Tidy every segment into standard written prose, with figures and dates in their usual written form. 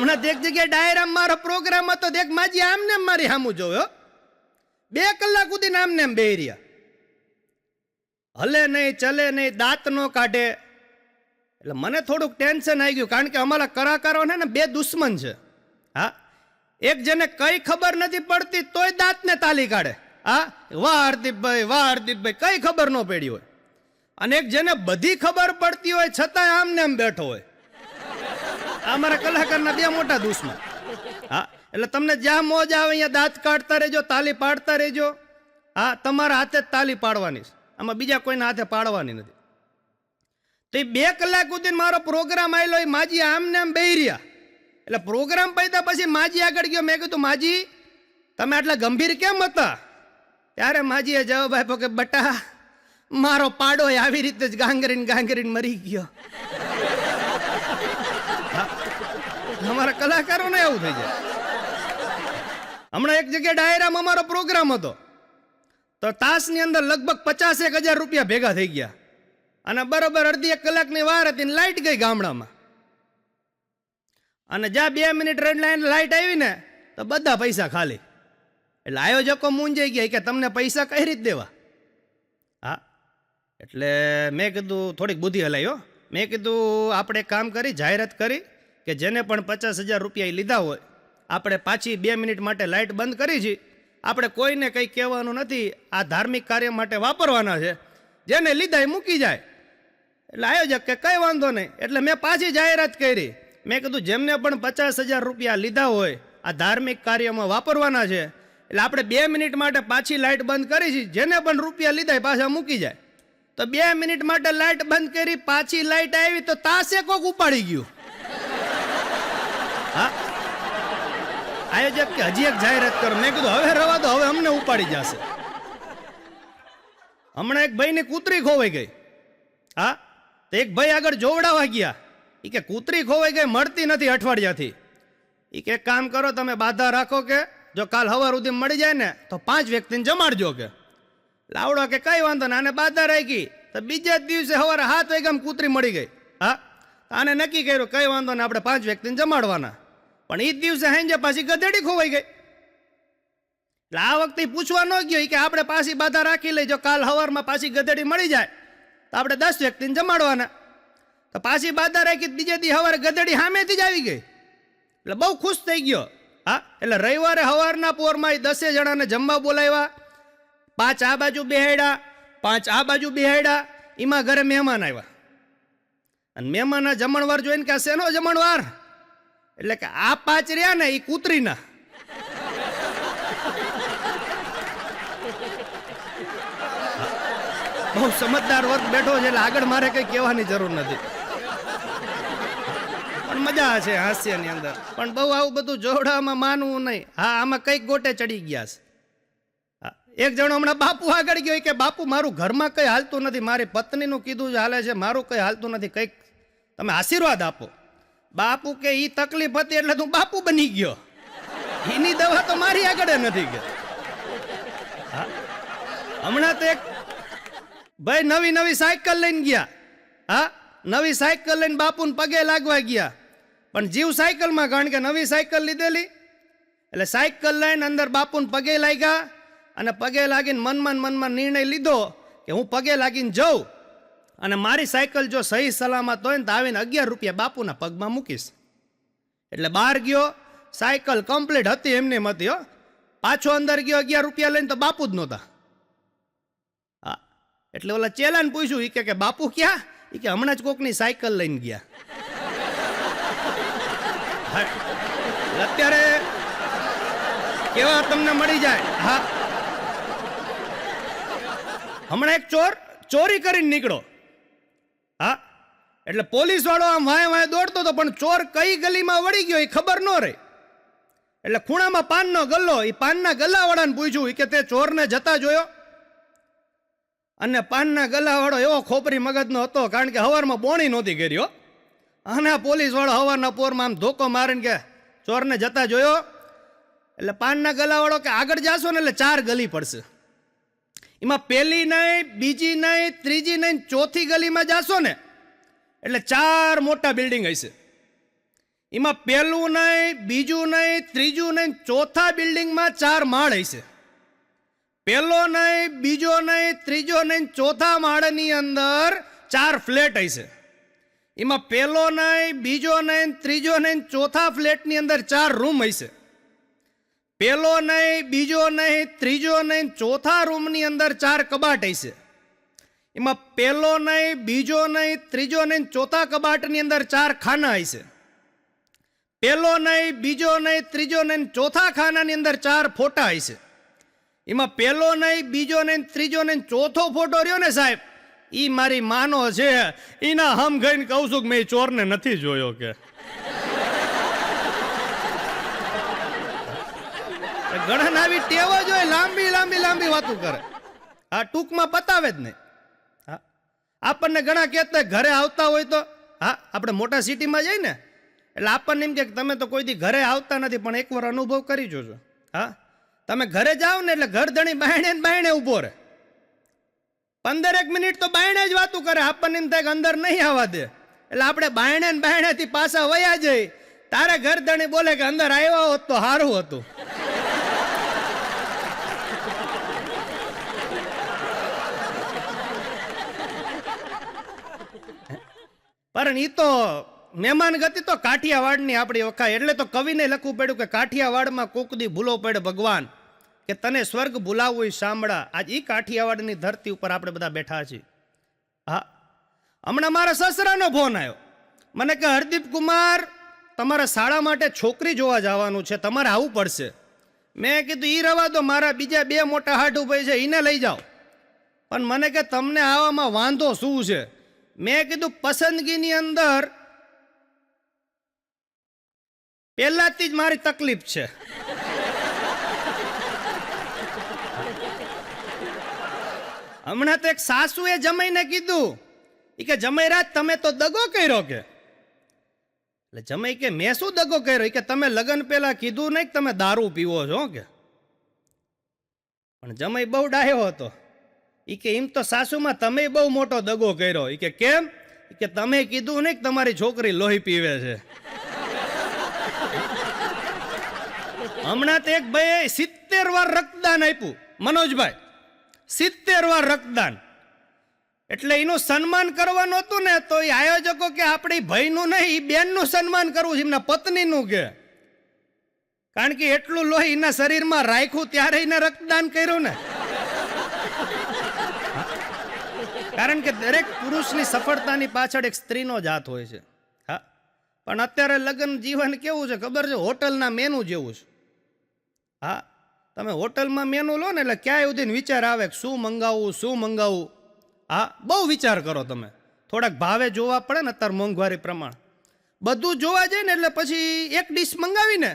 હમણાં એક જગ્યાએ ડાયરામાં મારો પ્રોગ્રામ હતો, દેખ માજી આમને મારી સામું જોયો, 2 કલાક સુધી આમને એમ બેહી રહ્યા, હલે નહીં ચલે નહીં, દાંત નો કાઢે. એટલે મને થોડુંક ટેન્શન આવી ગયું, કારણ કે અમારા કલાકારો ને 2 દુશ્મન છે. હા, એક જેને કઈ ખબર નથી પડતી તોય દાંતને તાલી કાઢે, હા વાહ હરદીપભાઈ વાહ હરદીપભાઈ, કઈ ખબર ન પડી હોય, અને એક જેને બધી ખબર પડતી હોય છતાંય આમને એમ બેઠો હોય. આ મારા કલાકારના 2 મોટા દુશ્મન. હા, એટલે તમને જ્યાં મોજ આવે અહીંયા દાંત કાઢતા રહેજો, તાલી પાડતા રહેજો. હા, તમારા હાથે જ તાલી પાડવાની છે, આમાં બીજા કોઈના હાથે પાડવાની નથી. તો એ 2 કલાક સુધી મારો પ્રોગ્રામ આવેલો, એ માજી આમને આમ બેહી રહ્યા. એટલે પ્રોગ્રામ પત્યા પછી માજી આગળ ગયો, મેં કીધું માજી તમે આટલા ગંભીર કેમ હતા? ત્યારે માજીએ જવાબ આપ્યો કે બટા મારો પાડો આવી રીતે જ ગાંગરીને મરી ગયો. અમારા કલાકારોને એવું થઈ જાય. હમણાં એક જગ્યાએ ડાયરામાં અમારો પ્રોગ્રામ હતો, તો તાસની અંદર લગભગ 50,000 રૂપિયા ભેગા થઈ ગયા, અને બરોબર અડધી 1 કલાકની વાર હતી ને લાઈટ ગઈ ગામડામાં. અને જ્યાં 2 મિનિટ રેડ લાઈટ આવી ને તો બધા પૈસા ખાલી. એટલે આયોજકો મૂંઝાઈ ગયા કે તમને પૈસા કઈ રીતે દેવા. હા, એટલે મેં કીધું થોડીક બુદ્ધિ હલાવી. મેં કીધું આપણે કામ કરી, જાહેરાત કરી કે જેને પણ 50,000 રૂપિયા લીધા હોય આપણે પાછી 2 મિનિટ માટે લાઇટ બંધ કરી છે. આપણે કોઈને કંઈ કહેવાનું નથી, આ ધાર્મિક કાર્ય માટે વાપરવાના છે, જેને લીધા એ મૂકી જાય. એટલે આયોજક કે કંઈ વાંધો નહીં. એટલે મેં પાછી જાહેરાત કરી. મેં કીધું જેમને પણ 50,000 રૂપિયા લીધા હોય આ ધાર્મિક કાર્યમાં વાપરવાના છે, એટલે આપણે 2 મિનિટ માટે પાછી લાઇટ બંધ કરી છે, જેને પણ રૂપિયા લીધા પાછા મૂકી જાય. તો 2 મિનિટ માટે લાઇટ બંધ કરી, પાછી લાઇટ આવી તો તાસે કોક ઉપાડી ગયું. હા, આયોજક કે હજી એક જાહેરાત કરો. મેં કીધું હવે રવા દો, હવે અમને ઉપાડી જશે. હમણાં એક ભાઈની કૂતરી ખોવાઈ ગઈ. હા, તો એક ભાઈ આગળ જોવડાવવા ગયા, એ કે કૂતરી ખોવાઈ ગઈ, મળતી નથી અઠવાડિયાથી. એ કે કામ કરો તમે, બાધા રાખો કે જો કાલ સવાર સુધી મળી જાય ને તો 5 વ્યક્તિને જમાડજો. કે લાવડો કે કઈ વાંધો ને, આને બાધા રાખી. તો બીજા દિવસે સવારે 7 વાગ્યામાં કૂતરી મળી ગઈ. હા, આને નક્કી કર્યું કઈ વાંધો ને આપણે 5 વ્યક્તિને જમાડવાના. પણ એ દિવસે હાંજે પાછી ગધેડી ખોવાઈ ગઈ. એટલે આ વખતે પૂછવા ન ગયો કે આપણે પાછી બાધા રાખી લઈ, જો કાલ સવારમાં પાછી ગધેડી મળી જાય તો આપણે 10 વ્યક્તિને જમાડવાના. તો પાછી બાધા રાખી, બીજે દી સવારે ગધેડી સામેથી જ આવી ગઈ. એટલે બહુ ખુશ થઈ ગયો. હા, એટલે રવિવારે સવારના પોરમાં 10 જણાને જમવા બોલાવ્યા. 5 આ બાજુ બેહાડ્યા, 5 આ બાજુ બેહાડ્યા. એમાં ઘરે મહેમાન આવ્યા, અને મહેમાનના જમણવાર જોઈને કે શેનો જમણવાર? એટલે કે આ 5 રહ્યા ને એ કૂતરીના. બહુ સમજદાર વર્ગ બેઠો છે, એટલે આગળ મારે કઈ કહેવાની જરૂર નથી. પણ મજા છે હાસ્યની અંદર. પણ બહુ આવું બધું જોડામાં માનવું નહીં. હા, આમાં કઈક ગોટે ચડી ગયા છે. એક જણો હમણાં બાપુ આગળ ગયો કે બાપુ મારું ઘરમાં કઈ હાલતું નથી, મારી પત્નીનું કીધું જ હાલે છે, મારું કઈ હાલતું નથી, કંઈક તમે આશીર્વાદ આપો. બાપુ કે ઈ તકલીફ હતી એટલે તું બાપુ બની ગયો, એની દવા તો મારી આગળ નથી. ગયા હમણાં તો એક ભાઈ નવી સાયકલ લઈને ગયા. હા, નવી સાયકલ લઈને બાપુને પગે લાગવા ગયા, પણ જીવ સાયકલમાં, કારણ કે નવી સાયકલ લીધેલી. એટલે સાયકલ લઈને અંદર બાપુને પગે લાગ્યા, અને પગે લાગીને મનમાં નિર્ણય લીધો કે હું પગે લાગીને જાઉં, અને મારી સાયકલ જો સહી સલામત હોય ને તો આવીને 11 રૂપિયા બાપુના પગમાં મૂકીશ. એટલે બહાર ગયો, સાયકલ કમ્પ્લીટ હતી એમને એમ હતી. પાછો અંદર ગયો 11 રૂપિયા લઈને તો બાપુ જ નહોતા. હા, એટલે ઓલા ચેલાને પૂછ્યું, એ કે બાપુ ક્યાં? એ કે હમણાં જ કોકની સાયકલ લઈને ગયા. અત્યારે કેવા તમને મળી જાય. હા, હમણાં એક ચોરી કરીને નીકળો. હા, એટલે પોલીસ વાળો આમ વાય દોડતો હતો, પણ ચોર કઈ ગલીમાં વળી ગયો એ ખબર ન રહી. એટલે ખૂણામાં પાનનો ગલ્લો, એ પાનના ગલ્લાવાળાને પૂછ્યું કે તે ચોરને જતા જોયો? અને પાનના ગલ્લાવાળો એવો ખોપરી મગજનો હતો, કારણ કે હવારમાં બોણી નહોતી કર્યો. અને પોલીસ વાળો હવારના પોરમાં આમ ધોકો મારીને કે ચોરને જતા જોયો? એટલે પાનના ગલ્લાવાળો કે આગળ જાશો ને એટલે 4 ગલી પડશે, એમાં પહેલી નહીં, બીજી નહીં, ત્રીજી નહીં, ચોથી ગલીમાં જાશો ને એટલે 4 મોટા બિલ્ડિંગ હશે. એમાં પહેલું નહીં, બીજું નહીં, ત્રીજું નહીં, ચોથા બિલ્ડિંગમાં 4 માળ હશે. પહેલો નહીં, બીજો નહીં, ત્રીજો નહીં, ચોથા માળની અંદર 4 ફ્લેટ હશે. એમાં પહેલો નહીં, બીજો નહીં, ત્રીજો નહીં, ચોથા ફ્લેટની અંદર 4 રૂમ હશે. પહેલો નહીં, બીજો નહીં, ત્રીજો નહીં, ચોથા રૂમની અંદર 4 કબાટ હશે. એમાં પહેલો નહીં, બીજો નહીં, ત્રીજો નહીં, ચોથા કબાટની અંદર 4 ખાના હશે. પહેલો નહીં, બીજો નહીં, ત્રીજો નહીં, ચોથા ખાનાની અંદર 4 ફોટા હશે. એમાં પહેલો નહીં, બીજો નહીં, ત્રીજો નહીં, ચોથો ફોટો રહ્યો ને સાહેબ, ઈ મારી માનો છે. એના હમ ગઈને કહું છું કે મેં ચોરને નથી જોયો કે ગણન આવી ટેવ જ હોય, લાંબી લાંબી લાંબી વાતો કરે. હા, ટૂંકમાં પતાવે જ નહીં. હા, આપણને ઘણા કહેતા ઘરે આવતા હોય તો, હા આપણે મોટા સિટીમાં જઈએ ને એટલે આપણને એમ કે તમે તો કોઈ દી ઘરે આવતા નથી, પણ એકવાર અનુભવ કરી જોજો. હા, તમે ઘરે જાઓ ને એટલે ઘરધણી બાયણે ને બાયણે ઊભો રહે. 15 મિનિટ તો બાયણે જ વાતું કરે. આપણને એમ થાય કે અંદર નહીં આવવા દે, એટલે આપણે બાયણે ને બાયણેથી પાછા વયા જઈ. તારે ઘરધણી બોલે કે અંદર આવ્યા હોત તો સારું હતું. પણ ઈ તો મહેમાન ગતિ તો કાઠિયાવાડની આપણી વખા. એટલે તો કવિને લખવું પડ્યું કે કાઠિયાવાડમાં કોકદી ભૂલો પડે ભગવાન, કે તને સ્વર્ગ ભૂલાવું શામળા. આજ ઈ કાઠિયાવાડની ધરતી ઉપર આપણે બધા બેઠા છીએ. હા, હમણાં મારા સસરાનો ફોન આવ્યો. મને કે હરદીપ કુમાર, તમારા શાળા માટે છોકરી જોવા જવાનું છે, તમારે આવવું પડશે. મેં કીધું ઈ રવા દો, મારા બીજા 2 મોટા હાડુ ભાઈ છે, એને લઈ જાઓ. પણ મને કે તમને આવવામાં વાંધો શું છે? મેં કીધું પસંદગીની અંદર પહેલાથી જ મારી તકલીફ છે. હમણાં તો એક સાસુએ જમાઈને કીધું કે જમાઈરાજ તમે તો દગો કર્યો કે. એટલે જમાઈ કે મેં શું દગો કર્યો? કે તમે લગ્ન પહેલા કીધું નહીં કે તમે દારૂ પીવો છો કે. પણ જમાઈ બહુ ડાયો હતો. ઈ કે એમ તો સાસુમાં તમે બહુ મોટો દગો કર્યો. ઈ કે કેમ? કે તમે કીધું નહીં કે તમારી છોકરી લોહી પીવે છે. હમણાં તો એક ભાઈ 70 વાર રક્તદાન આપ્યું. મનોજભાઈ 70 વાર રક્તદાન. એટલે એનું સન્માન કરવાનું હતું ને, તો એ આયોજકો કે આપણી ભાઈનું નહીં, એ બેનનું સન્માન કરવું છે, એમના પત્નીનું કે. કારણ કે એટલું લોહી એના શરીરમાં રાખ્યું ત્યારે એને રક્તદાન કર્યું ને. કારણ કે દરેક પુરુષની સફળતાની પાછળ એક સ્ત્રીનો જ હાથ હોય છે. હા, પણ અત્યારે લગ્ન જીવન કેવું છે ખબર છે? હોટલના મેનુ જેવું છે. હા, તમે હોટલમાં મેનુ લો ને એટલે ક્યાંય સુધી વિચાર આવે કે શું મંગાવવું, શું મંગાવવું. હા, બહુ વિચાર કરો તમે. થોડાક ભાવે જોવા પડે ને અત્યારે મોંઘવારી પ્રમાણ. બધું જોવા જાય ને એટલે પછી એક ડીશ મંગાવીને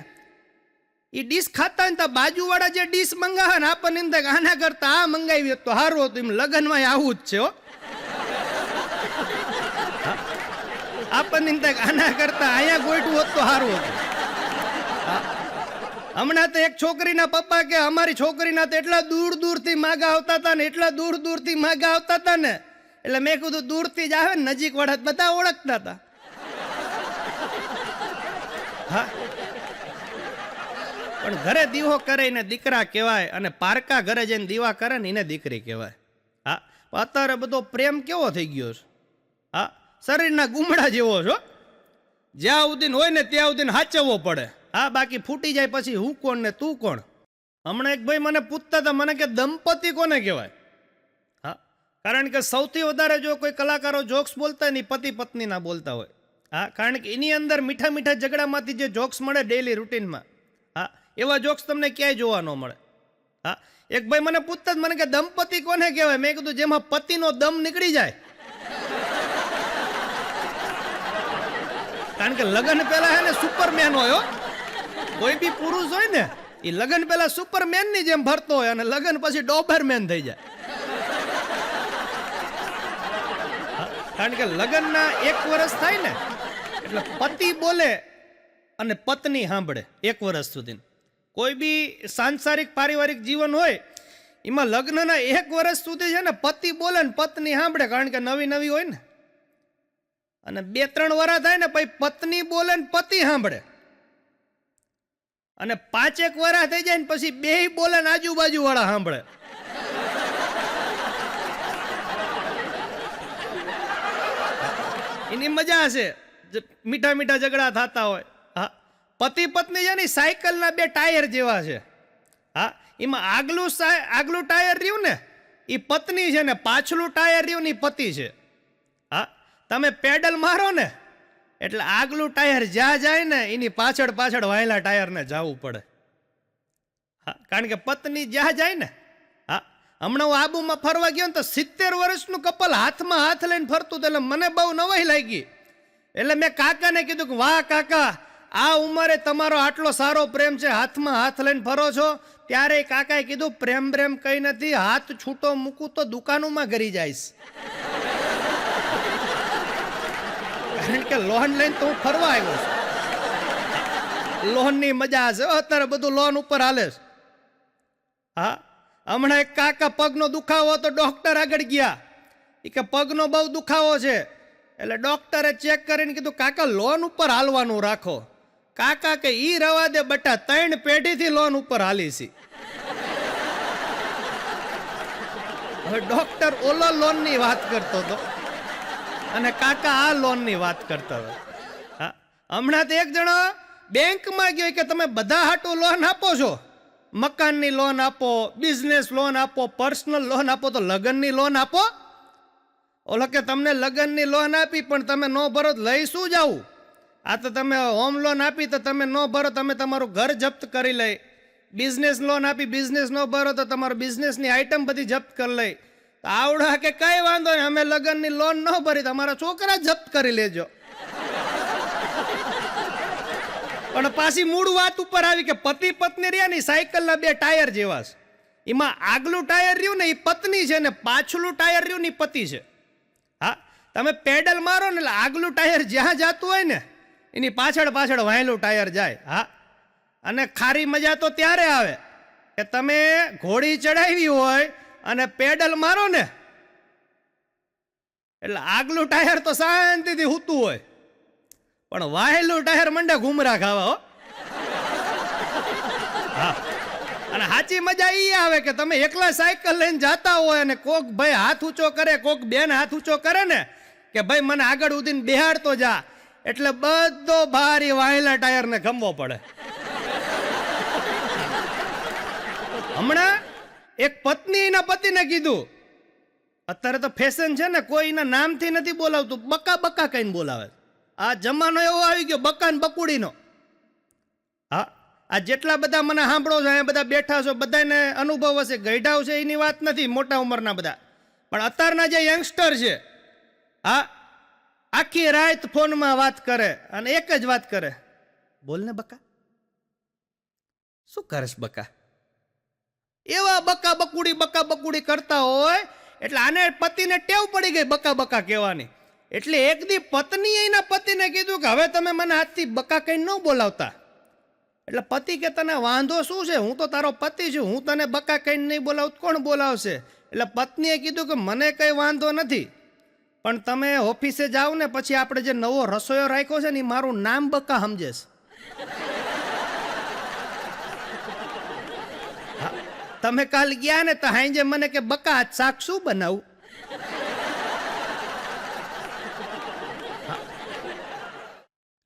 એ ડીશ ખાતા ને બાજુવાળા જે ડીશ મંગાવે ને આપણને એમ થાય કે આના કરતા આ મંગાવી તો સારું હતું. એમ લગ્નમાં આવું જ છે હો. આપણને એમ થાય કે આના કરતા અહીંયા ગોઠવું હોત તો સારું હતું. હમણાં તો એક છોકરીના પપ્પા કે અમારી છોકરીના તો એટલા દૂર દૂરથી માગા આવતા હતા ને, એટલા દૂર દૂરથી માગા આવતા હતા ને, એટલે મેં કીધું દૂરથી જ આવે ને, નજીક વાળા બધા ઓળખતા હતા. હા, પણ ઘરે દીવો કરે એને દીકરા કહેવાય, અને પારકા ઘરે જઈને દીવા કરે ને એને દીકરી કહેવાય. હા, અત્યારે બધો પ્રેમ કેવો થઈ ગયો છે. હા, શરીરના ગુમડા જેવો છો. જ્યાં સુધી હોય ને ત્યાં સુધી હાચવવો પડે. હા, બાકી ફૂટી જાય પછી હું કોણ ને તું કોણ. હમણાં એક ભાઈ મને પૂછતા હતા, મને કે દંપતી કોને કહેવાય? હા, કારણ કે સૌથી વધારે જો કોઈ કલાકારો જોક્સ બોલતા હોય ને પતિ પત્નીના બોલતા હોય. હા, કારણ કે એની અંદર મીઠા મીઠા ઝઘડામાંથી જે જોક્સ મળે ડેઈલી રૂટીનમાં, હા, એવા જોક્સ તમને ક્યાંય જોવા ન મળે. હા, એક ભાઈ મને પૂછતા મને કે દંપતી કોને કહેવાય? મેં કીધું જેમાં પતિનો દમ નીકળી જાય. કારણ કે લગ્ન પહેલા હે ને સુપરમેન હોય. કોઈ બી પુરુષ હોય ને એ લગ્ન પહેલા સુપરમેન ની જેમ ભરતો હોય, અને લગ્ન પછી ડોબરમેન થઈ જાય. કારણ કે લગ્નના 1 વર્ષ થાય ને એટલે પતિ બોલે અને પત્ની સાંભળે 1 વર્ષ સુધી. કોઈ બી સાંસારિક પારિવારિક જીવન હોય એમાં લગ્નના 1 વર્ષ સુધી છે ને પતિ બોલે ને પત્ની સાંભળે. કારણ કે નવી નવી હોય ને, અને 2-3 વર્ષ થાય ને પછી પત્ની બોલે ને પતિ સાંભળે, અને 5-1 વર્ષ થઈ જાય ને પછી બેય બોલે ને આજુબાજુ વાળા સાંભળે. એની મજા હશે, મીઠા મીઠા ઝઘડા થતા હોય. હા, પતિ પત્ની છે ને સાયકલના 2 ટાયર જેવા છે. હા, એમાં આગલું ટાયર રહ્યું ને એ પત્ની છે ને પાછલું ટાયર રહ્યું ને એ પતિ છે. હા, તમે પેડલ મારો ને એટલે આગલું ટાયર જ્યાં જાય ને એની પાછળ પાછળ વાયેલા ટાયરને જવું પડે. હા, કારણ કે પત્ની જ્યાં જાય ને. હા, હમણાં હું આબુમાં ફરવા ગયો ને તો 70 વર્ષનું કપલ હાથમાં હાથ લઈને ફરતું, એટલે મને બહુ નવાઈ લાગી. એટલે મેં કાકાને કીધું કે વાહ કાકા, આ ઉંમરે તમારો આટલો સારો પ્રેમ છે, હાથમાં હાથ લઈને ફરો છો. ત્યારે કાકાએ કીધું પ્રેમ કઈ નથી, હાથ છૂટો મૂકું તો દુકાનોમાં ગરી જઈશ. કારણ કે લોન લઈને તો હું ફરવા આવ્યો છું. લોનની મજા હશે અત્યારે, બધું લોન ઉપર હાલે છે. હા, હમણાં એક કાકા પગનો દુખાવો તો ડોક્ટર આગળ ગયા, એ કે પગનો બહુ દુખાવો છે. એટલે ડોક્ટરે ચેક કરીને કીધું કાકા લોન ઉપર હાલવાનું રાખો. કાકા કે ઈ રવા દે બટા, 3 પેઢીથી લોન ઉપર હાલી છે. હવે ડોક્ટર ઓલો લોનની વાત કરતો હતો અને કાકા આ લોનની વાત કરતા હોય. હા, હમણાં તો એક જણો બેંકમાં ગયો કે તમે બધા હાટું લોન આપો છો, મકાનની લોન આપો, બિઝનેસ લોન આપો, પર્સનલ લોન આપો, તો લગ્નની લોન આપો. ઓલો કે તમને લગ્નની લોન આપી પણ તમે ન ભરો લઈ શું જાવું? આ તો તમે હોમ લોન આપી તો તમે ન ભરો, તમે તમારું ઘર જપ્ત કરી લઈ. બિઝનેસ લોન આપી, બિઝનેસ ન ભરો તો તમારું બિઝનેસની આઈટમ બધી જપ્ત કરી લઈ. આવડા કે કઈ વાંધો નહીં, અમે લગ્નની લોન ન ભરી, તમારા છોકરા જપ્ત કરી લેજો. પણ પાછી મૂળ વાત ઉપર આવી કે પતિ પત્ની રહ્યા ને સાયકલના 2 ટાયર જેવા છે. એમાં આગલું ટાયર રહ્યું ને એ પત્ની છે ને પાછલું ટાયર રહ્યું ને એ પતિ છે. હા, તમે પેડલ મારો ને એટલે આગલું ટાયર જ્યાં જતું હોય ને એની પાછળ પાછળ વાયેલું ટાયર જાય. હા, અને ખારી મજા તો ત્યારે આવે કે તમે ઘોડી ચડાવી હોય અને પેડલ મારો ને એટલે આગલું ટાયર તો શાંતિથી હૂતું હોય, પણ વાયેલું ટાયર મંડે ઘુમરા ખાવા. હો, હા, અને સાચી મજા ઈ આવે કે તમે એકલા સાયકલ લઈને જાતા હોય અને કોક ભાઈ હાથ ઊંચો કરે, કોક બેન હાથ ઊંચો કરે ને કે ભાઈ મને આગળ ઉધીને બેહાડતો જા, એટલે બધો ભારી વાયેલા ટાયરને ગમવો પડે. હમણાં એક પત્ની એના પતિને કીધું, અત્યારે તો ફેશન છે ને, કોઈ એના નામથી નથી બોલાવતું, બકા બકા કહીને બોલાવે. આ જમાનો એવો આવી ગયો બકા ને બકુડીનો. હા, આ જેટલા બધા મને સાંભળો છો, અહીંયા બધા બેઠા છો, બધાને અનુભવ હશે. ગઈઢાવ છે એની વાત નથી, મોટા ઉંમરના બધા, પણ અત્યારના જે યંગસ્ટર છે, હા, આખી રાત ફોનમાં વાત કરે અને એક જ વાત કરે, બોલ ને બકા, શું કરશ બકા? એવા બકા બકુડી કરતા હોય એટલે આને પતિને ટેવ પડી ગઈ બકા બકા કહેવાની. એટલે એક દી પત્નીએ એના પતિને કીધું કે હવે તમે મને આજથી બકા કઈ ન બોલાવતા. એટલે પતિ કે તને વાંધો શું છે, હું તો તારો પતિ છું, હું તને બકા કઈ નહીં બોલાવું કોણ બોલાવશે? એટલે પત્નીએ કીધું કે મને કઈ વાંધો નથી, પણ તમે ઓફિસે જાઓ ને પછી આપણે જે નવો રસોઈયો રાખ્યો છે ને એ મારું નામ બકા સમજેશ. તમે કાલ ગયા ને તો હાંજે મને કે બકા શાક શું બનાવું?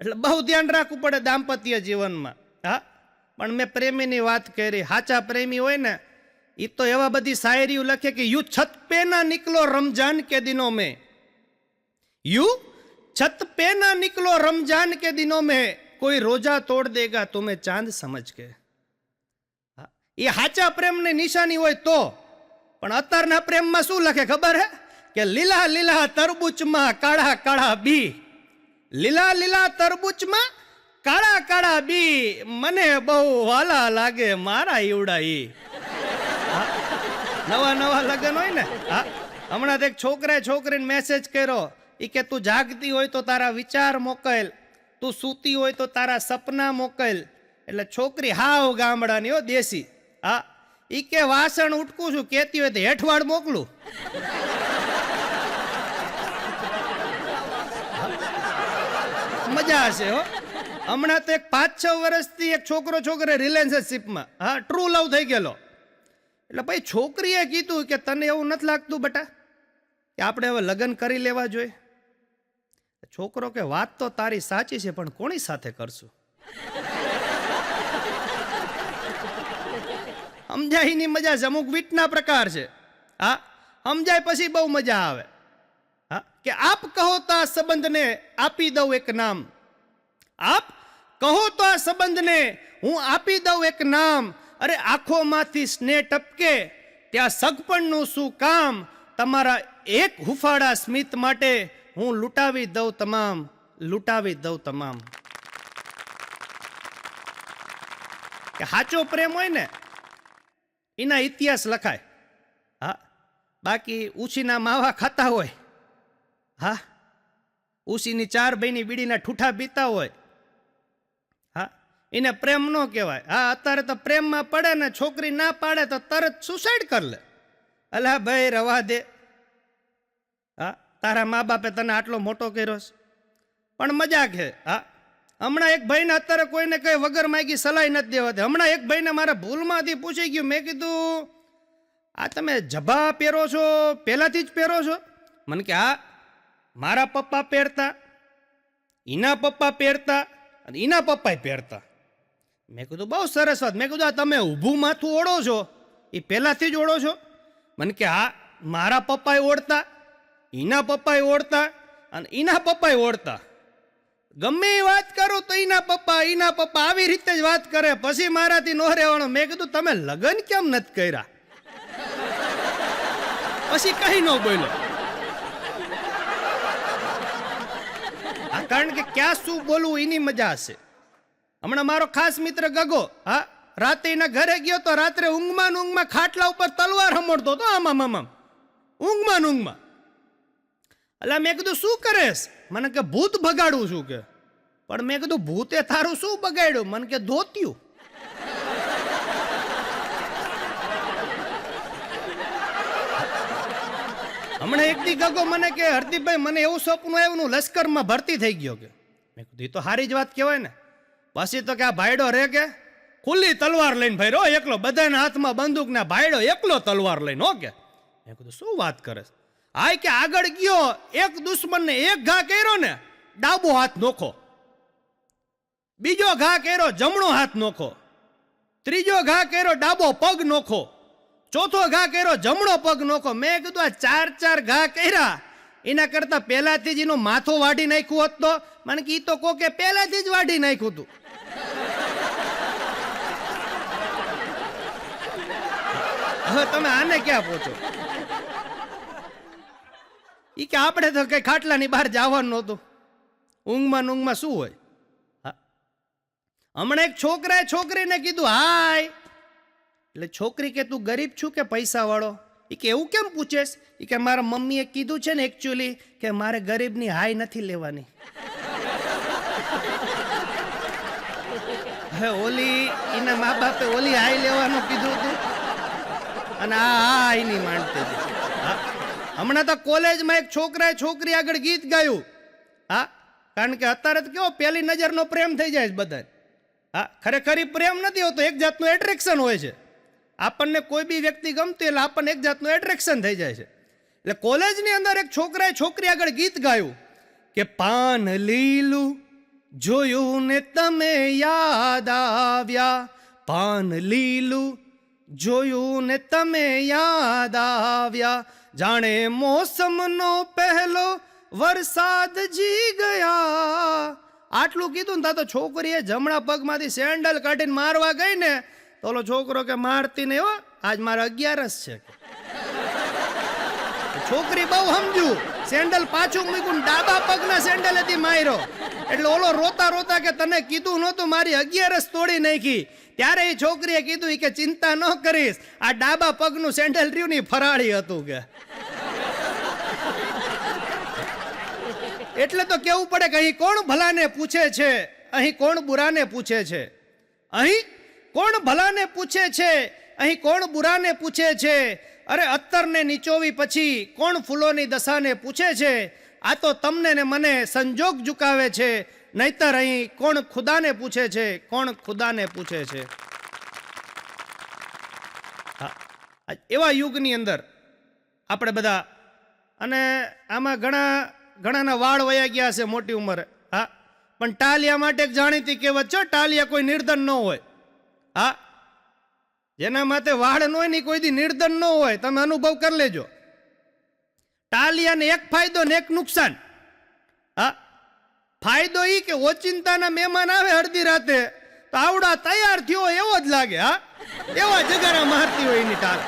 એટલે બહુ ધ્યાન રાખવું પડે દાંપત્ય જીવનમાં. હા, પણ મેં પ્રેમીની વાત કરી. સાચા પ્રેમી હોય ને એ તો એવા બધી શાયરીઓ લખે કે યુ છત પે ના નિકલો રમજાન કે દિનો મેં, યુ छत पे ना निकलो रमजान के दिनों में, कोई रोजा तोड़ देगा तुम्हें चांद समझ के. એ સાચા પ્રેમની નિશાની હોય તો. પણ અત્યારના પ્રેમમાં શું લખે ખબર હે? કે લીલા લીલા તરબૂચમાં કાળા કાળા બી, લીલા લીલા તરબૂચમાં કાળા કાળા બી, મને બહુ વાલા લાગે મારા ઈવડા ઈ. નવા નવા લગ્ન હોય ને. હા, હમણાં એક છોકરાએ છોકરીને મેસેજ કર્યો, ઈ કે તું જાગતી હોય તો તારા વિચાર મોકલ, તું સૂતી હોય તો તારા સપના મોકલ. એટલે છોકરી હાવ ગામડાની હો, દેશી. હા, ઈ કે વાસણ ઉટકું છું, કેતી હોય તો હેઠવાડ મોકલું. મજા હશે હો. હમણાં તો એક 5-6 વર્ષથી એક છોકરી રિલેશનશીપમાં, હા, ટ્રુ લવ થઈ ગયેલો. એટલે ભાઈ છોકરીએ કીધું કે તને એવું નથી લાગતું બેટા કે આપણે હવે લગ્ન કરી લેવા જોઈએ? છોકરો કે વાત તો તારી સાચી છે, પણ કોની સાથે કરશું? સમજાયની મજા છે, અમુક વીટના પ્રકાર છે. હા, સમજાય પછી બહુ મજા આવે. હા, કે આપ કહો તો આ સંબંધને આપી દઉં એક નામ. આપ કહો તો આ સંબંધને હું આપી દઉં એક નામ. અરે આંખોમાંથી સ્નેહ ટપકે ત્યાં સગપણનું શું કામ? તમારા એક હુફાળા સ્મિત માટે હું લૂંટાવી દઉં તમામ, લૂંટાવી દઉં તમામ. કે સાચો પ્રેમ હોય ને એના ઇતિહાસ લખાય. હા, બાકી ઉછીના માવા ખાતા હોય, હા, ઉછીની 4 ભાઈની બીડીના ઠૂઠા પીતા હોય, હા, એને પ્રેમ ન કહેવાય. હા, અત્યારે તો પ્રેમમાં પડે ને છોકરી ના પાડે તો તરત સુસાઇડ કરી લે. અલા ભાઈ રવા દે. હા, તારા મા બાપે તને આટલો મોટો કર્યો છે, પણ મજાક છે. હા, હમણાં એક ભાઈને અત્યારે કોઈને કઈ વગર માગી સલાહ નથી દેવાતી. હમણાં એક ભાઈને મારા ભૂલમાંથી પૂછી ગયું, મેં કીધું આ તમે જભા પહેરો છો પહેલાથી જ પહેરો છો? મને કે હા, મારા પપ્પા પહેરતા, એના પપ્પા પહેરતા અને એના પપ્પાએ પહેરતા. મેં કીધું બહુ સરસ વાત. મેં કીધું આ તમે ઊભું માથું ઓળો છો એ પહેલાથી જ ઓળો છો? મને કે હા, મારા પપ્પાએ ઓળતા, એના પપ્પાએ ઓળતા અને એના પપ્પાએ ઓળતા. ગમે એ વાત કરું તો એના પપ્પા આવી રીતે જ વાત કરે, પછી મારાથી નો રહેવાનો. મેં કીધું તમે લગ્ન કેમ નથી કર્યા? પછી કઈ ન બોલો. કારણ કે ક્યાં શું બોલવું એની મજા હશે. હમણાં મારો ખાસ મિત્ર ગગો, હા, રાતે એના ઘરે ગયો તો રાત્રે ઊંઘમાં ખાટલા ઉપર તલવાર હમણતો હતો, આમાં ઊંઘમાં. એટલે મેં કીધું શું કરેશ? મને કે ભૂત ભગાડું છું કે. પણ મેં કીધું ભૂતે તારું શું બગાડ્યું? મને કે ધોત્યું. હમણાં એક દી ગગો મને કે હરદીપભાઈ મને એવું સપનું આવ્યું લશ્કરમાં ભરતી થઈ ગયો કે. મેં કીધું એ તો સારી જ વાત કહેવાય ને. પછી તો કે આ ભાઈડો રે કે ખુલ્લી તલવાર લઈને ભાઈ રો એકલો, બધાના હાથમાં બંદૂક ના, ભાઈડો એકલો તલવાર લઈને હો કે. મેં કીધું શું વાત કરે? હાય કે આગળ ગયો, એક દુશ્મનને એક ઘા કર્યો ને ડાબો હાથ નોખો, બીજો ઘા કર્યો જમણો હાથ નોખો, ત્રીજો ઘા કર્યો ડાબો પગ નોખો, ચોથો ઘા કર્યો જમણો પગ નોખો. મેં કીધું આ 4 ઘા કર્યા એના કરતા પહેલાથી જ એનું માથું વાઢી નાખ્યું હોત તો? મને કે ઈ તો કોકે પહેલાથી જ વાઢી નાખ્યું હતું. હવે તમે આને ક્યાં પહોંચો? ઈ કે આપણે તો કઈ ખાટલાની બહાર જવાનું નહોતું, ઊંઘમાં શું હોય? હા, હમણાં એક છોકરાએ છોકરીને કીધું હાય. એટલે છોકરી કે તું ગરીબ છું કે પૈસા વાળો? ઈ કે એવું કેમ પૂછેશ? ઈ કે મારા મમ્મીએ કીધું છે ને એકચ્યુઅલી કે મારે ગરીબની હાય નથી લેવાની. હવે ઓલી એના મા બાપે ઓલી હાય લેવાનું કીધું હતું અને આ હાય નહીં માનતી હતી. હમણાં તો કોલેજમાં એક છોકરાએ છોકરી આગળ ગીત ગાયું. હા, કારણ કે અત્યારે તો કેવો પહેલી નજરનો પ્રેમ થઈ જાય છે બધા. હા, ખરેખર પ્રેમ નથી હોતો, એક જાતનું એટ્રેક્શન હોય છે. આપણને કોઈ બી વ્યક્તિ ગમતી એટલે આપણને એક જાતનું એટ્રેક્શન થઈ જાય છે. એટલે કોલેજની અંદર એક છોકરાએ છોકરી આગળ ગીત ગાયું કે પાન લીલું જોયું ને તમે યાદ આવ્યા, પાન લીલું જોયું ને તમે યાદ આવ્યા, જાણે મોસમનો પહેલો વરસાદ જી ગયા. આટલું કીધું ને તા તો છોકરીએ જમણા પગમાંથી સેન્ડલ કાઢીને મારવા ગઈ ને તો ઓલો છોકરો કે મારતી નહીં હો, આજ મારા 11 છે. છોકરી બહુ સમજુ, સેન્ડલ પાછું મૂક્યું ડાબા પગના સેન્ડલ હતી માર્યો. એટલે ઓલો રોતા રોતા કે તને કીધું નહોતું મારી 11 તોડી નાખી. ત્યારે એ છોકરીએ કીધું કે ચિંતા ન કરીશ, આ ડાબા પગનું સેન્ડલ રહ્યું ને ફરાળી હતું કે. એટલે તો કેવું પડે કે અહીં કોણ ભલાને પૂછે છે, અહીં કોણ બુરાને પૂછે છે, અહીં કોણ ભલાને પૂછે છે, અહીં કોણ બુરાને પૂછે છે. અરે અત્તરને નીચોવી પછી કોણ ફૂલોની દશાને પૂછે છે, આ તો તમને ને મને સંજોગ ઝુકાવે છે, નહીતર અહીં કોણ ખુદાને પૂછે છે, કોણ ખુદાને પૂછે છે. એવા યુગની અંદર આપણે બધા, અને આમાં ઘણાના વાળ વયા ગયા છે મોટી ઉંમરે. હા, પણ ટાલિયા માટે એક જાણીતી કહેવત છે, ટાલિયા કોઈ નિર્ધન ન હોય. હા, જેના માથે વાળ ન હોય ને કોઈ દી નિર્ધન ન હોય. તમે અનુભવ કરી લેજો. ટાલિયાને એક ફાયદો ને એક નુકસાન. હા, ફાયદો એ કે ઓચિંતાના મહેમાન આવે અડધી રાતે તો આવડા તૈયાર થયો એવો જ લાગે. હા, એવા જગારા મારતી હોય એની ટાલ.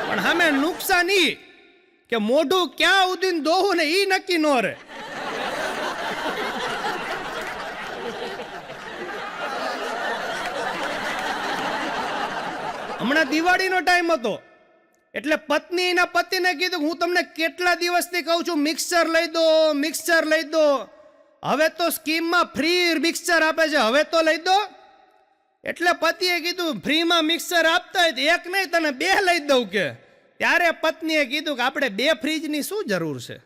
પણ સામે નુકસાન ઈ કે મોઢું ક્યાં ઉદીને દોહું ને ઈ નક્કી ન રહે. હમણાં દિવાળીનો ટાઈમ હતો એટલે પત્ની એના પતિને કીધું હું તમને કેટલા દિવસથી કહું છું મિક્સર લઈ દો, મિક્સર લઈ દો. હવે તો સ્કીમમાં ફ્રી મિક્સર આપે છે, હવે તો લઈ દો. એટલે પતિએ કીધું ફ્રીમાં મિક્સર આપતા હોય તો એક નહીં તને બે લઈ દઉં કે. ત્યારે પત્નીએ કીધું કે આપણે બે ફ્રીજની શું જરૂર છે.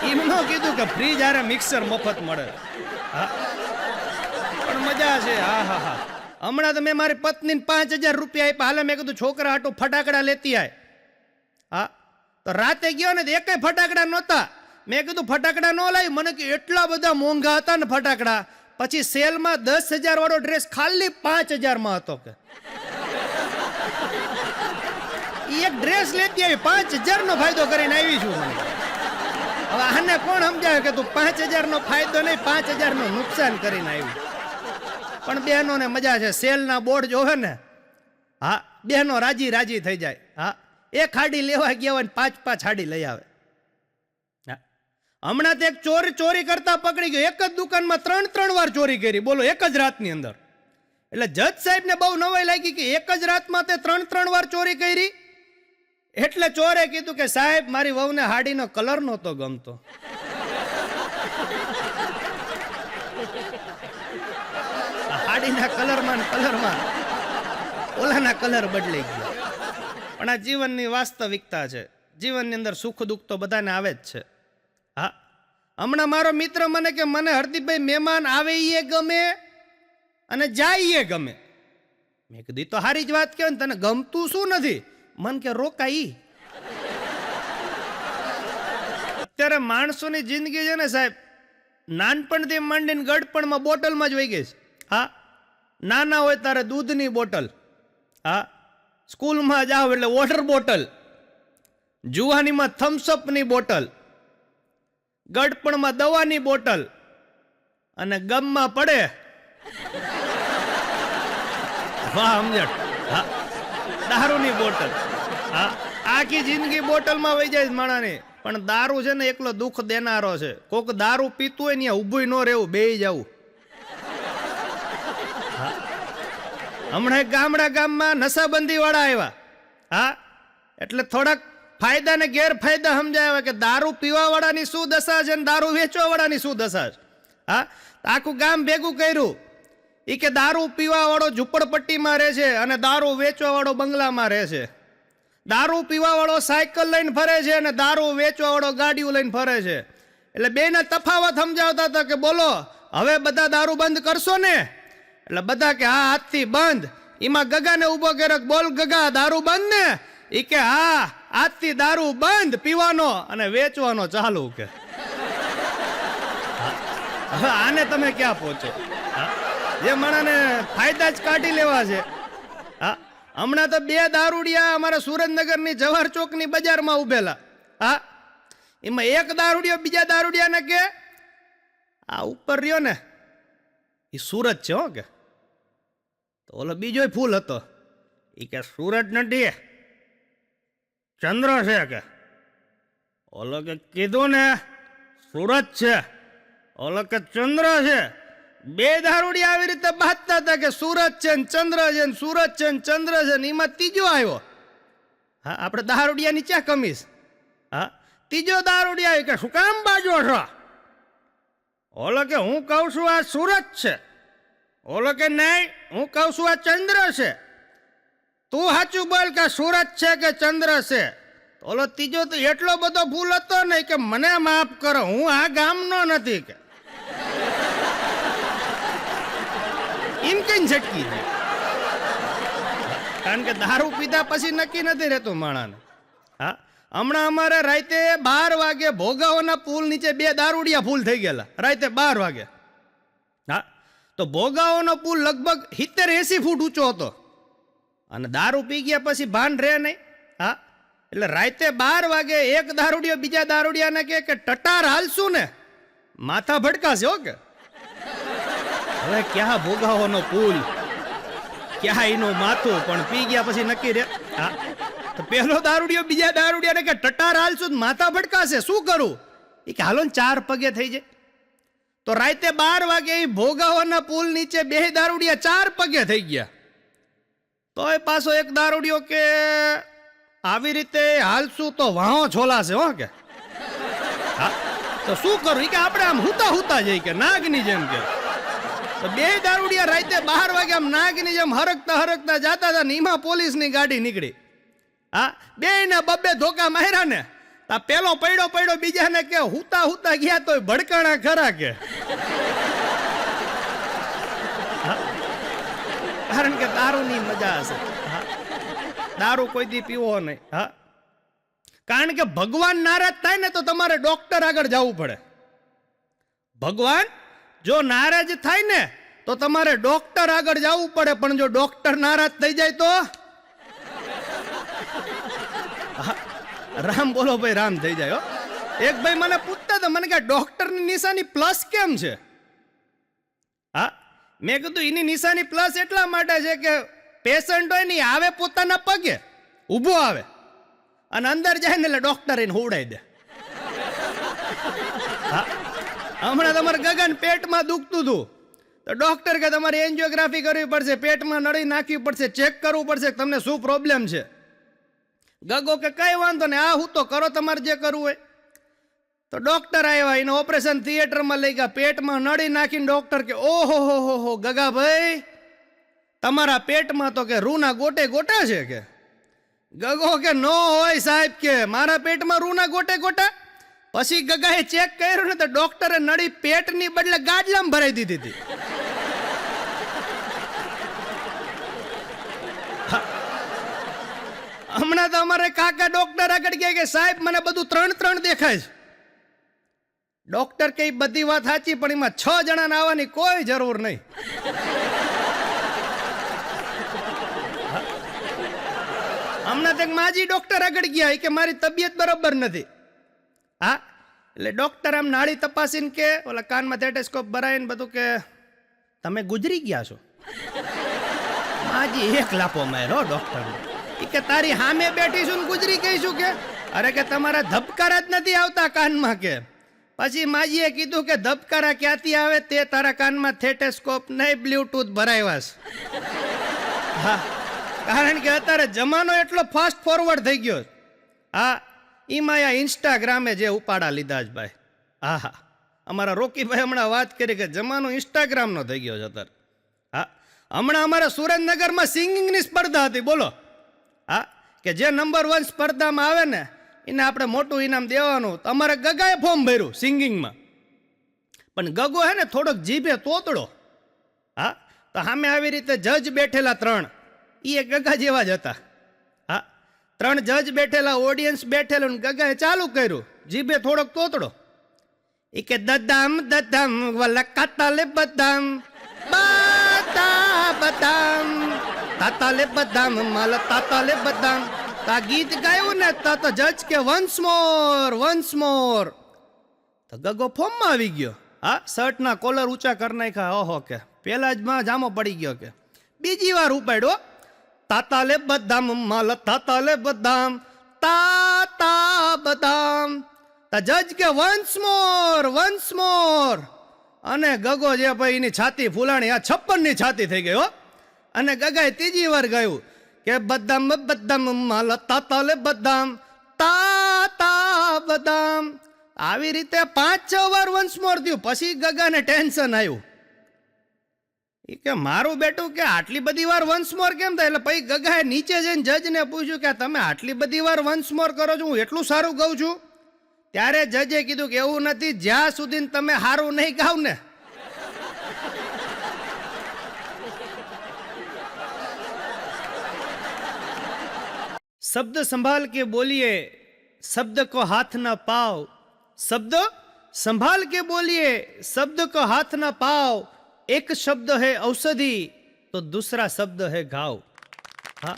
એમ ન કીધું કે ફ્રીજ હારે મિક્સર મફત મળે. હા, પણ મજા છે. હા હા હા, હમણાં તો મેં મારી પત્નીને 5,000 રૂપિયા આપ્યા. હાલે મેં કીધું છોકરા હાટું ફટાકડા લેતી આય. હા, તો રાતે ગયો ને તો એકેય ફટાકડા નહોતા. મેં કીધું ફટાકડા ન લાવી. મને કે એટલા બધા મોંઘા હતા ને ફટાકડા. પછી સેલમાં 10,000 વાળો ડ્રેસ ખાલી 5,000 હતો. કે એક ડ્રેસ લેતી આવી 5,000 નો ફાયદો કરીને આવી છું. મને હવે આને કોણ સમજાવે કે તું 5,000 નો ફાયદો નહીં 5,000 નું નુકસાન કરીને આવી. પણ બહેનોને મજા છે, સેલના બોર્ડ જોવે ને. હા, બહેનો રાજી રાજી થઈ જાય. હા, એક હાડી લેવા ગયા હોય ને 5-5 હાડી લઈ આવે. હમણાં તો એક ચોરી કરતા પકડી ગયો. એક જ દુકાનમાં 3 વાર ચોરી કરી. બોલો, એક જ રાતની અંદર. એટલે જજ સાહેબને બહુ નવાઈ લાગી કે એક જ રાતમાં તે 3 વાર ચોરી કરી. એટલે ચોરે કીધું કે સાહેબ મારી વહુને હાડીનો કલર નહોતો ગમતો. હાડીના કલરમાં ઓલાના કલર બદલાઈ ગયા. પણ આ જીવનની વાસ્તવિકતા છે. જીવનની અંદર સુખ દુઃખ તો બધાને આવે જ છે. હા, હમણાં મારો મિત્ર મને કે મને હરદીપભાઈ મહેમાન આવે એ ગમે અને જાય એ ગમે. મેં કીધું તો સારી જ વાત કહેવાય ને, તને ગમતું શું નથી? મન કે રોકાઈ. અત્યારે માણસોની જિંદગી છે ને સાહેબ, નાનપણથી માંડીને ગડપણમાં બોટલમાં જ વહી ગઈ છે. હા, નાના હોય ત્યારે દૂધની બોટલ. હા, સ્કૂલમાં જાઓ એટલે વોટર બોટલ. જુવાનીમાં થમ્સઅપની બોટલ, ગડપણમાં દવાની બોટલ, અને ગમમાં પડે વાહ સમજણ. હા, દારૂની બોટલ. હા, આખી જિંદગી બોટલમાં વહી જાય માણાની. પણ દારૂ છે ને એકલો દુઃખ દેનારો છે. કોક દારૂ પીતું હોય ને ઊભું ન રહેવું, બેહી જવું. હમણાં ગામમાં નશાબંધી વાળા આવ્યા. હા, એટલે થોડાક ફાયદા ને ગેરફાયદા સમજાય કે દારૂ પીવા વાળાની શું દશા છે ને દારૂ વેચવા વાળાની શું દશા છે. હા, આખું ગામ ભેગું કર્યું. એ કે દારૂ પીવા વાળો ઝૂંપડપટ્ટીમાં રહે છે અને દારૂ વેચવા વાળો બંગલામાં રહે છે. દારૂ પીવા વાળો સાયકલ લઈને ફરે છે અને દારૂ વેચવા વાળો ગાડીઓ લઈને ફરે છે. એટલે બેને તફાવત સમજાવતા હતા કે બોલો હવે બધા દારૂ બંધ કરશો ને? એટલે બધા કે હા આજથી બંધ. એમાં ગગાને ઉભો કર્યો, બોલ ગગા દારૂ બંધ ને? એ કે હા આજથી દારૂ બંધ, પીવાનો અને વેચવાનો ચાલુ. કે હવે આને તમે ક્યાં પહોંચો? જે માણાને ફાયદા જ કાઢી લેવા છે. હા, હમણાં તો 2 દારૂડિયા અમારા સુરેન્દ્રનગરની જવાહર ચોકની બજારમાં ઉભેલા. હા, એમાં એક દારૂડિયો બીજા દારૂડિયાને કે આ ઉપર રહ્યો ને એ સુરત છે હો. કે તો ઓલો બીજો ફૂલ હતો. એ કે સુરત નથી, ચંદ્ર છે. કે ઓલો કે કીધું ને સુરત છે, ઓલો કે ચંદ્ર છે. 2 દારૂડિયા આવી રીતે બાંધતા હતા કે સુરત છે ને ચંદ્ર છે ને સુરત છે ને ચંદ્ર છે ને. એમાં ત્રીજો આવ્યો. હા, આપણે દારૂડિયાની ક્યાં કમીશ? હા, ત્રીજો દારૂડિયા આવ્યો કે શું કામ બાજો છો? ઓલો કે હું કહું છું આ સુરત છે. ઓલો કે નહીં હું કહું છું આ ચંદ્ર છે. તું સાચું બોલ કે સુરત છે કે ચંદ્ર છે? ઓલો ત્રીજો તો એટલો બધો ભૂલ હતો ને કે મને માફ કરો, હું આ ગામનો નથી કે એમ કઈ છટકી દે. કારણ કે દારૂ પીધા પછી નક્કી નથી રહેતું માણાને. હા, હમણાં અમારે રાતે 12 વાગે ભોગાઓના પુલ નીચે 2 દારૂડિયા ફૂલ થઈ ગયેલા રાતે 12 વાગે. હા, તો ભોગાઓનો પુલ લગભગ 70-80 ફૂટ ઊંચો હતો અને દારૂ પી ગયા પછી ભાન રહે નહીં. હા, એટલે રાતે 12 વાગે એક દારૂડિયો બીજા દારૂડિયાને કે ટટાર હાલશું ને માથા ભડકાશે. હો કે હવે ક્યાં ભોગાઓનો પુલ, ક્યાં એનું માથું, પણ પી ગયા પછી નક્કી રે. હા, તો પેલો દારૂડિયો બીજા દારૂડિયાને કે ટટાર હાલશું માથા ભડકાશે, શું કરું? એ કે હાલો ને 4 પગે થઈ જાય. તો રાતે 12 વાગે એ ભોગાવાના પુલ નીચે 2 દારૂડિયા 4 પગે થઈ ગયા. તો એ પાછો એક દારૂડિયો કે આવી રીતે હાલશું તો વાહો છોલાશે. હો કે હા, તો શું કરું? કે આપણે આમ હુતા હુતા જઈ કે નાગની જેમ કે. તો 2 દારૂડિયા રાતે 12 વાગે આમ નાગની જેમ હરકતા હરકતા જતા હતા ને એમાં પોલીસની ગાડી નીકળી. હા, 2 ને 2 ધોકા માર્યા ને તા પેલો પડ્યો બીજાને કે હુતા હુતા ગયા તો ભડકાણા ખરા કે. કારણ કે દારૂની મજા હશે. દારૂ કોઈ દી પીવો નહીં. હા, કારણ કે ભગવાન નારાજ થાય ને તો તમારે ડોક્ટર આગળ જવું પડે. ભગવાન જો નારાજ થાય ને તો તમારે ડોક્ટર આગળ જવું પડે, પણ જો ડોક્ટર નારાજ થઈ જાય તો રામ બોલો ભાઈ, રામ થઈ જાય. એક ભાઈ મને પૂછતા હતા, મને કે ડોક્ટરની નિશાની પ્લસ કેમ છે? હા, મેં કીધું એની નિશાની પ્લસ એટલા માટે છે કે પેશન્ટ હોય ને આવે પોતાના પગે ઊભો આવે અને અંદર જાય ને એટલે ડોક્ટર એને હોવડાવી દે. હા, હમણાં તમારે ગગન પેટમાં દુખતું હતું તો ડોક્ટર કે તમારે એન્જિયોગ્રાફી કરવી પડશે, પેટમાં નળી નાખવી પડશે, ચેક કરવું પડશે તમને શું પ્રોબ્લેમ છે. ગગો કે કઈ વાંધો ને, આ હું તો કરો તમારે જે કરવું હોય. તો ડોક્ટર આવ્યા, એને ઓપરેશન થિયેટરમાં લઈ ગયા, પેટમાં નળી નાખીને ડોક્ટર કે ઓહો હો ગગા ભાઈ તમારા પેટમાં તો કે રૂના ગોટે ગોટા છે કે. ગગો કે નો હોય સાહેબ કે મારા પેટમાં રૂના ગોટે ગોટા. પછી ગગાએ ચેક કર્યું ને તો ડોક્ટરે નળી પેટની બદલે ગાડલામાં ભરાઈ દીધી હતી. હમણાં તો અમારે કાકા ડોક્ટર આગળ ગયા કે સાહેબ મને બધું 3 દેખાય છે. ડોક્ટર કે બધી વાત સાચી પણ એમાં 6 જણાને આવવાની કોઈ જરૂર નહીં. હમણાં તક માજી ડોક્ટર આગળ ગયા કે મારી તબિયત બરોબર નથી. હા, એટલે ડોક્ટર આમ નાળી તપાસીને કે ઓલા કાનમાં થેટેસ્કોપ ભરાઈને બધું કે તમે ગુજરી ગયા છો. માજી એક લાફો માર્યો ડોક્ટર કે તારી સામે બેઠી છું ને ગુજરી કહીશું કે અરે કે તમારા ધબકારા જ નથી આવતા કાનમાં કે. પછી માજીએ કીધું કે ધબકારા ક્યાંથી આવે તે તારા કાનમાં થેટેસ્કોપ નહીં બ્લ્યુટૂથ ભરાવ્યા છે. હા, કારણ કે અત્યારે જમાનો એટલો ફાસ્ટ ફોરવર્ડ થઈ ગયો. હા, એમાં આ ઇન્સ્ટાગ્રામે જે ઉપાડા લીધા જ ભાઈ. હા હા, અમારા રોકીભાઈ હમણાં વાત કરી કે જમાનો ઇન્સ્ટાગ્રામનો થઈ ગયો છે અત્યારે. હા, હમણાં અમારા સુરેન્દ્રનગરમાં સિંગિંગની સ્પર્ધા હતી. બોલો. હા, કે જે નંબર 1 સ્પર્ધામાં આવે ને એને આપણે મોટું ઇનામ દેવાનું. તો અમારે ગગાએ ફોર્મ ભર્યું સિંગિંગમાં, પણ ગગો હે ને થોડોક જીભે તોતડો. હા, તો સામે આવી રીતે જજ બેઠેલા 3 એ ગગા જેવા જ હતા. હા, 3 જજ બેઠેલા, ઓડિયન્સ બેઠેલું, ગગાએ ચાલુ કર્યું જીભે થોડોક તોતડો. એ કે દદામ દદામ વલા કાતાલે બદામ બદામ તાતાલે બદામ માલ તાતાલે બદામ. આ ગીત ગાયું ને તો જજ કે વન્સ મોર. તો ગગો ફોર્મમાં આવી ગયો. હા, શર્ટના કોલર ઊંચા કરી નાખ્યા. ઓહો કે પેલા જ માં જામો પડી ગયો કે બીજી વાર ઉપાડ્યો તાતાલે બદામ માલ તાતાલે બદામ તાતા બદામ. તો જજ કે વન્સ મોર. અને ગગો જે ભાઈ એની છાતી ફૂલાણી, આ 56 ની છાતી થઈ ગઈ. અને ગગાએ ત્રીજી વાર ગાયું કે બદામ બદામ માલ તાતાલે બદામ તાતા બદામ. આવી રીતે 5-6 વાર વન્સ મોર થયું. પછી ગગાને ટેન્શન આવ્યું એ કે મારું બેટું કે આટલી બધી વાર વન્સ મોર કેમ થાય? એટલે પછી ગગાએ નીચે જઈને જજને પૂછ્યું કે તમે આટલી બધી વાર વન્સ મોર કરો છો, હું એટલું સારું ગાઉં છું? ત્યારે જજે કીધું કે એવું નથી, જ્યાં સુધી તમે સારું નહીં ગાવ ને. शब्द संभाल के बोलिए, शब्द को हाथ न पाओ. शब्द संभाल के बोलिए, शब्द को हाथ न पाओ. एक शब्द है औषधि तो दूसरा शब्द है घाव. હા,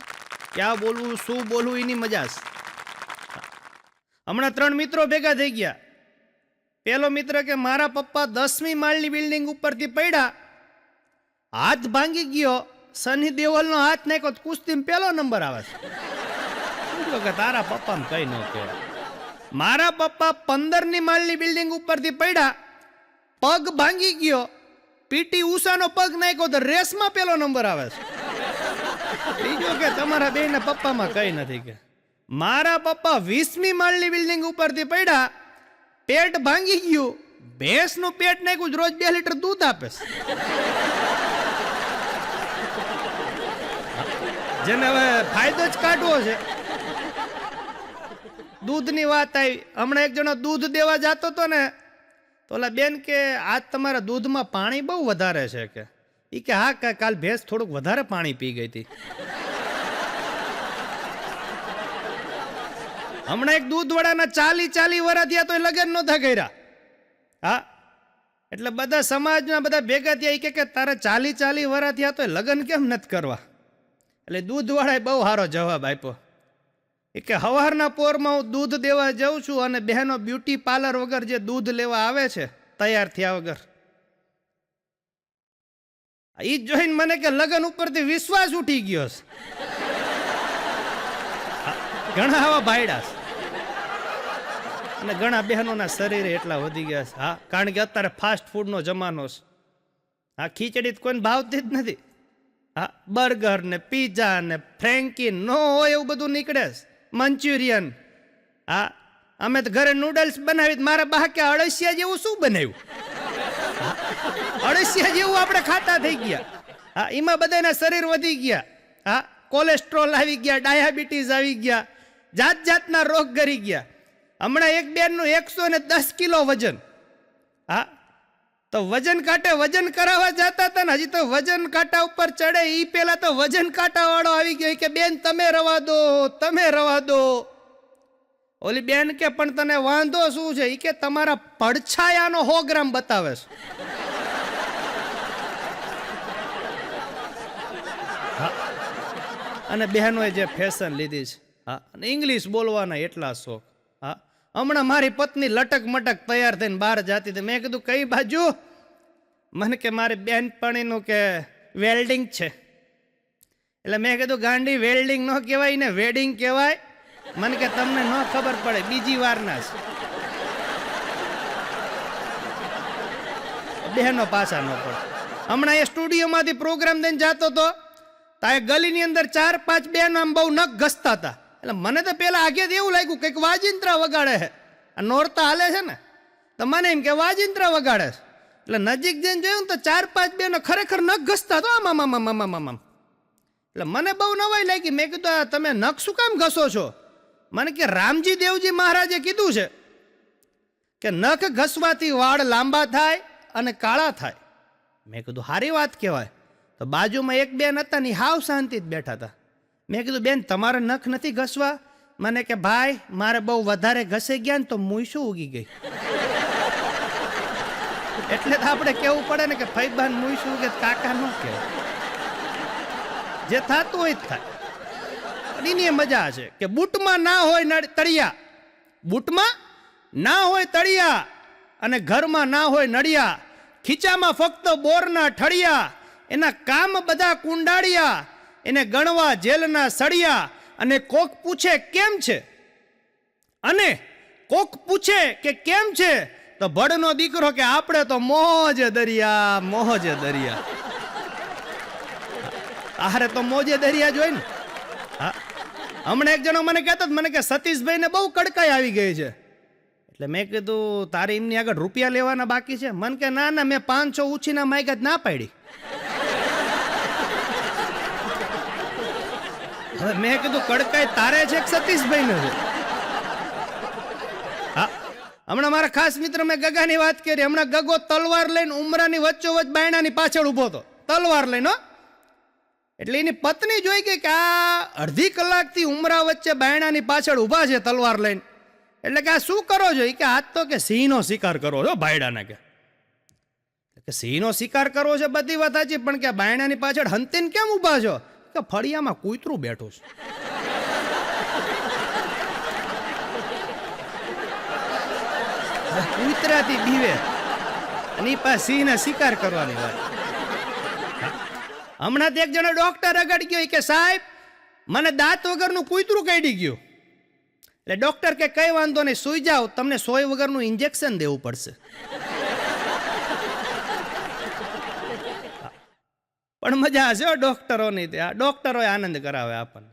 ક્યાં બોલવું શું બોલવું એની મજા છે. હમણાં 3 મિત્રો ભેગા થઈ ગયા. પેલો મિત્ર કે મારા પપ્પા 10મી માળની બિલ્ડિંગ ઉપરથી પડ્યા, હાથ ભાંગી ગયો, સની દેઓલનો હાથ નાખ્યો તો કુસ્તીમાં પેલો નંબર આવે છે. કે તારા પપ્પા કઈ ન કહેવાય. મારા પપ્પા 15ની માળની બિલ્ડિંગ ઉપરથી પડ્યા, પગ ભાંગી ગયો, પીટી ઉષાનો પગ નાખ્યો તો રેસમાં પેલો નંબર આવે છે. બીજો કે તમારા બેના પપ્પામાં કઈ નથી. કે મારા પપ્પા 20મી માળની બિલ્ડિંગ ઉપરથી પડ્યા, પેટ ભાંગી ગયું, ભેંસનું પેટ નાખ્યું, રોજ 2 લીટર દૂધ આપે છે. જેને હવે ફાયદો જ કાઢવો છે. દૂધની વાત આવી, હમણાં એક જણો દૂધ દેવા જતો હતો ને, તો ઓલા બેન કે આજ તમારા દૂધમાં પાણી બહુ વધારે છે. કે ઈ કે હા, કાલ ભેંસ થોડુંક વધારે પાણી પી ગઈ હતી. હમણાં એક દૂધવાળાના 40 વર્ષ થયા તો લગ્ન નહોતા કર્યા. હા, એટલે બધા સમાજના બધા ભેગા થયા. કે તારે 40 વર્ષ થયા તો લગ્ન કેમ નથી કરવા? એટલે દૂધવાળાએ બહુ સારો જવાબ આપ્યો. કે સવારના પોરમાં હું દૂધ દેવા જાઉં છું અને બહેનો બ્યુટી પાર્લર વગર જે દૂધ લેવા આવે છે તૈયાર થયા વગર, એ જોઈને મને કે લગ્ન ઉપરથી વિશ્વાસ ઉઠી ગયો છે. ઘણા આવા ભાઈડા છે અને ઘણા બહેનોના શરીરે એટલા વધી ગયા છે. હા, કારણ કે અત્યારે ફાસ્ટ ફૂડનો જમાનો છે. હા, ખીચડી કોઈને ભાવતી જ નથી. હા, બર્ગર ને પીઝા ને ફ્રેન્કી નો હોય એવું બધું નીકળે છે, મંચુરિયન. હા, અમે તો ઘરે નૂડલ્સ બનાવી, મારા બા કે અળસિયા જેવું શું બનાવ્યું? અળસિયા જેવું આપણે ખાતા થઈ ગયા. હા, એમાં બધાના શરીર વધી ગયા. હા, કોલેસ્ટ્રોલ આવી ગયા, ડાયાબિટીસ આવી ગયા, જાત જાતના રોગ કરી ગયા. હમણાં એક બેનનું 110 કિલો વજન. હા, તો વજન કાંટે વજન કરાવવા જતા હતા ને, હજી તો વજન કાંટા ઉપર ચડે એ પેલા તો વજન કાંટા વાળો આવી ગયો કે બેન તમે રવા દો, તમે રવા દો. ઓલી બેન કે પણ તને વાંધો શું છે? એ કે તમારા પડછાયાનો 100 ગ્રામ બતાવે છે. અને બહેનોએ જે ફેશન લીધી છે. હા, અને ઇંગ્લિશ બોલવાના એટલા શોખ. હા, હમણાં મારી પત્ની લટક મટક તૈયાર થઈને બહાર જતી હતી. મેં કીધું કઈ બાજુ? મને કે મારી બેનપણીનું કે વેલ્ડિંગ છે. એટલે મેં કીધું ગાંડી વેલ્ડિંગ ન કહેવાય ને વેડિંગ કહેવાય. મને કે તમને ન ખબર પડે, બીજી વારના છે. બહેનો પાછા ન પડે. હમણાં એ સ્ટુડિયોમાંથી પ્રોગ્રામ દઈને જતો હતો, તાએ ગલીની અંદર 4-5 બેન આમ બહુ નખ ઘસતા હતા. એટલે મને તો પેલા આગેથી એવું લાગ્યું કંઈક વાજિંત્રા વગાડે છે. આ નોરતા હાલે છે ને, તો મને એમ કે વાજિંત્રા વગાડે છે. એટલે નજીક જઈને જોયું તો 4-5 બેનો ખરેખર નખ ઘસતા હતો આમ આમ આમ આમ આમ. એટલે મને બહુ નવાઈ લાગી. મેં કીધું તમે નખ શું કામ ઘસો છો? મને કે રામજી દેવજી મહારાજે કીધું છે કે નખ ઘસવાથી વાળ લાંબા થાય અને કાળા થાય. મેં કીધું સારી વાત કહેવાય. તો બાજુમાં એક બેન હતા ને હાવ શાંતિ જ બેઠા હતા. મેં કીધું બેન તમારે નખ નથી ઘસવા? મને કે ભાઈ મારે બહુ વધારે ઘસે ગયા ને તો મૂછું ઉગી ગઈ. એટલે તો આપણે કેવું પડે ને કે ફૈબાન મૂછું ઉગે કાકા ન કહેવાય. જે થતું હોય જ થાય. એની મજા છે કે બૂટમાં ના હોય તળિયા, બૂટમાં ના હોય તળિયા અને ઘરમાં ના હોય નળિયા, ખીચામાં ફક્ત બોરના ઠળિયા, એના કામ બધા કુંડાળિયા, એને ગણવા જેલના સળિયા. અને કોક પૂછે કેમ છે, અને કોક પૂછે કે કેમ છે, તો ભડનો દીકરો કે આપણે તો મોજે દરિયા, મોજે દરિયા. આરે તો મોજે દરિયા જોઈ ને. હા, હમણાં એક જણો મને કહેતો મને કે સતીશભાઈને બહુ કડકાઈ આવી ગઈ છે. એટલે મેં કીધું તારે એમની આગળ રૂપિયા લેવાના બાકી છે? મને કે ના ના, મેં 500 ઉછીના માગ્યા જ ના પાડી. હવે મેં કીધું કડકાઈ તારે છે કે સતીશભાઈ નો છે? હા, હમણાં મારા ખાસ મિત્ર મેં ગગાની વાત કરી. હમણાં ગગો તલવાર લઈને ઉમરાની વચ્ચોવચ્ચ બાયણાની પાછળ ઉભો હતો, તલવાર લઈને. એટલે એની પત્ની જોઈ ગઈ કે આ અડધી કલાકથી ઉમરા વચ્ચે બાયણાની પાછળ ઊભા છે તલવાર લઈને. એટલે કે આ શું કરો છો? કે આજ તો કે સિંહનો શિકાર કરો છો બાયડાને. કે સિંહનો શિકાર કરવો છે બધી વાત સાચી, પણ કે બાયણાની પાછળ હંતીને કેમ ઊભા છો? કે ફળિયામાં કૂતરું બેઠું છે. કૂતરાથી બીવે અને એ પાસે સિંહને શિકાર કરવાની વાત. હમણાં એક જણો ડોક્ટર આગળ ગયો કે સાહેબ મને દાંત વગરનું કૂતરું કાઢી ગયું. એટલે ડોક્ટર કે કઈ વાંધો નહીં, સુઈ જાઓ, તમને સોય વગરનું ઇન્જેક્શન દેવું પડશે. પણ મજા હશે ડોક્ટરોની. તે ડોક્ટરો આનંદ કરાવે આપણને.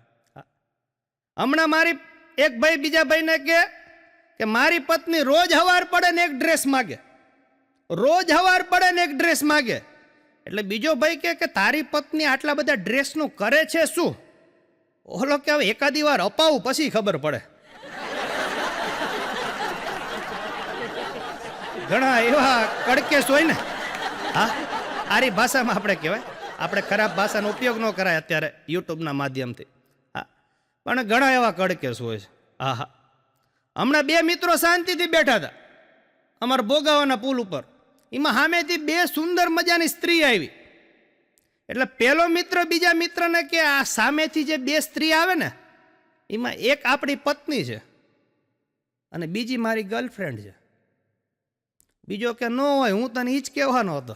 હમણાં મારી એક ભાઈ બીજા ભાઈને કે મારી પત્ની રોજ હવાર પડે ને એક ડ્રેસ માગે, રોજ હવાર પડે ને એક ડ્રેસ માગે. એટલે બીજો ભાઈ કે તારી પત્ની આટલા બધા ડ્રેસનું કરે છે શું? ઓલો કે હવે એકાદી વાર અપાવું પછી ખબર પડે. ઘણા એવા કડકેસ હોય ને. હા, આરી ભાષામાં આપણે કહેવાય, આપણે ખરાબ ભાષાનો ઉપયોગ ન કરાય અત્યારે યુટ્યુબના માધ્યમથી. હા, પણ ઘણા એવા કડકેસ હોય છે. હા હા, હમણાં બે મિત્રો શાંતિથી બેઠા હતા અમારા ભોગાવાના પુલ ઉપર. એમાં સામેથી બે સુંદર મજાની સ્ત્રી આવી. એટલે પેલો મિત્ર બીજા મિત્રને કે આ સામેથી જે બે સ્ત્રી આવે ને એમાં એક આપણી પત્ની છે અને બીજી મારી ગર્લફ્રેન્ડ છે. બીજો કે ન હોય, હું તને ઈ જ કહેવાનો હતો.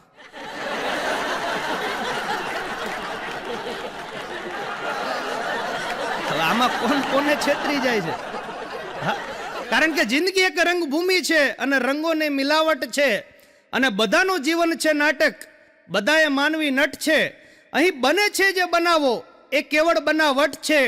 હવે આમાં કોણ કોને છેતરી જાય છે? હા, કારણ કે જિંદગી એક રંગભૂમિ છે અને રંગોની મિલાવટ છે અને બધાનું જીવન છે નાટક, બધાએ માનવી નટ છે. અહીં બને છે જે બનાવો એ કેવળ બનાવટ છે.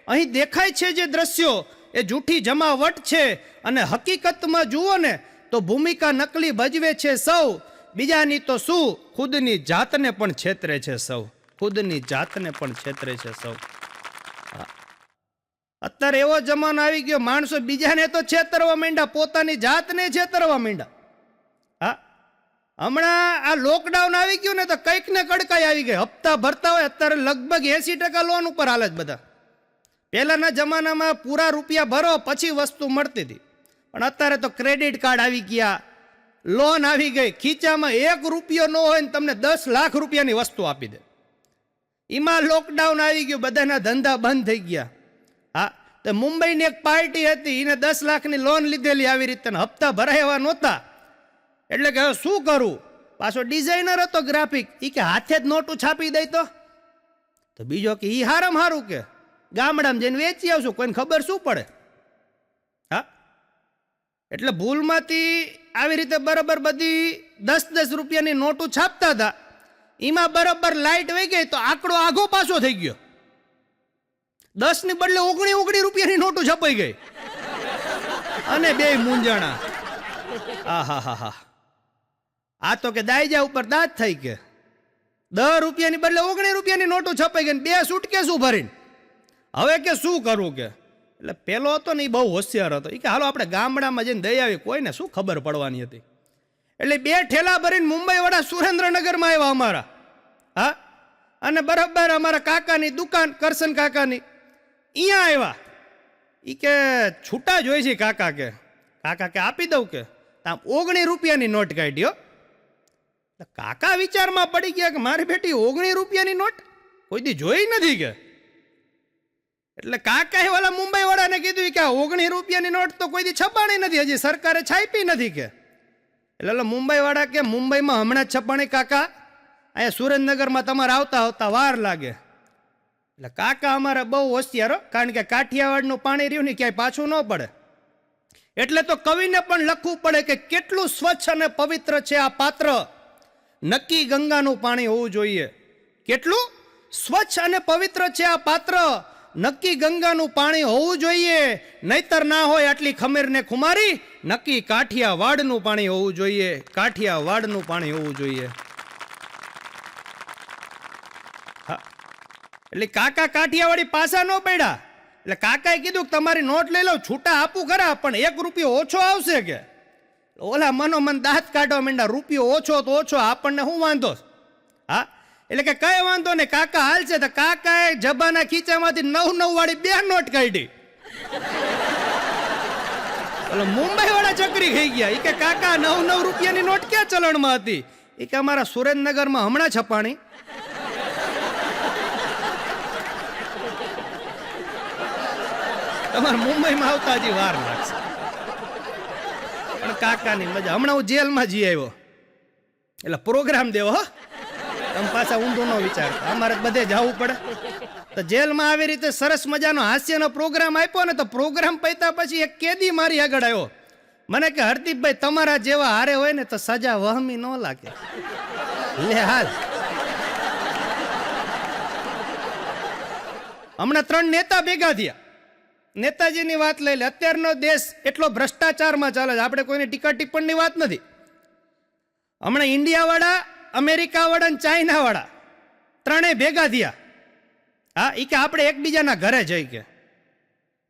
અહીં દેખાય છે જે દ્રશ્યો એ જૂઠી જમાવટ છે. અને હકીકતમાં જુઓ ને તો ભૂમિકા નકલી ભજવે છે સૌ. બીજાની તો શું, ખુદની જાતને પણ છેતરે છે સૌ. ખુદની જાતને પણ છેતરે છે સૌ. અત્યારે એવો જમાનો આવી ગયો, માણસો બીજાને તો છેતરવા માંડ્યા, પોતાની જાતને છેતરવા માંડ્યા. હા, હમણાં આ લોકડાઉન આવી ગયું ને તો કંઈક ને કડકાઈ આવી ગઈ. હપ્તા ભરતા હોય અત્યારે લગભગ 80% લોન ઉપર હાલે જ બધા. પહેલાના જમાનામાં પૂરા રૂપિયા ભરો પછી વસ્તુ મળતી હતી, પણ અત્યારે તો ક્રેડિટ કાર્ડ આવી ગયા, લોન આવી ગઈ. ખીચામાં 1 રૂપિયો ન હોય ને તમને 10 લાખ રૂપિયાની વસ્તુ આપી દે. એમાં લોકડાઉન આવી ગયું, બધાના ધંધા બંધ થઈ ગયા. હા, તો મુંબઈની એક પાર્ટી હતી, એને 10 લાખની લોન લીધેલી આવી રીતે, હપ્તા ભરાય એવા નહોતા. એટલે કે હવે શું કરું? પાછો ડિઝાઇનર હતો ગ્રાફિક, એ કે હાથે જ નોટું છાપી દઈ તો બીજો કે ઈ હારામ હારું કે ગામડામાં જઈને વેચી આવશું, કોઈને ખબર શું પડે. હા, એટલે ભૂલમાંથી આવી રીતે બરાબર બધી 10-10 રૂપિયાની નોટું છાપતા હતા. એમાં બરાબર લાઇટ વહી ગઈ તો આંકડો આઘો પાછો થઈ ગયો. 10 ની બદલે 19 રૂપિયાની નોટું છપાઈ ગઈ અને બે મૂંઝાણા. આ હા હા હા, આ તો કે દાયજા ઉપર દાંત થઈ કે 10 રૂપિયાની બદલે 19 રૂપિયાની નોટો છપાઈ ગઈ, બે સૂટકેસું ભરીને. હવે કે શું કરવું કે? એટલે પેલો હતો ને એ બહુ હોશિયાર હતો. એ કે હાલો આપણે ગામડામાં જઈને દઈ આવી, કોઈને શું ખબર પડવાની હતી. એટલે 2 ઠેલા ભરીને મુંબઈ વાળા સુરેન્દ્રનગરમાં આવ્યા અમારા. હા, અને બરાબર અમારા કાકાની દુકાન, કરશન કાકાની, અહીંયા આવ્યા. એ કે છૂટા જ હોય છે કાકા કે આપી દઉં કે? આમ 19 રૂપિયાની નોટ કાઢ્યો. કાકા વિચારમાં પડી ગયા કે મારી બેટી 19 રૂપિયાની નોટ કોઈ દી જોઈ નથી કે. એટલે કાકાએ વાળા મુંબઈ વાળાને કીધું કે 19 રૂપિયાની નોટ તો કોઈ દી છપાણી નથી, હજી સરકારે છાપી નથી કે. એટલે મુંબઈ વાળા કે મુંબઈમાં હમણાં જ છપાણી કાકા, અહીંયા સુરેન્દ્રનગરમાં તમારે આવતા વાર લાગે. એટલે કાકા અમારા બહુ હોશિયારો, કારણ કે કાઠિયાવાડનું પાણી રહ્યું ને ક્યાંય પાછું ન પડે. એટલે તો કવિને પણ લખવું પડે કે કેટલું સ્વચ્છ અને પવિત્ર છે આ પાત્ર, નક્કી ગંગાનું પાણી હોવું જોઈએ. કેટલું સ્વચ્છ અને પવિત્ર છે આ પાત્ર, નક્કી ગંગાનું પાણી હોવું જોઈએ. નહીતર ના હોય આટલી ખમીરને ખુમારી, નક્કી કાઠિયાવાડનું પાણી હોવું જોઈએ. કાઠિયાવાડનું પાણી હોવું જોઈએ. એટલે કાકા કાઠિયાવાડી પાસા ન પડ્યા. એટલે કાકાએ કીધું કે તમારી નોટ લઈ લો, છૂટા આપું ખરા પણ 1 રૂપિયો ઓછો આવશે કે. ઓલા મનોમન દાંત કાઢવા માંડ્યા, રૂપિયો ઓછો તો ઓછો, આપણને શું વાંધો. હા, એટલે કે કઈ વાંધો નહીં કાકા હાલ છે. તો કાકાએ જબાના ખીચામાંથી 9 વાળી 2 નોટ કાઢી. ઓલો મુંબઈ વાળા ચકરી થઈ ગયા. એ કે કાકા 9 રૂપિયાની નોટ ક્યાં ચલણમાં હતી? એ કે અમારા સુરેન્દ્રનગરમાં હમણાં છપાણી. તમારે મુંબઈમાં આવતા હજી વાર લાગશે. પણ કાકાની મજા. હમણાં હું જેલમાં જઈ આવ્યો, એટલે પ્રોગ્રામ દેવો. તમે પાછા ઊંધું ન વિચારતા, અમારે બધે જવું પડે. તો જેલમાં આવી રીતે સરસ મજાનો હાસ્યનો પ્રોગ્રામ આપ્યો ને, તો પ્રોગ્રામ પત્યા પછી એક કેદી મારી આગળ આવ્યો. મને કે હરદીપભાઈ તમારા જેવા હારે હોય ને તો સજા વહમી ન લાગે. લે હાલ. હમણાં 3 નેતા ભેગા થયા. નેતાજીની વાત લઈ લે. અત્યારનો દેશ એટલો ભ્રષ્ટાચારમાં ચાલે છે, આપણે કોઈની ટીકા ટિપ્પણની વાત નથી. હમણાં ઇન્ડિયાવાળા, અમેરિકાવાળા અને ચાઇનાવાળા 3 ભેગા થયા. હા, એ કે આપણે એકબીજાના ઘરે જઈ કે.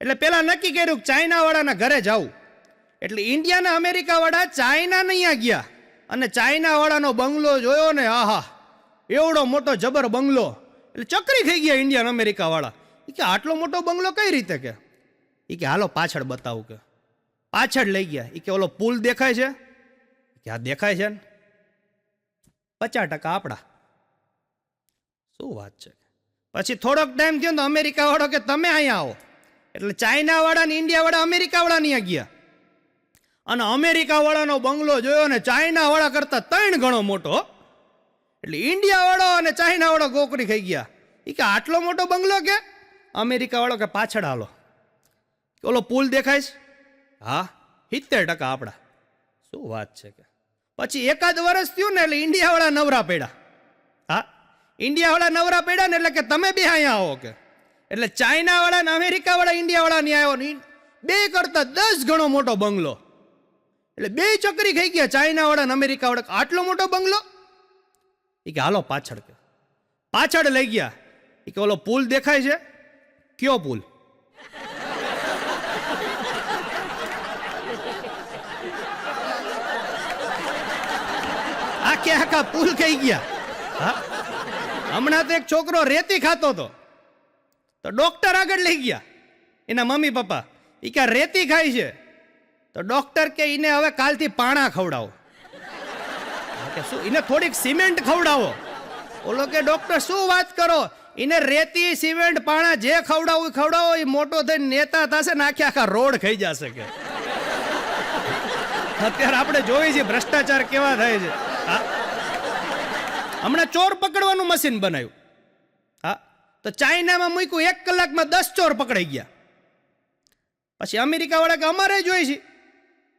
એટલે પેલા નક્કી કર્યું કે ચાઇનાવાળાના ઘરે જવું. એટલે ઇન્ડિયાના અમેરિકાવાળા ચાઇના અહીંયા ગયા અને ચાઇનાવાળાનો બંગલો જોયો ને, આહા એવડો મોટો જબર બંગલો. એટલે ચકરી થઈ ગયા ઇન્ડિયન અમેરિકાવાળા. એ કે આટલો મોટો બંગલો કઈ રીતે કે. એ કે હાલો પાછળ બતાવું કે. પાછળ લઈ ગયા. એ કે ઓલો પુલ દેખાય છે કે આ દેખાય છે ને, 50% આપણા. શું વાત છે. પછી થોડોક ટાઈમ થયો તો અમેરિકા વાળો કે તમે અહીંયા આવો. એટલે ચાઇના વાળા ને ઇન્ડિયા વાળા અમેરિકા વાળા ત્યાં ગયા અને અમેરિકા વાળાનો બંગલો જોયો ને ચાઇના વાળા કરતા 3 ગણો મોટો. એટલે ઇન્ડિયા વાળો અને ચાઇના વાળો ગોકરી ખાઈ ગયા. એ કે આટલો મોટો બંગલો કે. અમેરિકા વાળો કે પાછળ હાલો, ઓલો પુલ દેખાય છે. હા 70% આપણા. શું વાત છે કે. પછી એકાદ વર્ષ થયું ને એટલે ઇન્ડિયા વાળા નવરા પડ્યા. હા, ઇન્ડિયા વાળા નવરા પડ્યા ને એટલે કે તમે બે અહીંયા આવો કે. એટલે ચાઇના વાળા ને અમેરિકા વાળા ઇન્ડિયા વાળા ની આવ્યો ને, 2 કરતા 10 ગણો મોટો બંગલો. એટલે 2 ચકરી ખાઈ ગયા, ચાઇના વાળા ને અમેરિકા વાળા. આટલો મોટો બંગલો. એ કે હાલો પાછળ કે. પાછળ લઈ ગયા. એ કે ઓલો પુલ દેખાય છે. કયો પુલ. આખા પુલ ખાઈ ગયા. હા, હમણાં તો એક છોકરો રેતી ખાતો હતો, તો ડોક્ટર આગળ લઈ ગયા એના મમ્મી પપ્પા. એ કે રેતી ખાય છે. તો ડોક્ટર કે એને હવે કાલથી પાણા ખવડાવો. કે શું, એને થોડીક સિમેન્ટ ખવડાવો. ઓલો કે ડોક્ટર શું વાત કરો, એને રેતી સિમેન્ટ પાણા જે ખવડાવું ખવડાવો. એ મોટો થઈને નેતા થશે ને આખા રોડ ખાઈ જશે કે. અત્યારે આપણે જોઈએ છીએ ભ્રષ્ટાચાર કેવા થાય છે. હા, હમણાં ચોર પકડવાનું મશીન બનાવ્યું. હા, તો ચાઇનામાં મૂક્યું 1 કલાકમાં 10 ચોર પકડાઈ ગયા. પછી અમેરિકા વાળા કે અમારે જોઈ છે.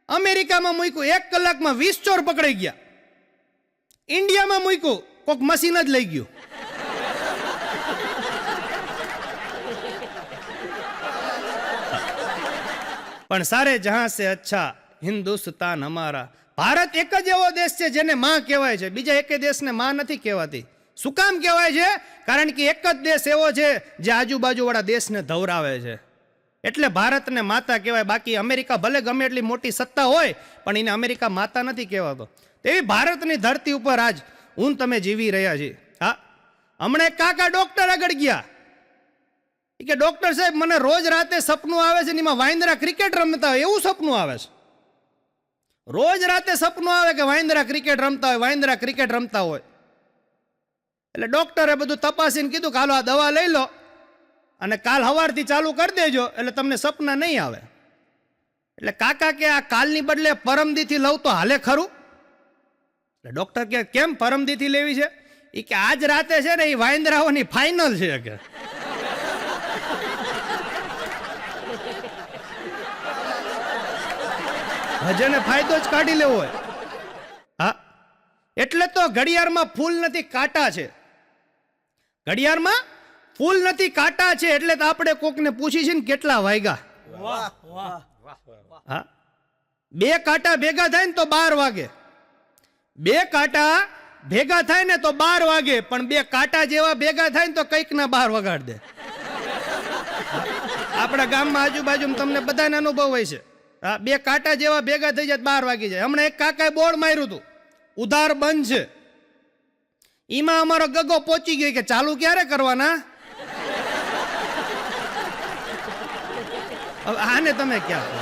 અમેરિકામાં મૂક્યું 1 કલાકમાં 20 ચોર પકડાઈ ગયા. ઇન્ડિયામાં મૂક્યું કોઈક મશીન જ લઈ ગયું. પણ સારે જહાં સે અચ્છા હિન્દુસ્તાન હમારા. ભારત એક જ એવો દેશ છે જેને માં કહેવાય છે, બીજા એકે દેશને માં નથી કહેવાતી. શું કામ કહેવાય છે? કારણ કે એક જ દેશ એવો છે જે આજુબાજુ વાળા દેશને ધવરાવે છે, એટલે ભારતને માતા કહેવાય. બાકી અમેરિકા ભલે ગમે એટલી મોટી સત્તા હોય પણ એને અમેરિકા માતા નથી કહેવાતો. એવી ભારતની ધરતી ઉપર આજ હું તમે જીવી રહ્યા છીએ. હા, હમણાં એક કાકા ડોક્ટર આગળ ગયા. કે ડોક્ટર સાહેબ મને રોજ રાતે સપનું આવે છે ને એમાં વાંદરા ક્રિકેટ રમતા હોય એવું સપનું આવે છે. રોજ રાતે સપનું આવે કે વાંદરા ક્રિકેટ રમતા હોય, વાંદરા ક્રિકેટ રમતા હોય. એટલે ડોક્ટરે બધું તપાસીને કીધું કે હાલો આ દવા લઈ લો અને કાલ સવારથી ચાલુ કરી દેજો એટલે તમને સપના નહીં આવે. એટલે કાકા કે આ કાલની બદલે પરમદીથી લઉં તો હાલે ખરું? એટલે ડોક્ટર કે કેમ પરમદીથી લેવી છે? એ કે આજ રાતે છે ને એ વાંદરાઓની ફાઇનલ છે કે. જેને ફાયદો જ કાઢી લેવો હોય. હા, એટલે તો ઘડિયાળમાં ફૂલ નથી કાંટા છે. ઘડિયાળમાં ફૂલ નથી કાંટા છે એટલે તો આપણે કોકને પૂછી છે ને કેટલા વાગ્યા. હા, 2 કાંટા ભેગા થાય ને તો 12 વાગે. 2 કાંટા ભેગા થાય ને તો 12 વાગે, પણ બે કાંટા જેવા ભેગા થાય ને તો કંઈક ના 12 વગાડ દે. આપણા ગામમાં આજુબાજુ તમને બધાને અનુભવ હોય છે. હા, બે કાંટા જેવા ભેગા થઈ જાય 12 વાગી જાય. હમણાં એક કાકાએ બોર્ડ માર્યું હતું, ઉધાર બંધ છે. એમાં અમારો ગગો પહોંચી ગયો કે ચાલુ ક્યારે કરવાના. આને તમે ક્યાં કહો.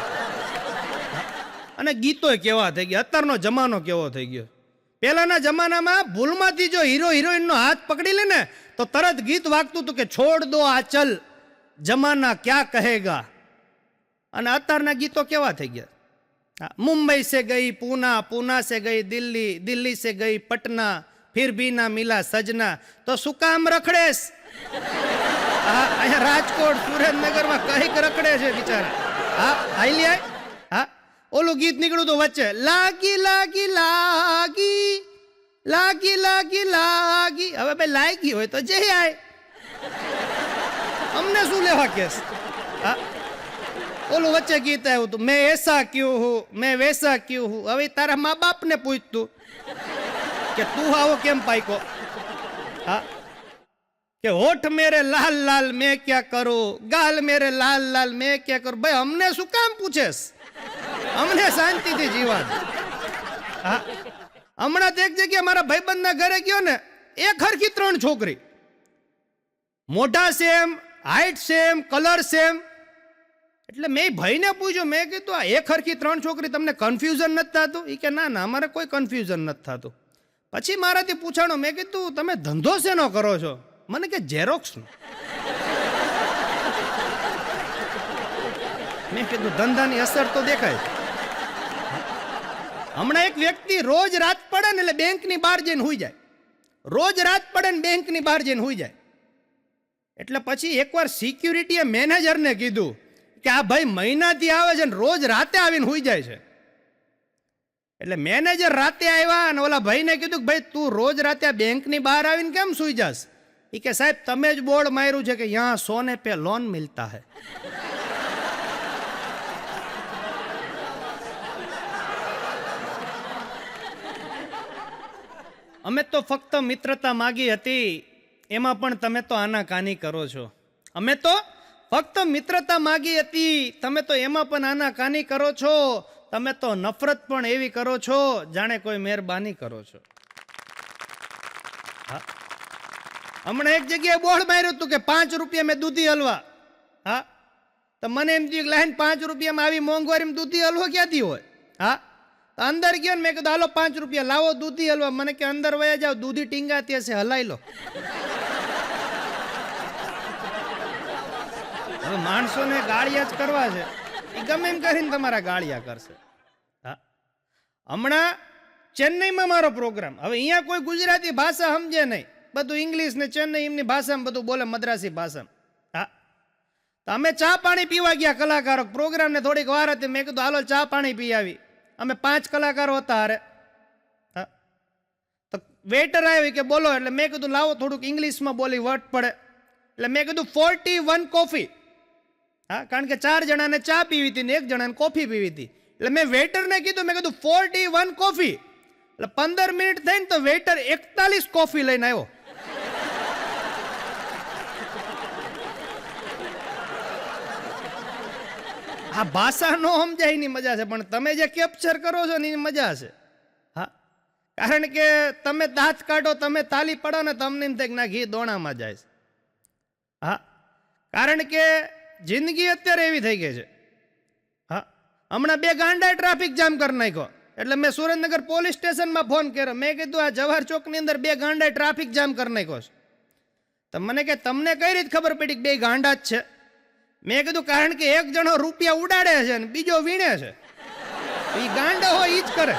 અને ગીતો કેવા થઈ ગયા, અત્યારનો જમાનો કેવો થઈ ગયો. પહેલાના જમાનામાં ભૂલમાંથી જો હીરો હિરોઈનનો હાથ પકડી લે ને તો તરત ગીત વાગતું હતું કે છોડ દો આ ચલ જમાના ક્યાં કહેગા. અને અત્યારના ગીતો કેવા થઈ ગયા. મુંબઈ સે ગઈ પૂના, પૂના સે ગઈ દિલ્હી, દિલ્હી સે ગઈ પટના, ફિર ભી ના મિલા સजना. તો શું કામ રખડેશ. અહીંયા રાજકોટ સુરેન્દ્રનગરમાં કઈક રખડે છે બિચારા. હા હાઈલી આય. હા, ઓલું ગીત નીકળ્યું હતું વચ્ચે, લાગી લાગી લાગી લાગી લાગી લાગી. હવે ભાઈ લાગી હોય તો જઈ આય, અમને શું લેવા કેસ. હા, ઓલું વચ્ચે ગીત આવ્યું હતું, મેં એસા ક્યું હું મેં વૈસા ક્યું હું. હવે તારા મા બાપને પૂછતું કે તું આવો કેમ પાઈકો. હા, કે હોઠ મેરે લાલ લાલ મેં ક્યાં કરું, ગાલ મેરે લાલ લાલ મેં ક્યાં કરું. ભાઈ અમને શું કામ પૂછેસ, અમને શાંતિથી જીવા. હા, હમણાં તો એક જગ્યાએ મારા ભાઈબંધના ઘરે ગયો ને, એક હરખી 3 છોકરી, મોઢા same, height same, colour same. એટલે મેં ભાઈને પૂછ્યું, મેં કીધું આ એક હરખી 3 છોકરી તમને કન્ફ્યુઝન નથી થતું. એ કે ના ના અમારે કોઈ કન્ફ્યુઝન નથી થતું. પછી મારાથી પૂછાણો, મેં કીધું તમે ધંધો શેનો કરો છો. મને કે ઝેરોક્સનો. મેં કીધું ધંધાની અસર તો દેખાય. હમણાં એક વ્યક્તિ રોજ રાત પડે ને એટલે બેંકની બહાર જઈને હુઈ જાય. રોજ રાત પડે ને બેંકની બહાર જઈને હુઈ જાય. એટલે પછી એકવાર સિક્યુરિટીએ મેનેજરને કીધું કે આ ભાઈ મહિનાથી આવે છે ને રોજ રાતે આવીને હુઈ જાય છે. એટલે મેનેજર રાતે આવ્યા અને ઓલા ભાઈને કીધું કે ભાઈ તું રોજ રાતે આ બેંકની બહાર આવીને કેમ સુઈ જાસ. એ કે સાહેબ તમે જ બોર્ડ માર્યું છે કે યહાં સોને પે લોન મિલતા હૈ. અમે તો ફક્ત મિત્રતા માગી હતી, એમાં પણ તમે તો આનાકાની કરો છો. અમે તો ફક્ત મિત્રતા માગી હતી, તમે તો એમાં પણ આનાકાની કરો છો. તમે તો નફરત પણ એવી કરો છો જાણે કોઈ મહેરબાની કરો છો. હમણાં એક જગ્યાએ બોર્ડ માર્યું હતું કે 5 રૂપિયા મેં દૂધી હલવા. હા, તો મને એમ થયું લાઈન 5 રૂપિયામાં આવી મોંઘવારીમાં દૂધી હલવો ક્યાંથી હોય. હા, તો અંદર ગયો ને મેં કીધું હાલો 5 રૂપિયા લાવો દૂધી હલવા. મને કે અંદર વયા જાઓ, દૂધી ટીંગાતી હશે હલાઈ લો. હવે માણસોને ગાળિયા જ કરવા છે, એ ગમે એમ કરીને તમારા ગાળિયા કરશે. હા, હમણાં ચેન્નઈમાં મારો પ્રોગ્રામ. હવે અહીંયા કોઈ ગુજરાતી ભાષા સમજે નહીં, બધું ઇંગ્લિશ ને ચેન્નઈ એમની ભાષામાં બધું બોલે, મદ્રાસી ભાષામાં. હા, તો અમે ચા પાણી પીવા ગયા કલાકારો. પ્રોગ્રામને થોડીક વાર હતી, મેં કીધું હાલો ચા પાણી પી આવી. અમે 5 કલાકારો હતા હારે. હા, તો વેઇટર આવી કે બોલો, એટલે મેં કીધું લાવો થોડુંક ઇંગ્લિશમાં બોલી વટ પડે. એટલે મેં કીધું 41 કોફી. હા, કારણ કે 4 જણાને ચા પીવી હતી ને 1 જણાને કોફી પીવી હતી. એટલે મેં વેઇટરને કીધું, મેં કીધું 41 કોફી. એટલે 15 મિનિટ થઈને તો વેઇટર 41 કોફી લઈને આવ્યો. આ ભાષા નો સમજાય એની મજા છે, પણ તમે જે કેપ્ચર કરો છો ને એની મજા છે. હા, કારણ કે તમે દાંત કાઢો, તમે તાલી પડો ને તમને એમ થાય કે ના ઘી દોણામાં જાય છે. હા, કારણ કે જિંદગી અત્યારે એવી થઈ ગઈ છે. હા, હમણાં 2 ગાંડાએ ટ્રાફિક જામ કરી નાખ્યો. એટલે મેં સુરેન્દ્રનગર પોલીસ સ્ટેશનમાં ફોન કર્યો. મેં કીધું આ જવાહર ચોકની અંદર 2 ગાંડાએ ટ્રાફિક જામ કરી નાખ્યો છે. તો મને કે તમને કઈ રીતે ખબર પડી કે 2 ગાંડા જ છે. મેં કીધું કારણ કે એક જણો રૂપિયા ઉડાડે છે ને બીજો વીણે છે. એ ગાંડા હોય એ જ કરે,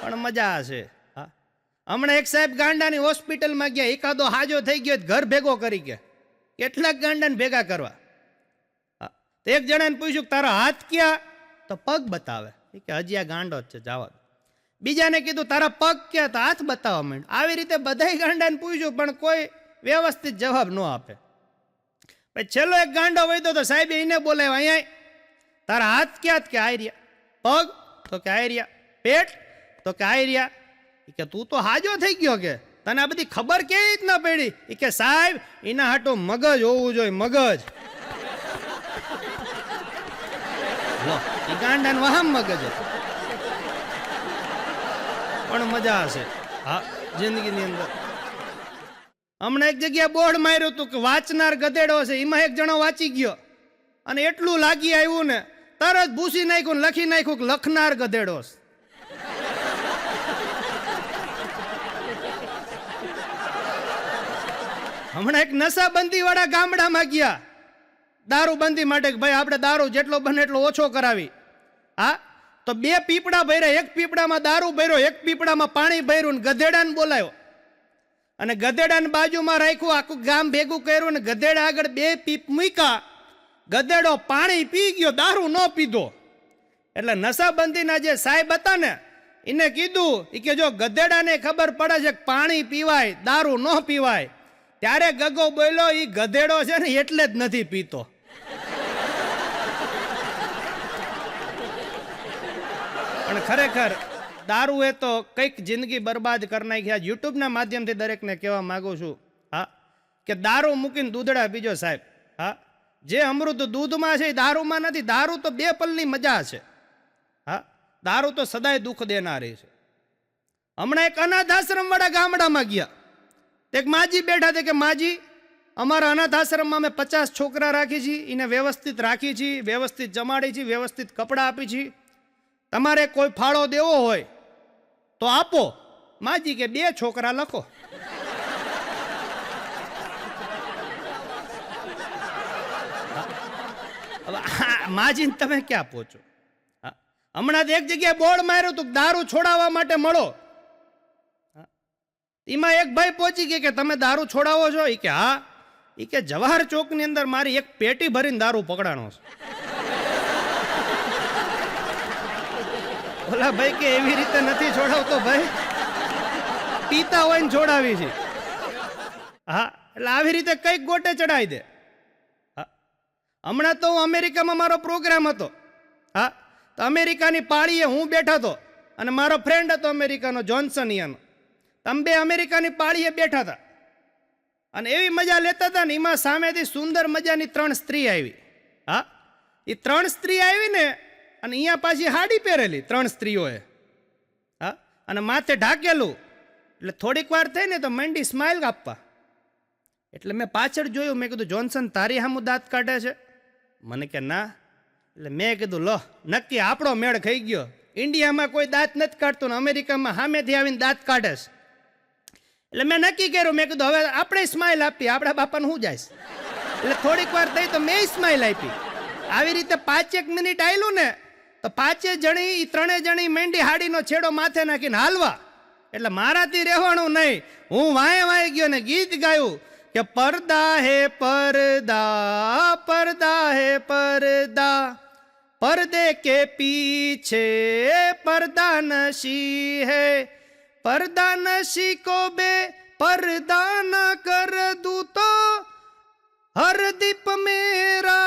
પણ મજા છે. હા, હમણાં એક સાહેબ ગાંડાની હોસ્પિટલમાં ગયા, એકાદો હાજો થઈ ગયો ઘર ભેગો કરી કે કેટલાક ગાંડાને ભેગા કરવા. હા, તો એક જણાને પૂછ્યું કે તારો હાથ ક્યાં, તો પગ બતાવે. કે હજી આ ગાંડો જ છે જવા. બીજાને કીધું તારા પગ ક્યાં, તો હાથ બતાવવા માંડ. આવી રીતે બધાય ગાંડાને પૂછ્યું પણ કોઈ વ્યવસ્થિત જવાબ ન આપે. પછી છેલ્લો એક ગાંડો વૈતો તો સાહેબ એને બોલાવ્યા, અહીંયા તારા હાથ ક્યાં, કે આયર્યા. પગ, તો કે આયર્યા. પેટ, તો કે આઈ રહ્યા. ઈ કે તું તો હાજો થઈ ગયો, કે તને આ બધી ખબર કેવી રીતના પડી? ઈ કે સાહેબ એના હાટો મગજ હોવું જોઈએ, મગજ. લો ઈ ગાંડાને વહામ મગજ હતું. પણ મજા હશે હા જિંદગીની અંદર. હમણાં એક જગ્યાએ બોર્ડ માર્યું હતું કે વાંચનાર ગધેડો છે. એમાં એક જણો વાંચી ગયો અને એટલું લાગી આવ્યું ને તરત ભૂસી નાખ્યું, લખી નાખ્યું કે લખનાર ગધેડો છે. હમણાં એક નશાબંધી વાળા ગામડામાં ગયા દારૂબંધી માટે કે ભાઈ આપણે દારૂ જેટલો બને એટલો ઓછો કરાવી. હા તો 2 પીપળા ભર્યા, એક પીપળામાં દારૂ ભર્યો, એક પીપળામાં પાણી ભર્યું ને ગધેડાને બોલાવ્યો અને ગધેડાને બાજુમાં રાખ્યું, આખું ગામ ભેગું કર્યું ને ગધેડા આગળ 2 પીપ મૂક્યા. ગધેડો પાણી પી ગયો, દારૂ ન પીધો. એટલે નશાબંધીના જે સાહેબ હતા ને એને કીધું કે જો ગધેડાને ખબર પડે છે કે પાણી પીવાય દારૂ ન પીવાય, ત્યારે ગગો બોલ્યો ઈ ગધેડો છે ને એટલે જ નથી પીતો. પણ ખરેખર દારૂ એ તો કંઈક જિંદગી બરબાદ કરી નાખી. યુટ્યુબના માધ્યમથી દરેકને કહેવા માંગુ છું હા કે દારૂ મૂકીને દૂધડા પીજો સાહેબ. હા જે અમૃત દૂધમાં છે એ દારૂમાં નથી. દારૂ તો 2 પલની મજા છે. હા દારૂ તો સદાય દુઃખ દેનારી છે. હમણાં એક અનાથ આશ્રમ વાળા ગામડામાં ગયા. એક માજી બેઠા છે કે માજી અમારા અનાથ આશ્રમમાં અમે 50 છોકરા રાખી છીએ, એને વ્યવસ્થિત રાખી છીએ, વ્યવસ્થિત જમાડી છીએ, વ્યવસ્થિત કપડાં આપી છીએ. તમારે કોઈ ફાળો દેવો હોય તો આપો. માજી કે 2 છોકરા લખો. માજીને તમે ક્યાં પહોંચો? હમણાં એક જગ્યાએ બોર્ડ માર્યું હતું દારૂ છોડાવવા માટે મળો. એમાં એક ભાઈ પહોંચી ગયા કે તમે દારૂ છોડાવો છો? એ કે હા. એ કે જવાહર ચોકની અંદર મારી એક પેટી ભરીને દારૂ પકડાણો છે. ઓલા ભાઈ કે એવી રીતે નથી છોડાવતો ભાઈ, પીતા હોય ને છોડાવી છે. હા એટલે આવી રીતે કઈક ગોટે ચડાવી દે. હમણાં તો હું અમેરિકામાં મારો પ્રોગ્રામ હતો. હા તો અમેરિકાની પાળીએ હું બેઠા હતો અને મારો ફ્રેન્ડ હતો અમેરિકાનો જોન્સનિયાનો. અમે 2 અમેરિકાની પાળીએ બેઠા હતા અને એવી મજા લેતા હતા ને એમાં સામેથી સુંદર મજાની 3 સ્ત્રી આવી. હા એ 3 સ્ત્રી આવી ને અને અહીંયા પાછી હાડી પહેરેલી 3 સ્ત્રીઓએ. હા અને માથે ઢાકેલું. એટલે થોડીક વાર થઈ ને તો મંડી સ્માઇલ આપવા. એટલે મેં પાછળ જોયું, મેં કીધું જોન્સન તારી સામું દાંત કાઢે છે? મને કે ના. એટલે મેં કીધું લો નક્કી આપણો મેળ ખાઈ ગયો. ઇન્ડિયામાં કોઈ દાંત નથી કાઢતું ને અમેરિકામાં સામેથી આવીને દાંત કાઢે છે. એટલે મેં નક્કી કર્યું, મેં કીધું હવે આપણે સ્માઇલ આપીએ, આપણા બાપાને હું જાય. એટલે થોડીક વાર થઈ તો મેં સ્માઇલ આપી. આવી રીતે 5-1 મિનિટ આવેલું ને તો 5 જણી એ 3 જણી મેંડી હાડીનો છેડો માથે નાખીને હાલવા. એટલે મારાથી રહેવાનું નહીં. હું વાય ગયો ને ગીત ગાયું કે પરદા હે પરદા, પરદા હે પરદા, पर्दे के पीछे पर्दा नशी है, पर्दा नशी को बे पर्दा न कर दूं तो हर दीप मेरा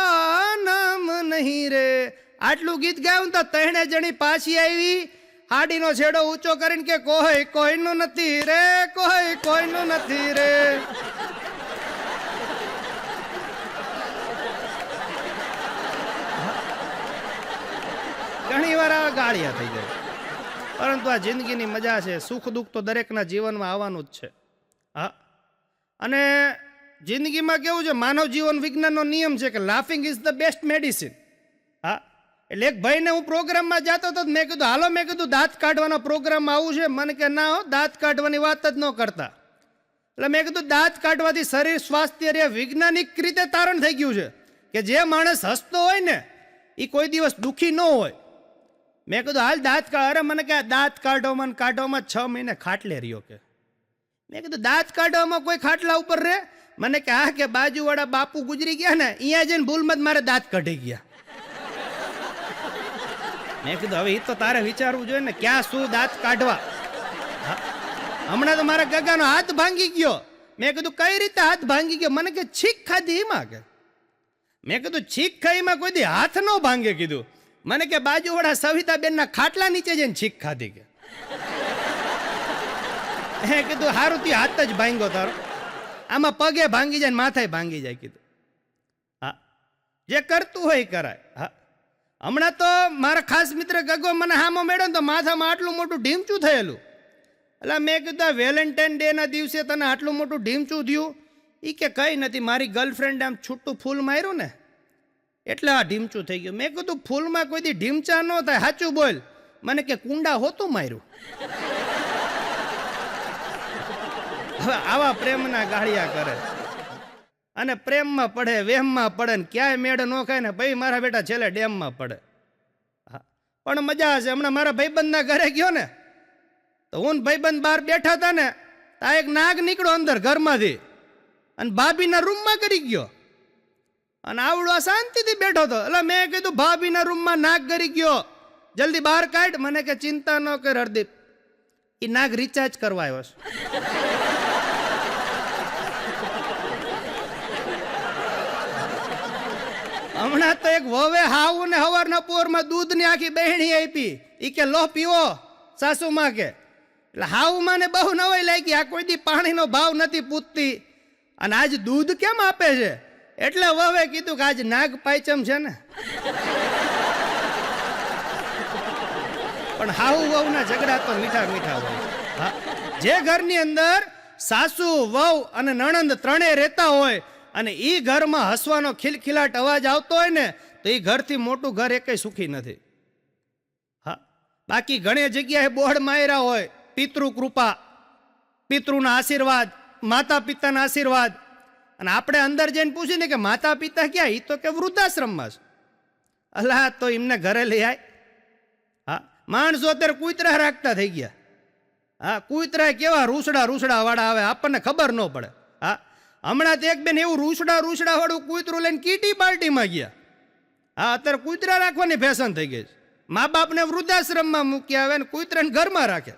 नाम नहीं रे. આટલું ગીત ગાયું તો 3 જણી પાછી આવી, હાડીનો છેડો ઊંચો કરીને કે કોઈ કોઈનું નથી રે, કોઈ કોઈનું નથી રે. ઘણી વાર આ ગાળિયા થઈ જાય, પરંતુ આ જિંદગીની મજા છે. સુખ દુઃખ તો દરેકના જીવનમાં આવવાનું જ છે. હા, અને જિંદગીમાં કેવું છે, માનવ જીવન વિજ્ઞાનનો નિયમ છે કે laughing is the best medicine. હા, એટલે એક ભાઈને હું પ્રોગ્રામમાં જતો હતો, મેં કીધું હાલો, મેં કીધું દાંત કાઢવાનો પ્રોગ્રામ આવું છે. મને કે ના હો, દાંત કાઢવાની વાત જ ન કરતા. એટલે મેં કીધું દાંત કાઢવાથી શરીર સ્વાસ્થ્ય વૈજ્ઞાનિક રીતે તારણ થઈ ગયું છે કે જે માણસ હસતો હોય ને એ કોઈ દિવસ દુઃખી ન હોય. મેં કીધું હાલ દાંત કાઢ. અરે મને કે દાંત કાઢવામાં 6 મહિને ખાટલે રહ્યો. કે મેં કીધું દાંત કાઢવામાં કોઈ ખાટલા ઉપર રે? મને કે હા, કે બાજુવાળા બાપુ ગુજરી ગયા ને અહીંયા જઈને ભૂલમાં જ મારે દાંત કાઢી ગયા. મેં કીધું હવે એ તો તારે વિચારવું જોઈએ ને, ક્યાં શું દાંત કાઢવા. હમણાં તો મારા ગગાનો હાથ ભાંગી ગયો. મેં કીધું કઈ રીતે હાથ ભાંગી ગયો? મને કે છીક ખાધી એમાં. કે મેં કીધું છીક ખાઈમાં કોઈ દી હાથ ન ભાંગે. કીધું મને કે બાજુવાળા સવિતાબેનના ખાટલા નીચે જઈને છીક ખાધી. કે હે કીધું હારું તી હાથ જ ભાંગ્યો તારો, આમાં પગે ભાંગી જાય ને માથાય ભાંગી જાય. કીધું હા, જે કરતું હોય કરાય. હા, હમણાં તો મારા ખાસ મિત્ર ગગો મને હામો મેળ્યો ને તો માથામાં આટલું મોટું ઢીમચું થયેલું. એટલે મેં કીધું આ વેલેન્ટાઇન ડે ના દિવસે તને આટલું મોટું ઢીમચું થયું? એ કે કંઈ નથી, મારી ગર્લફ્રેન્ડ આમ છૂટું ફૂલ માર્યું ને એટલે આ ઢીમચું થઈ ગયું. મેં કીધું ફૂલમાં કોઈ દી ઢીમચા ન થાય, સાચું બોલ. મને કે કુંડા હોતું માર્યું. હવે આવા પ્રેમના ગાળિયા કરે અને પ્રેમમાં પડે, વેમમાં પડે ને ક્યાંય મેળ ન ખાય ને ભાઈ મારા બેટા છેલ્લે ડેમમાં પડે. હા, પણ મજા હશે. હમણાં મારા ભાઈબંધના ઘરે ગયો ને તો હું ભાઈબંધ બહાર બેઠા હતા ને તો એક નાગ નીકળ્યો અંદર ઘરમાંથી અને ભાભીના રૂમમાં કરી ગયો અને આવડો શાંતિથી બેઠો હતો. એટલે મેં કીધું ભાભીના રૂમમાં નાગ કરી ગયો, જલ્દી બહાર કાઢ. મને કે ચિંતા ન કર હરદીપ, એ નાગ રિચાર્જ કરવા આવ્યો છે. હમણાં તો એક વવે હાવ ને હવારના પોરમાં દૂધની આખી બહેણી આપી. ઈ કે લો પીવો સાસુમાં કે. એટલે હાવમાં ને બહુ નવાઈ લાગી, આ કોઈ દી પાણીનો ભાવ નથી પૂછતી અને આજ દૂધ કેમ આપે છે. એટલે વવે કીધું કે આજ નાગ પાયચમ છે ને. પણ હાવ વહુના ઝઘડા તો મીઠા મીઠા હોય. હા, જે ઘરની અંદર સાસુ વહુ અને નણંદ ત્રણેય રહેતા હોય અને ઈ ઘરમાં હસવાનો ખિલખિલાટ અવાજ આવતો હોય ને તો એ ઘરથી મોટું ઘર એકેય સુખી નથી. હા, બાકી ઘણી જગ્યાએ બોર્ડ માર્યા હોય પિતૃ કૃપા, પિતૃના આશીર્વાદ, માતા પિતાના આશીર્વાદ. અને આપણે અંદર જઈને પૂછીને કે માતા પિતા ક્યાં? એ તો કે વૃદ્ધાશ્રમમાં છે. અલ્લાહ, તો એમને ઘરે લઈ આય. હા, માણસો અત્યારે કૂતરા રાખતા થઈ ગયા. હા, કૂતરા કેવા રૂસડા રૂસડા વાળા આવે, આપણને ખબર ન પડે. હા, હમણાં એક બેન એવું રૂસડા વાળું કૂતરું લઈને કીટી પાર્ટીમાં ગયા. હા, અત્યારે કૂતરા રાખવાની ફેશન થઈ ગઈ છે. મા બાપને વૃદ્ધાશ્રમમાં મૂકી આવે ને કૂતરાને ઘરમાં રાખે.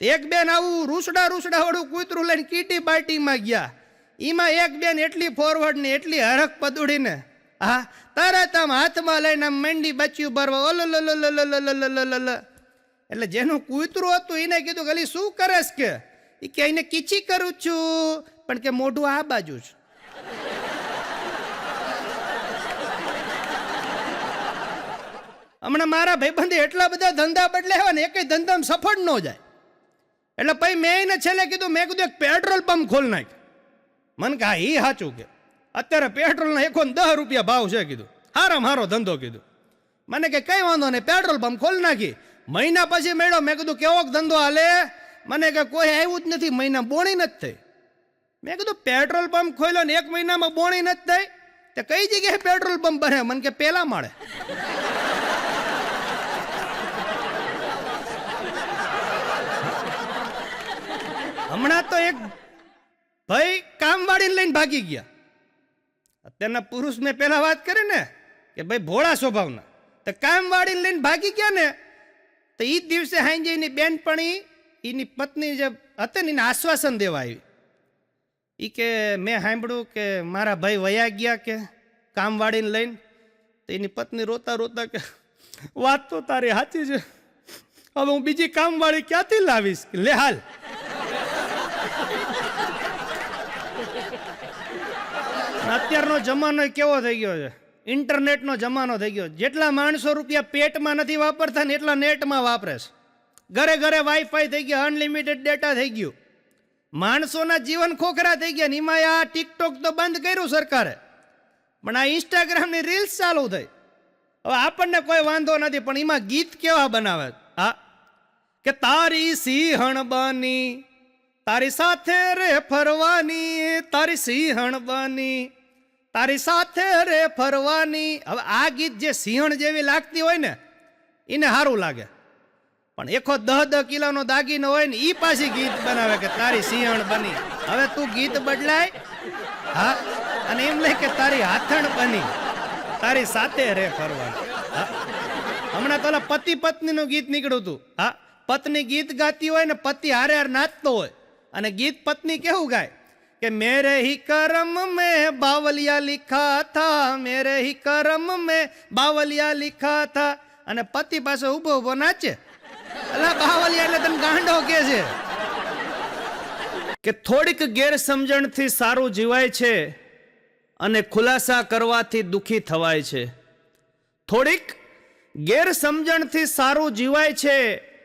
એક બેન આવું રૂસડા વાળું કૂતરું લઈને કીટી પાર્ટીમાં ગયા. એમાં એક બેન એટલી ફોરવર્ડ ને એટલી હરખ પદુડીને હા તરત આમ હાથમાં લઈને આમ મંડી બચ્યું ભરવા ઓલો. એટલે જેનું કૂતરું હતું એને કીધું કે શું કરેસ કે? એને કીચી કરું છું પણ કે મોઢું આ બાજુ છે. હમણાં મારા ભાઈબંધે એટલા બધા ધંધા બદલ્યા ને એકેય ધંધામાં સફળ ન જાય. એટલે પછી મેં એને છેલ્લે કીધું, મેં કીધું એક પેટ્રોલ પંપ ખોલ નાખ. મને કે હા એ સાચું કે અત્યારે પેટ્રોલના 110 રૂપિયા ભાવ છે. કીધું હારામાં હારો ધંધો. કીધું મને કે કઈ વાંધો નહીં, પેટ્રોલ પંપ ખોલ નાખી. મહિના પછી મેળ્યો. મેં કીધું કેવો ધંધો હાલે? મને કે કોઈ આવ્યું જ નથી, મહિના બોણી નથી થઈ. મેં કીધું પેટ્રોલ પંપ ખોલ્યો ને 1 મહિનામાં બોણી નથી થઈ, તે કઈ જગ્યાએ પેટ્રોલ પંપ બને? મને કે પેલા માળે. હમણાં તો એક ભાઈ કામવાળીને લઈને ભાગી ગયા. અત્યારના પુરુષ મેં પેલા વાત કરી ને કે ભાઈ ભોળા સ્વભાવના, તો કામવાળીને લઈને ભાગી ગયા ને તો એ દિવસે હાંજે એની બેનપણી એની પત્ની જે હતી ને એને આશ્વાસન દેવા આવી. એ કે મેં સાંભળ્યું કે મારા ભાઈ વયા ગયા કે કામવાળીને લઈને. તો એની પત્ની રોતા રોતા કે વાત તો તારી સાચી છે, હવે હું બીજી કામવાળી ક્યાંથી લાવીશ? લે હાલ. અત્યારનો જમાનો કેવો થઈ ગયો છે? ઇન્ટરનેટનો જમાનો થઈ ગયો. જેટલા માણસો રૂપિયા પેટમાં નથી વાપરતા ને એટલા નેટમાં વાપરે છે. ઘરે ઘરે વાઈફાઈ થઈ ગયા, અનલિમિટેડ ડેટા થઈ ગયું. માણસોના જીવન ખોખરા થઈ ગયા. એમાં આ ટિકટોક તો બંધ કર્યું સરકારે, પણ આ ઇન્સ્ટાગ્રામની રીલ્સ ચાલુ થઈ. હવે આપણને કોઈ વાંધો નથી, પણ એમાં ગીત કેવા બનાવે. હા, કે તારી સિંહણ બની તારી સાથે રે ફરવાની, તારી સિંહણ બની તારી સાથે રે ફરવાની. હવે આ ગીત જે સિંહણ જેવી લાગતી હોય ને એને સારું લાગે, પણ 10 કિલોનો દાગીનો હોય ને એ પાછી ગીત બનાવે કે તારી સિંહણ બની. હવે તું ગીત બદલાય હા, અને એમ લે કે તારી હાથણ બની તારી સાથે રે ફરવાની. હમણાં તો પતિ પત્નીનું ગીત નીકળ્યું હતું. હા, પત્ની ગીત ગાતી હોય ને પતિ હારે હાર નાચતો હોય, અને ગીત પત્ની કેવું ગાય કે મેરે હી કરમ મેં બાવલિયા લિખા થા, મેરે હી કરમ મેં બાવલિયા લિખા થા. અને પતિ પાસે ઉભો ઉભો નાચે. અલા બાવલિયા એટલે તને ગાંડો કે છે. કે થોડીક ગેરસમજણથી સારું જીવાય છે અને ખુલાસા કરવાથી દુઃખી થવાય છે. થોડીક ગેરસમજણથી સારું જીવાય છે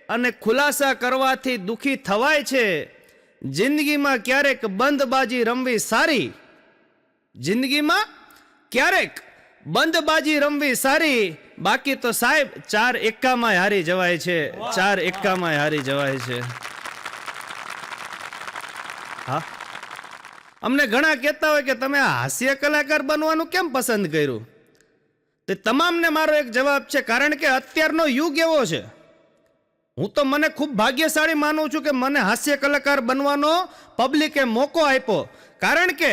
અને ખુલાસા કરવાથી દુઃખી થવાય છે. જિંદગીમાં ક્યારેક બંધબાજી રમવી સારી, જિંદગીમાં ક્યારેક બંધબાજી રમવી સારી, બાકી તો સાહેબ 4 એક્કામાં હારી જવાય છે. 4 એક્કામાં હારી જવાય છે. હા, અમને ઘણા કહેતા હોય કે તમે હાસ્ય કલાકાર બનવાનું કેમ પસંદ કર્યું? તે તમામને મારો એક જવાબ છે, કારણ કે અત્યારનો યુગ એવો છે. હું તો મને ખૂબ ભાગ્યશાળી માનું છું કે મને હાસ્ય કલાકાર બનવાનો પબ્લિકે મોકો આપ્યો, કારણ કે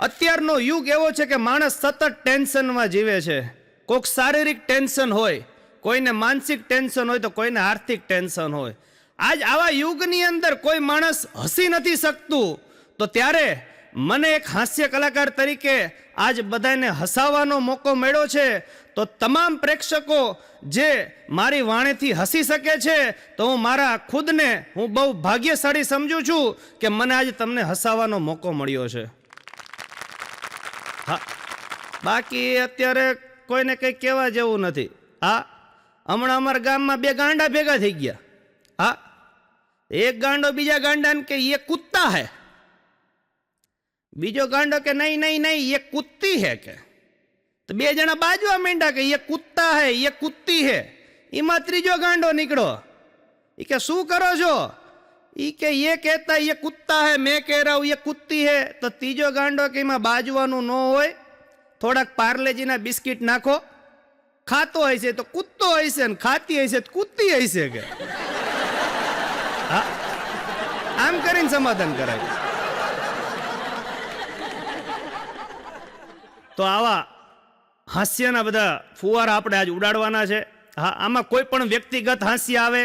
અત્યારનો યુગ એવો છે કે માણસ સતત ટેન્શનમાં જીવે છે. કોઈક શારીરિક ટેન્શન હોય, કોઈને માનસિક ટેન્શન હોય, તો કોઈને આર્થિક ટેન્શન હોય. આજ આવા યુગની અંદર કોઈ માણસ હસી નથી શકતું, તો ત્યારે મને એક હાસ્ય કલાકાર તરીકે આજ બધાને હસાવવાનો મોકો મળ્યો છે. તો તમામ પ્રેક્ષકો જે મારી વાણીથી હસી શકે છે, તો હું મારા ખુદને હું બહુ ભાગ્યશાળી સમજું છું કે મને આજે તમને હસાવવાનો મોકો મળ્યો છે. હા, બાકી અત્યારે કોઈને કંઈ કહેવા જેવું નથી. હા, હમણાં અમારા ગામમાં 2 ગાંડા ભેગા થઈ ગયા. હા, એક ગાંડો બીજા ગાંડાને કે ये कुत्ता है, બીજો ગાંડો કે નહીં નહીં નહીં ये कुत्ती है કે. તો 2 જણા બાજવા માંડ્યા કે ये कुत्ता है ये कुत्ती है. એમાં ત્રીજો ગાંડો નીકળો. એ કે શું કરો છો? એ કે ये कहता ये कुत्ता है, मैं कह रहा हूँ ये कुत्ती है. તો ત્રીજો ગાંડો કે એમાં બાજવાનું ન હોય, થોડાક પાર્લેજીના બિસ્કિટ નાખો, ખાતો હશે તો કૂદતો હશે ને ખાતી હશે તો કૂદતી હશે કે. હા, આમ કરીને સમાધાન કરાય. તો આવા હાસ્યના બધા ફુવારા આપણે આજ ઉડાડવાના છે. હા, આમાં કોઈ પણ વ્યક્તિગત હાસ્ય આવે,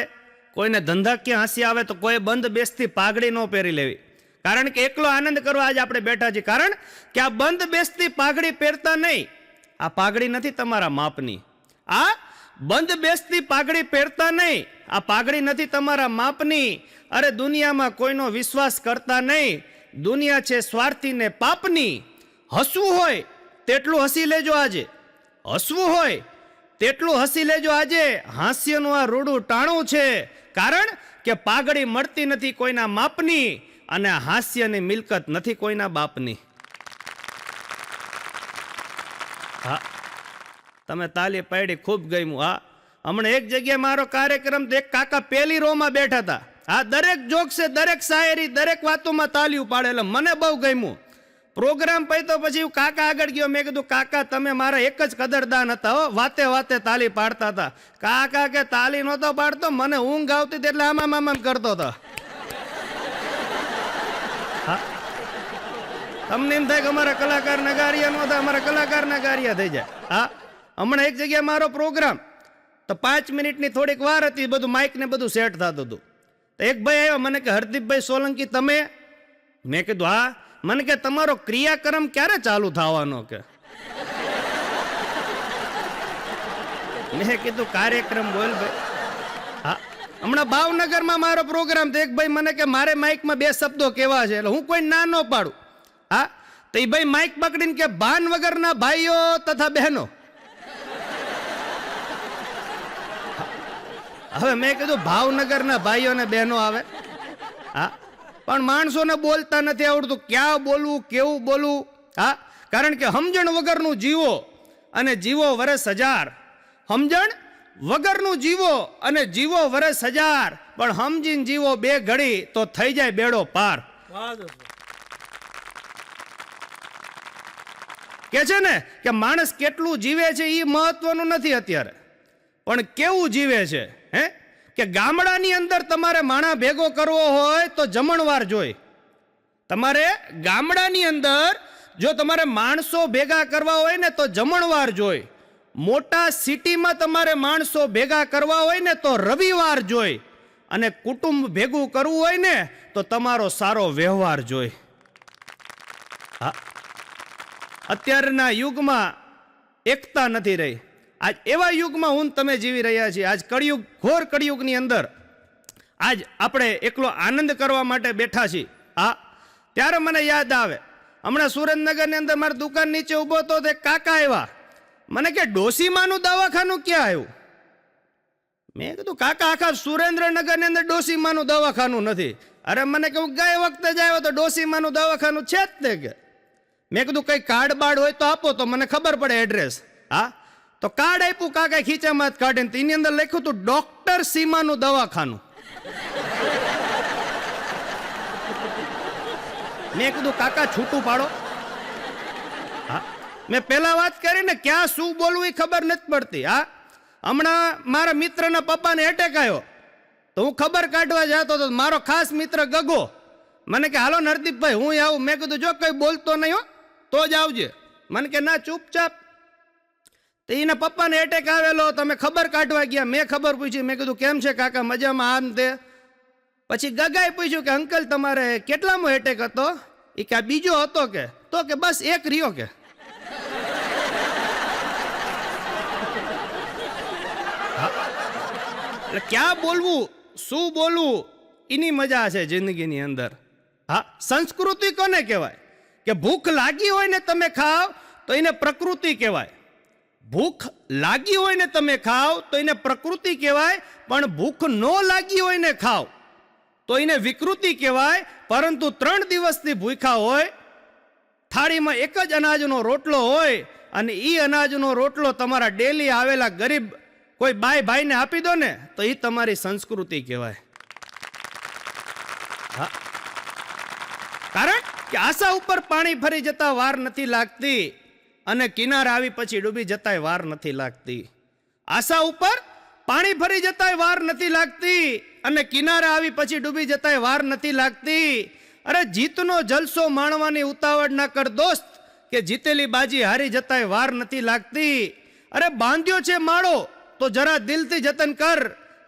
કોઈને ધંધાકીય હાસ્ય આવે, તો કોઈ બંધ બેસતી પાઘડી ન પહેરી લેવી, કારણ કે એકલો આનંદ કરવા આજ આપણે બેઠા છીએ. કારણ કે આ બંધ બેસતી પાઘડી પહેરતા નહીં, આ પાઘડી નથી તમારા માપની. આ બંધ બેસતી પાઘડી પહેરતા નહીં, આ પાઘડી નથી તમારા માપની. અરે દુનિયામાં કોઈનો વિશ્વાસ કરતા નહીં, દુનિયા છે સ્વાર્થી ને પાપની. હસવું હોય તેટલું હસી લેજો આજે, હસવું હોય તેટલું હસી લેજો આજે. હાસ્યનું આ રૂડું ટાણું છે, કારણ કે પાઘડી મળતી નથી કોઈના માપની, અને હાસ્યની મિલકત નથી કોઈના બાપની. હા, તમે તાલી પાડી, ખૂબ ગમ્યું. હા, હમણાં એક જગ્યાએ મારો કાર્યક્રમ, તો એક કાકા પહેલી રોમાં બેઠા હતા. હા, દરેક જોક્સે, દરેક શાયરી, દરેક વાતોમાં તાલીઓ પાડે, એટલે મને બહુ ગમ્યું. પ્રોગ્રામ પત્યો પછી હું કાકા આગળ ગયો. મેં કીધું કાકા તમે મારા એક જ કદરદાન હતા હો, વાતે વાતે તાલી પાડતા હતા. કાકા કે તાલી નહોતો પાડતો, મને ઊંઘ આવતી હતી એટલે આમામ આમામ કરતો હતો. હા, તમને એમ થાય કે અમારા કલાકાર નગારિયા નો થાય, અમારા કલાકાર નગારિયા થઈ જાય. હા, હમણાં એક જગ્યાએ મારો પ્રોગ્રામ, તો 5 મિનિટની થોડીક વાર હતી, બધું માઇક ને બધું સેટ થતું હતું. તો એક ભાઈ આવ્યો મને કે હરદીપભાઈ સોલંકી તમે? મેં કીધું હા. મને કે તમારો ક્રિયાક્રમ ક્યારે ચાલુ થવાનો કે? મેં કીધું કાર્યક્રમ બોલ ભાઈ. હા, હમણાં ભાવનગરમાં મારો પ્રોગ્રામ, તો એક ભાઈ મને કે મારે માઇકમાં 2 શબ્દો કેવા છે, એટલે હું કોઈ ના ન પાડું. હા, તો એ ભાઈ માઇક પકડીને કે ભાન વગરના ભાઈઓ તથા બહેનો. હવે મેં કીધું ભાવનગરના ભાઈઓ ને બહેનો આવે. હા, પણ માણસોને બોલતા નથી આવડતું, ક્યાં બોલવું, કેવું બોલવું. હા, કારણ કે સમજણ વગરનું જીવો અને જીવો વરસ 1000. સમજણ વગરનું જીવો અને જીવો વરસ 1000, પણ સમજીને જીવો 2 ઘડી તો થઈ જાય બેડો પાર. કે છે ને કે માણસ કેટલું જીવે છે એ મહત્વનું નથી અત્યારે, પણ કેવું જીવે છે. હે, કે ગામડાની અંદર તમારે માણા ભેગો કરવો હોય તો જમણવાર જોઈ. તમારે ગામડાની અંદર જો તમારે માણસો ભેગા કરવા હોય ને તો જમણવાર જોઈ. મોટા સિટીમાં તમારે માણસો ભેગા કરવા હોય ને તો રવિવાર જોઈ. અને કુટુંબ ભેગું કરવું હોય ને તો તમારો સારો વ્યવહાર જોઈ. હા, અત્યારના યુગમાં એકતા નથી રહી. આજ એવા યુગમાં હું તમે જીવી રહ્યા છીએ. આજ કળિયુગ, ઘોર કળિયુગની અંદર આજ આપણે એકલો આનંદ કરવા માટે બેઠા છીએ. આ ત્યારે મને યાદ આવે, હમણાં સુરેન્દ્રનગરની અંદર મારી દુકાન નીચે ઊભો હતો, તે કાકા આવ્યા, મને કે ડોસીમાનું દવાખાનું ક્યાં આવ્યું? મેં કીધું કાકા આખા સુરેન્દ્રનગરની અંદર ડોસીમાનું દવાખાનું નથી. અરે મને કહું ગઈ વખતે જ આવ્યો તો ડોસીમાનું દવાખાનું છે જ તે કે. મેં કીધું કઈ કાર્ડ બાર્ડ હોય તો આપો તો મને ખબર પડે એડ્રેસ. હા, તો કાર્ડ આપ્યું કાકા ખીચામાં જ કાઢીને, તેની અંદર લખ્યું હતું ડોક્ટર સીમાનું દવાખાનું. મેં કીધું કાકા છૂટું પાડો. હા, મેં પેલા વાત કરી ને, ક્યાં શું બોલવું એ ખબર નથી પડતી. હા, હમણાં મારા મિત્રના પપ્પાને એટેક આવ્યો તો હું ખબર કાઢવા જતો હતો. મારો ખાસ મિત્ર ગગો મને કે હાલો નરદીપભાઈ હું આવું. મેં કીધું જો કઈ બોલતો નહીં હો તો જ આવજે. મને કે ના ચૂપચાપ. તો એના પપ્પાને એટેક આવેલો, તમે ખબર કાઢવા ગયા. મેં ખબર પૂછી, મેં કીધું કેમ છે કાકા, મજામાં? આમ તે. પછી ગગાએ પૂછ્યું કે અંકલ તમારે કેટલામો એટેક હતો? એ કે આ બીજો હતો કે. તો કે બસ એક રહ્યો કે. એટલે ક્યાં બોલવું, શું બોલવું, એની મજા છે જિંદગીની અંદર. હા, સંસ્કૃતિ કોને કહેવાય? કે ભૂખ લાગી હોય ને તમે ખાવ તો એને પ્રકૃતિ કહેવાય. ભૂખ લાગી હોય ને તમે ખાવ તો એને પ્રકૃતિ કહેવાય, પણ ભૂખ ન લાગી હોય ને ખાવ તો એને વિકૃતિ કહેવાય. પરંતુ 3 દિવસથી ભૂખ્યા હોય, થાળીમાં એક જ અનાજનો રોટલો હોય અને એ અનાજનો રોટલો તમારા ડેલી આવેલા ગરીબ કોઈ બાય ભાઈને આપી દો ને તો એ તમારી સંસ્કૃતિ કહેવાય. હા, કારણ કે આશા ઉપર પાણી ફરી જતા વાર નથી લાગતી અને કિનારે આવી પછી ડૂબી જતાય વાર નથી લાગતી. આશા ઉપર પાણી ફરી જતાય વાર નથી લાગતી અને કિનારે આવી પછી ડૂબી જતાય વાર નથી લાગતી. અરે જીતનો જલસો માણવાની ઉતાવળ ના કર દોસ્ત, કે જીતેલી બાજી હારી જતાય વાર નથી લાગતી. અરે બાંધ્યો છે માળો તો જરા દિલથી જતન કર,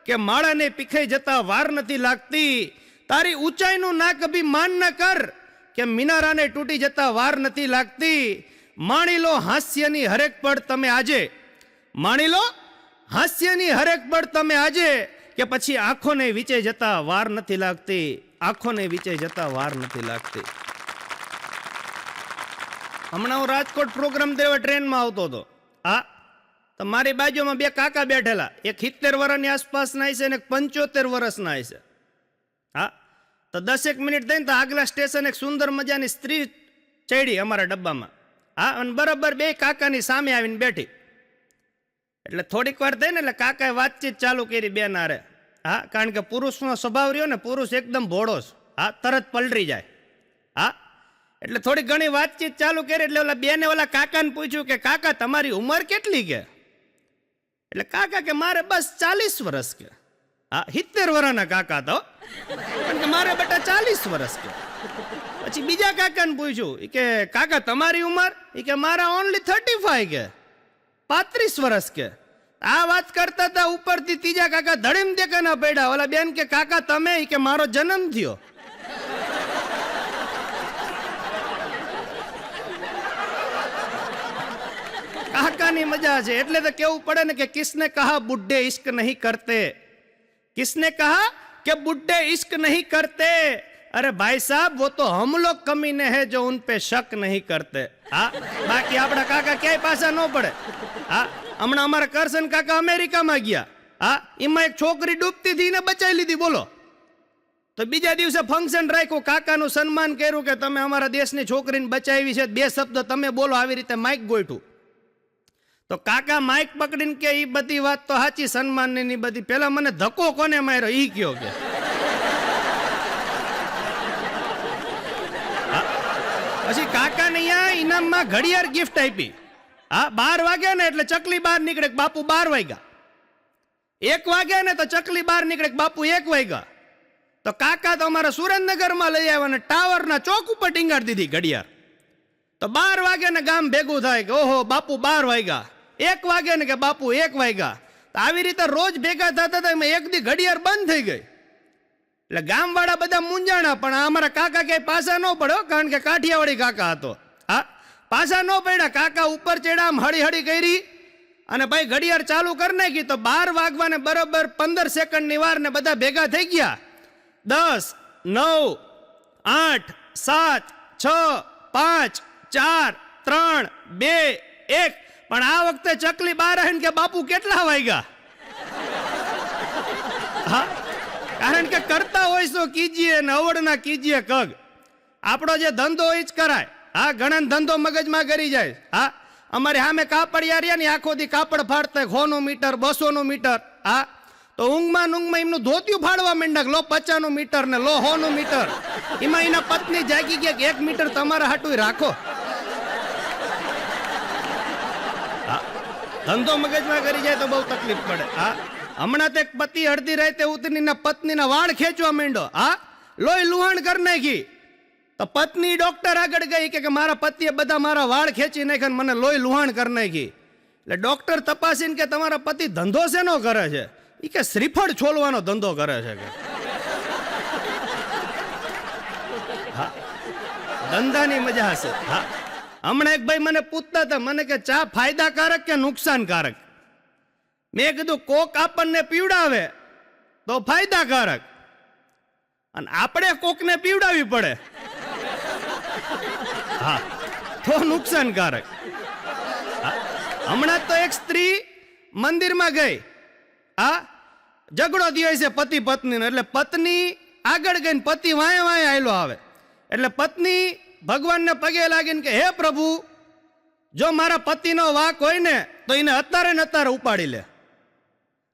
કે માળાને પીખાઈ જતા વાર નથી લાગતી. તારી ઊંચાઈનું ના કભી માન ન કર, કે મિનારાને તૂટી જતા વાર નથી લાગતી. માણી લો હાસ્યની હરેક પળ તમે આજે, માણી લો હાસ્યની હરેક પળ તમે આજે, કે પછી આંખોને વિચે જતા વાર નથી લાગતી. આંખોને વિચે જતા વાર નથી લાગતી. હમણાં હું રાજકોટ પ્રોગ્રામ દેવા ટ્રેનમાં આવતો હતો. હા, તો મારી બાજુમાં 2 કાકા બેઠેલા, એક 70 વર્ષની આસપાસના હશે ને એક 75 વર્ષના હશે. હા, તો 10 મિનિટ થઈને તો આગલા સ્ટેશન એક સુંદર મજાની સ્ત્રી ચડી અમારા ડબ્બામાં. હા, અને બરાબર 2 કાકાની સામે આવીને બેઠી. એટલે થોડીક વાર થઈ ને એટલે કાકાએ વાતચીત ચાલુ કરી બેન હારે. હા, કારણ કે પુરુષનો સ્વભાવ રહ્યો ને, પુરુષ એકદમ ભોળો છે. હા, તરત પલટી જાય. હા, એટલે થોડી ઘણી વાતચીત ચાલુ કરી એટલે ઓલા બેને ઓલા કાકાને પૂછ્યું કે કાકા તમારી ઉંમર કેટલી કે? એટલે કાકા કે મારે બસ 40 વર્ષ કે. હા, 70 વર્ષના કાકા તો, કારણ કે મારે બેટા 40 વર્ષ કે. પછી બીજા કાકાને પૂછ્યું કે કાકા તમારી ઉંમર? એ કે મારા ઓનલી 35 કે, 35 વર્ષ કે. આ વાત કરતા હતા ઉપરથી ત્રીજા કાકા ધડીમ દેખાના પડ્યા. ઓલા બેન કે કાકા તમે? એ કે મારો જન્મ થયો. કાકાની મજા છે. એટલે તો કેવું પડે ને કે કિસને કહા બુઢ્ઢે ઇશ્ક નહીં કરતે, किसने कहा कि बुढ़े इश्क नहीं करते? अरे भाई साहब वो तो हम लोग कमीने हैं जो उन पे शक नहीं करते. हाँ, बाकी આપણા કાકા ક્યાંય પાછા ન પડે. હા, હમણાં અમારા કરશન કાકા અમેરિકામાં ગયા. હા, એમાં એક છોકરી ડૂબતી હતી ને બચાવી લીધી. બોલો. તો બીજા દિવસે ફંક્શન રાખ્યું, કાકાનું સન્માન કર્યું કે તમે અમારા દેશની છોકરીને બચાવી છે, 2 શબ્દ તમે બોલો. આવી રીતે માઇક ગોઠવું. તો કાકા માઇક પકડીને કે એ બધી વાત તો સાચી, સન્માનની બધી. પેલા મને ધક્કો કોને માર્યો ઈ કયો કે. પછી કાકાને અહીંયા ઇનામમાં ઘડિયાળ ગિફ્ટ આપી. હા, 12 વાગ્યા ને એટલે ચકલી બહાર નીકળે કે બાપુ 12 વાગ્યા. 1 વાગ્યા ને તો ચકલી બહાર નીકળે કે બાપુ 1 વાગ્યા. તો કાકા તો અમારા સુરેન્દ્રનગરમાં લઈ આવ્યા ને ટાવરના ચોક ઉપર ટીંગાડી દીધી ઘડિયાળ. તો 12 વાગ્યા ને ગામ ભેગું થાય કે ઓહો બાપુ 12 વાગ્યા. 1 વાગ્યા ને કે બાપુ 1 વાગ્યા. તો આવી રીતે રોજ ભેગા થતા હતા. એમાં એક દી ઘડિયાળ બંધ થઈ ગઈ. એટલે ગામવાળા બધા મૂંઝાણા, પણ અમારા કાકા ક્યાંય પાછા ન પડ્યો, કારણ કે કાઠિયાવાડી કાકા હતો. હા, પાછા ન પડ્યા. કાકા ઉપર ચડ્યા, આમ હળી હળી કરી અને ભાઈ ઘડિયાળ ચાલુ કરી નાખી. તો 12 વાગવાને બરોબર 15 સેકન્ડની વાર ને બધા ભેગા થઈ ગયા. 10, 9, 8, 7 6 5 4 3 2 1. પણ આ વખતે ચકલી બહાર આવીને કે બાપુ કેટલા વાગ્યા? હા, કારણ કે કરતા હોય તો કીજીએ ને અવળના કીજીએ કગ. આપણો જે ધંધો હોય જ કરાય. હા, ઘણા ધંધો મગજમાં કરી જાય. હા, અમારે સામે કાપડિયા રહ્યા ને આખો દી કાપડ ફાડતા 100 મીટર 200 મીટર. હા, તો ઊંઘમાં એમનું ધોતિયું ફાડવા માંડ્યા, લો 50 મીટર ને લો 100 મીટર. એમાં એના પત્ની જાગી ગયા કે 1 મીટર તમારા હાટું રાખો. ધંધો મગજમાં કરી જાય તો બહુ તકલીફ પડે. હા, હમણાં તે પતિ અડધી રાતે ઉતરીને પત્નીના વાળ ખેંચવા માંડ્યો. હા, લોહી લુહાણ કરી નાખી. તો પત્ની ડોક્ટર આગળ ગઈ કે મારા પતિએ બધા મારા વાળ ખેંચી નાખ્યા, મને લોહી લુહાણ કરી નાખી. એટલે ડોક્ટર તપાસીને કે તમારા પતિ ધંધો શેનો કરે છે? એ કે શ્રીફળ છોલવાનો ધંધો કરે છે કે. હા, ધંધાની મજા હશે. હા, હમણાં એક ભાઈ મને પૂછતા હતા, મને કે ચા ફાયદાકારક કે નુકસાનકારક? મેં કીધું કોક આપણને પીવડાવે તો ફાયદાકારક, અને આપણે કોકને પીવડાવી પડે હા તો નુકસાનકારક. હમણાં તો એક સ્ત્રી મંદિરમાં ગઈ. હા, ઝઘડો થયો છે પતિ પત્નીનો. એટલે પત્ની આગળ ગઈને પતિ વાંય વાંય આયલો આવે. એટલે પત્ની ભગવાનને પગે લાગીને કે હે પ્રભુ, જો મારા પતિનો વાંક હોય ને તો એને અત્યારે ને અત્યારે ઉપાડી લે.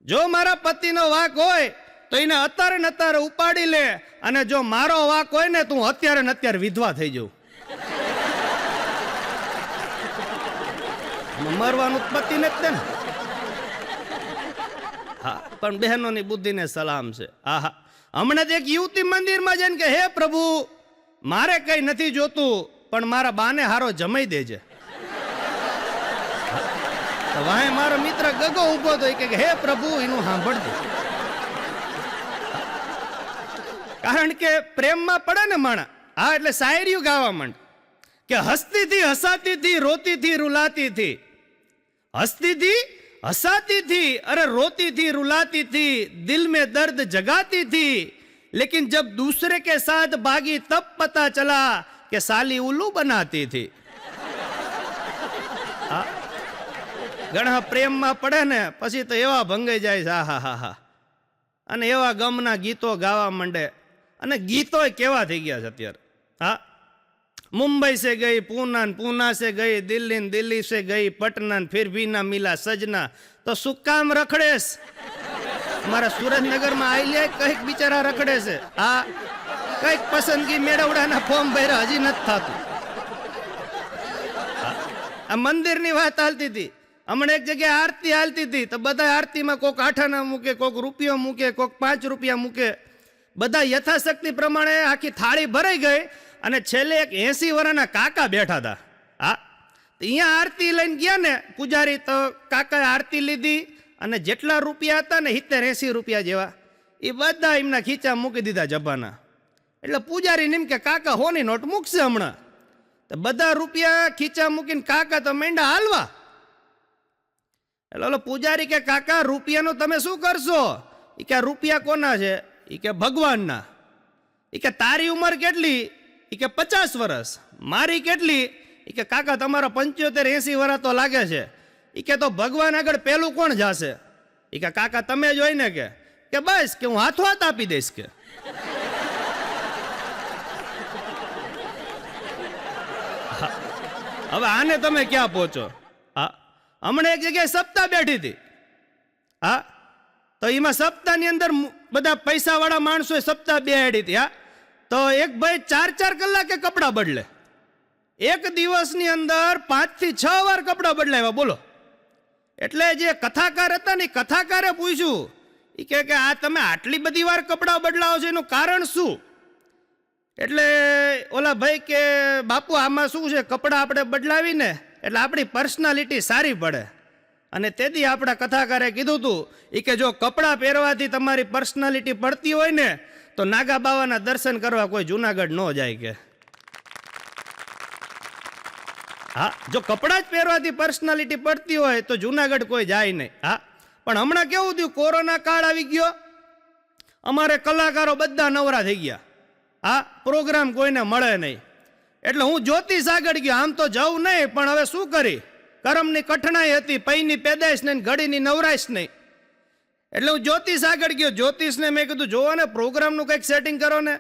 જો મારા પતિનો વાંક હોય તો એને અત્યારે ને અત્યારે ઉપાડી લે, અને જો મારો વાંક હોય ને તો હું અત્યારે ને અત્યારે વિધવા થઈ જાઉં. મરવાનું પતિ ને જ ને. હા, પણ બહેનોની બુદ્ધિને સલામ છે. આહા, હમણાં એક યુવતી મંદિરમાં જઈને કે હે પ્રભુ, મારે કઈ નથી જોતું, પણ મારા બાને હારો જમાઈ દેજે. વાહે મારો મિત્ર ગગો ઉભો તો કે હે પ્રભુ, એનું સાંભળજે. કારણ કે પ્રેમમાં પડે ને માણા. હા, એટલે શાયરીઓ ગાવા માંડ કે હસતી થી હસાતી થી રોતી થી રૂલાતી થી, હસતી થી हंसाती थी अरे रोती थी रुलाती थी, दिल में दर्द जगाती थी, लेकिन जब दूसरे के साथ भागी तब पता चला कि साली उल्लू बनाती थी. ઘણા પ્રેમમાં પડે ને પછી તો એવા ભંગાઈ જાય છે. હા હા હા. અને એવા ગમના ગીતો ગાવા માંડે, અને ગીતો કેવા થઈ ગયા છે અત્યારે. હા, मुंबई से गई पूना, पूना से गई दिल्ली, दिल्ली से गई पटना, फिर भी ना मिला सजना, तो सुकाम रखड़ेस. हमारा सूरजनगर में आई ले कईक बिचारा रखड़े से. हाँ, कईक पसंदगी मेड़वડાના ફોર્મ ભર્યા, હજી નથી થતું. આ મંદિરની વાત હાલતી હતી. હમણાં એક જગ્યાએ આરતી હાલતી હતી, તો બધા આરતીમાં કોક આઠાના મૂકે, કોક રૂપિયો મૂકે, કોક 5 રૂપિયા મૂકે. બધા યથાશક્તિ પ્રમાણે આખી થાળી ભરાઈ ગઈ, અને છેલ્લે એક 80 વર્ષના કાકા બેઠા હતા. હા, અહીંયા આરતી લઈને ગયા ને પૂજારી, તો કાકાએ આરતી લીધી, અને જેટલા રૂપિયા હતા ને 70-80 રૂપિયા જેવા, એ બધા એમના ખીચા મૂકી દીધા જબાના. એટલે પૂજારી એમ કે કાકા હોની નોટ મૂકશે હમણાં. તો બધા રૂપિયા ખીચા મૂકીને કાકા તો માંડ્યા હાલવા. એટલે ઓલો પૂજારી કે કાકા રૂપિયાનું તમે શું કરશો? એ કે રૂપિયા કોના છે? એ કે ભગવાનના. એ કે તારી ઉંમર કેટલી? એ કે 50 વર્ષ. મારી કેટલી? એ કે કાકા તમારા 75-80 વર્ષ તો લાગે છે. એ કે તો ભગવાન આગળ પેલું કોણ જશે? એ કે કાકા તમે જોઈ ને કે બસ કે હું હાથો હાથ આપી દઈશ કે. હવે આને તમે ક્યાં પહોંચો? હા, હમણાં એક જગ્યાએ સપ્તાહ બેઠી હતી. હા, તો એમાં સપ્તાહની અંદર બધા પૈસાવાળા માણસોએ સપ્તાહ બેહાડી હતી. હા, તો એક ભાઈ 4-4 કલાકે કપડાં બદલે. એક દિવસની અંદર 5 થી 6 વાર કપડાં બદલાવ્યા. બોલો. એટલે જે કથાકાર હતા ને, કથાકારે પૂછ્યું, એ કે આ તમે આટલી બધી વાર કપડાં બદલાવો છો, એનું કારણ શું? એટલે ઓલા ભાઈ કે બાપુ આમાં શું છે, કપડાં આપણે બદલાવીને એટલે આપણી પર્સનાલિટી સારી પડે. અને તેથી આપણા કથાકારે કીધું હતું, એ કે જો કપડાં પહેરવાથી તમારી પર્સનાલિટી પડતી હોય ને, તો નાગા બાવાના દર્શન કરવા કોઈ જુનાગઢ ન જાય કે. હા, જો કપડાં જ પહેરવાથી પર્સનાલિટી પડતી હોય તો જુનાગઢ કોઈ જાય નહીં. હા, પણ હમણાં કેવું થયું, કોરોના કાળ આવી ગયો, અમારે કલાકારો બધા નવરા થઈ ગયા. આ પ્રોગ્રામ કોઈને મળે નહીં. એટલે હું જ્યોતિષ આગળ ગયો. આમ તો જવું નહીં, પણ હવે શું કરી, કરમની કઠણાઈ હતી, પૈની પેદાઈશ નહીં, ઘડીની નવરાઈશ નહીં. એટલે હું જ્યોતિષ આગળ ગયો. જ્યોતિષને મેં કીધું જોવો ને પ્રોગ્રામનું કંઈક સેટિંગ કરો ને.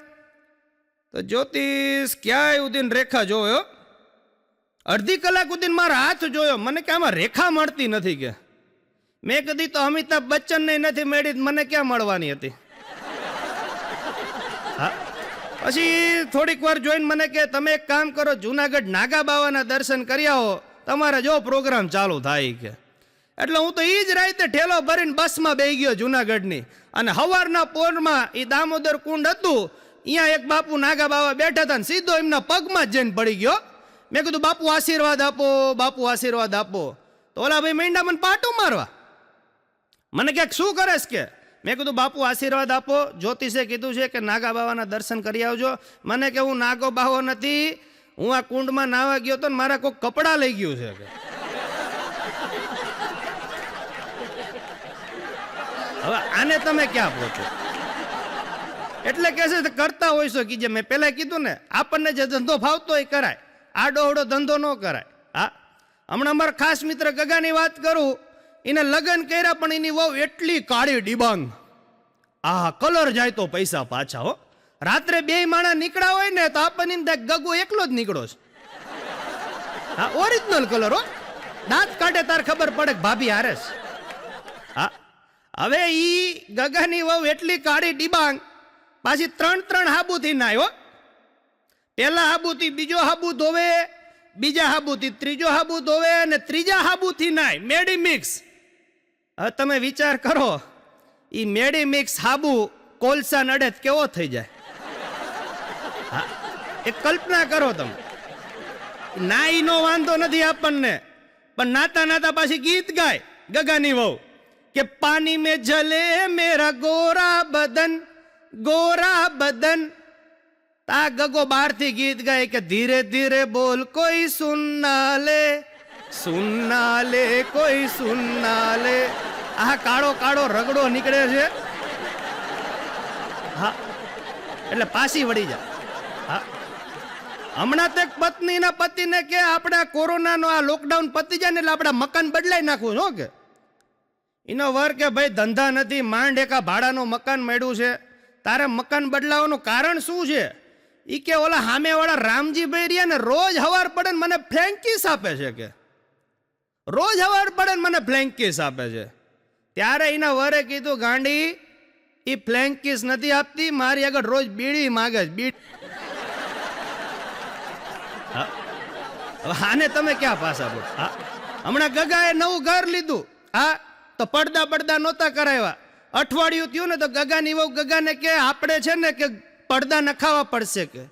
તો જ્યોતિષ ક્યાંય ઉદીન રેખા જોયો, અડધી કલાક ઉદીન મારા હાથ જોયો. મને કે આમાં રેખા મળતી નથી કે. મેં કીધી તો અમિતાભ બચ્ચન ને નથી મળી, મને ક્યાં મળવાની હતી. હા, પછી થોડીક વાર જોઈને મને કે તમે એક કામ કરો, જુનાગઢ નાગા બાવાના દર્શન કરી આવો, તમારે જો પ્રોગ્રામ ચાલુ થાય કે. એટલે હું તો ઈ જ રાતે ઠેલો ભરીને બસમાં બેસી ગયો જુનાગઢની. અને સવારના પોરમાં એ દામોદર કુંડ હતું, અહીંયા એક બાપુ નાગા બાવા બેઠા હતા, સીધો એમના પગમાં જ જઈને પડી ગયો. મેં કીધું બાપુ આશીર્વાદ આપો, બાપુ આશીર્વાદ આપો. તો ઓલા ભાઈ માંડ્યા મને પાટું મારવા. મને ક્યાંક શું કરેશ કે. મેં કીધું બાપુ આશીર્વાદ આપો, જ્યોતિષે કીધું છે કે નાગા બાવાના દર્શન કરી આવજો. મને કે હું નાગો બાવો નથી, હું આ કુંડમાં નાવા ગયો તો મારા કોઈ કપડાં લઈ ગયું છે કે. હવે આને તમે ક્યાં પહોંચો. એટલે કે છે કરતા હોય છો કે મેં પેલા કીધું ને, આપણને જે ધંધો ફાવતો હોય કરાય, આડો અવડો ધંધો ન કરાય. હા, હમણાં અમારા ખાસ મિત્ર ગગાની વાત કરું, એને લગ્ન કર્યા પણ એની વહુ એટલી કાળી ડિબાંગ, આ કલર જાય તો પૈસા પાછા હો. રાત્રે બે માણા નીકળ્યા હોય ને તો આપણને એમ થાય ગગો એકલો જ નીકળો છે. હા, ઓરિજિનલ કલર હો, દાંત કાઢે તાર ખબર પડે કે ભાભી હારે છે. હા, હવે ઈ ગગાની વહુ એટલી કાળી ડિબાંગ, પાછી 3 હાબુથી નાય હો. પેલા હાબુથી બીજો હાબુ ધોવે, બીજા હાબુથી ત્રીજો હાબુ ધોવે, અને ત્રીજા હાબુથી નાય. મેડી મિક્સ. હવે તમે વિચાર કરો, ઈ મેડી મિક્સ હાબુ કોલસા નડે કેવો થઈ જાય. હા, એક કલ્પના કરો તમે. નાઈ નો વાંધો નથી આપણને, પણ નાતા નાતા પાછી ગીત ગાય ગગાની વહુ કે પાણી મેં જલે મેરા ગોરા બદન, ગોરા બદન. આ ગગો બહારથી ગીત ગાય કે ધીરે ધીરે બોલ કોઈ સુનના લે, સુનના લે કોઈ સુનના લે. આ કાળો કાળો રગડો નીકળે છે. હા, એટલે પાછી વળી જાય. હા, હમણાં તો પત્નીના પતિને કે આપણે કોરોનાનો આ લોકડાઉન પતી જાય ને એટલે આપણે મકાન બદલાઈ નાખવું છો કે. એનો વર કે ભાઈ ધંધા નથી, માંડ એકા ભાડાનું મકાન મળ્યું છે, તારે મકાન બદલાવાનું કારણ શું છે. ઈ કે ઓલા સામે વાળા રામજીભાઈ રહ્યા ને રોજ હવાર પડે ને મને ફ્લેન્કીસ આપે છે કે, રોજ હવાર પડે ને મને ફ્લેન્કીસ આપે છે. ત્યારે એના વરે કીધું ગાંડી ઈ ફ્લેન્કીસ નથી આપતી, મારી આગળ રોજ બીડી માગે છે. આને તમે ક્યાં પાછા બોલ. હા, હમણાં ગગાએ નવું ઘર લીધું. હા, તો પડદા પડદા નહોતા કરાવ્યા. અઠવાડિયું થયું ને તો ગગાની વહુ ગગાને કે આપણે છે ને કે પડદા નખાવા પડશે કે.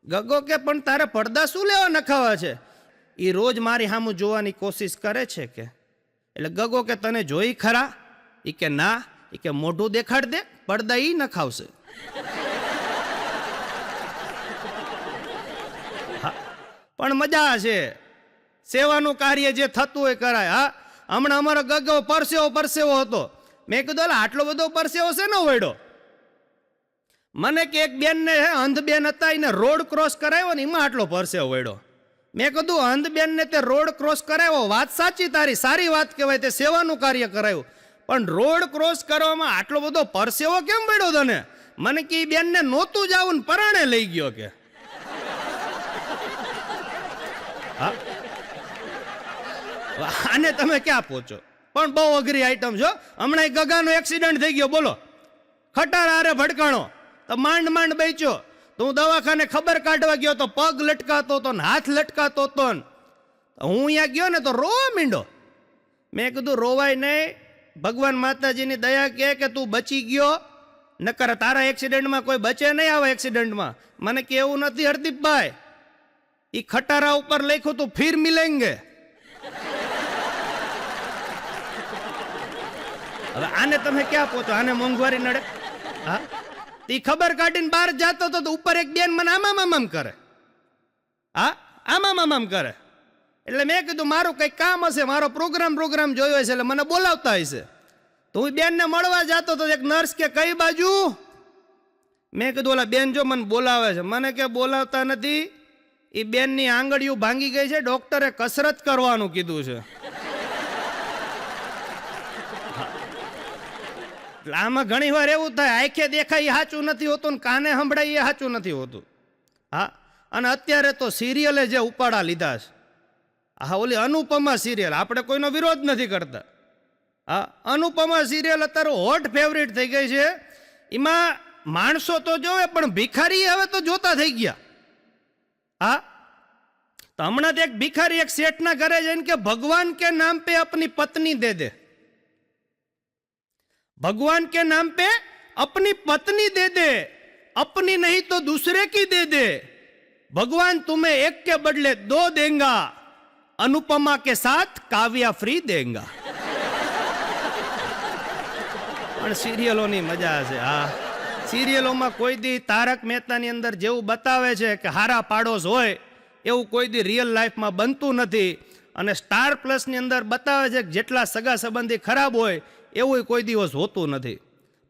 ગગો કે પણ તારે પડદા શું લેવા નખાવા છે, એ રોજ મારી સામું જોવાની કોશિશ કરે છે કે. એટલે ગગો કે તને જોઈ ખરા. એ કે ના. એ કે મોઢું દેખાડ દે, પડદા ઈ નખાવશે. હા, પણ મજા છે, સેવાનું કાર્ય જે થતું હોય કરાય. હા, હમણાં અમારો ગગો પરસેવો હતો. મેં કીધું આટલો બધો પરસેવો છે ને વડ્યો. મને કે એક બેન ને અંધ બેન હતા, એને રોડ ક્રોસ કરાવ્યો ને એમાં આટલો પરસેવો વડ્યો. મેં કીધું અંધ બેન ને તે રોડ ક્રોસ કરાવ્યો, વાત સાચી તારી, સારી વાત કહેવાય, તે સેવાનું કાર્ય કરાયું. પણ રોડ ક્રોસ કરવામાં આટલો બધો પરસેવો કેમ વડ્યો તને. મને કે બેન ને નહોતું જાવું ને પરાણે લઈ ગયો કે. હા, આને તમે ક્યાં પહોંચો. પણ બહુ અઘરી આઈટમ છો. હમણાં ગગાનો એક્સિડન્ટ થઈ ગયો, બોલો. ખટાર હારે ભડકાણો તો માંડ માંડ બેચ્યો. તો હું દવાખાને ખબર કાઢવા ગયો તો પગ લટકાતો હતો ને હાથ લટકાતો હતો. હું અહીંયા ગયો ને તો રોવા માંડ્યો. મેં કીધું રોવાય નહીં, ભગવાન માતાજીની દયા કે તું બચી ગયો, નકર તારા એક્સિડન્ટમાં કોઈ બચે નહીં આવા એક્સિડન્ટમાં. મને કે એવું નથી હરદીપભાઈ, એ ખટારા ઉપર લખ્યું તું ફિર મિલેંગે. હવે આને તમે ક્યાં પહોંચો, આને મોંઘવારી નડે. હા, એ ખબર કાઢીને બહાર જતો હતો તો ઉપર એક બેન મને આમામ કરે. હા, આમામ કરે. એટલે મેં કીધું મારું કંઈક કામ હશે, મારો પ્રોગ્રામ જોયો હશે એટલે મને બોલાવતા હશે. તો હું બેનને મળવા જતો તો એક નર્સ કે કઈ બાજુ. મેં કીધું ઓલા બેન જો મને બોલાવે છે. મને કે બોલાવતા નથી, એ બેનની આંગળીઓ ભાંગી ગઈ છે, ડોક્ટરે કસરત કરવાનું કીધું છે. આમાં ઘણી વાર એવું થાય, આંખે દેખાય એ સાચું નથી હોતું ને કાને સંભળાય એ સાચું નથી હોતું. હા, અને અત્યારે તો સિરિયલે જે ઉપાડા લીધા છે, હા ઓલી અનુપમા સિરિયલ, આપણે કોઈનો વિરોધ નથી કરતા. હા, અનુપમા સિરિયલ અત્યારે હોટ ફેવરિટ થઈ ગઈ છે. એમાં માણસો તો જોવે પણ ભિખારી હવે તો જોતા થઈ ગયા. હા, તો હમણાં એક ભિખારી એક શેઠના ઘરે જઈને કે ભગવાન કે નામ पे अपनी पत्नी दे दे, भगवान के नाम पे अपनी पत्नी दे दे, अपनी नहीं तो दूसरे की दे दे, भगवान तुम्हें एक के बदले दो देगा, अनुपमा के साथ काव्या फ्री देगा. પણ સિરિયલોની મજા છે. હા, સિરિયલોમાં કોઈ દી તારક મહેતાની અંદર જેવું બતાવે છે કે હારા પાડોશ હોય એવું કોઈ દી રિયલ લાઈફમાં બનતું નથી. અને સ્ટાર પ્લસની અંદર બતાવે છે કે જેટલા સગા સંબંધી ખરાબ હોય એવું કોઈ દિવસ હોતું નથી.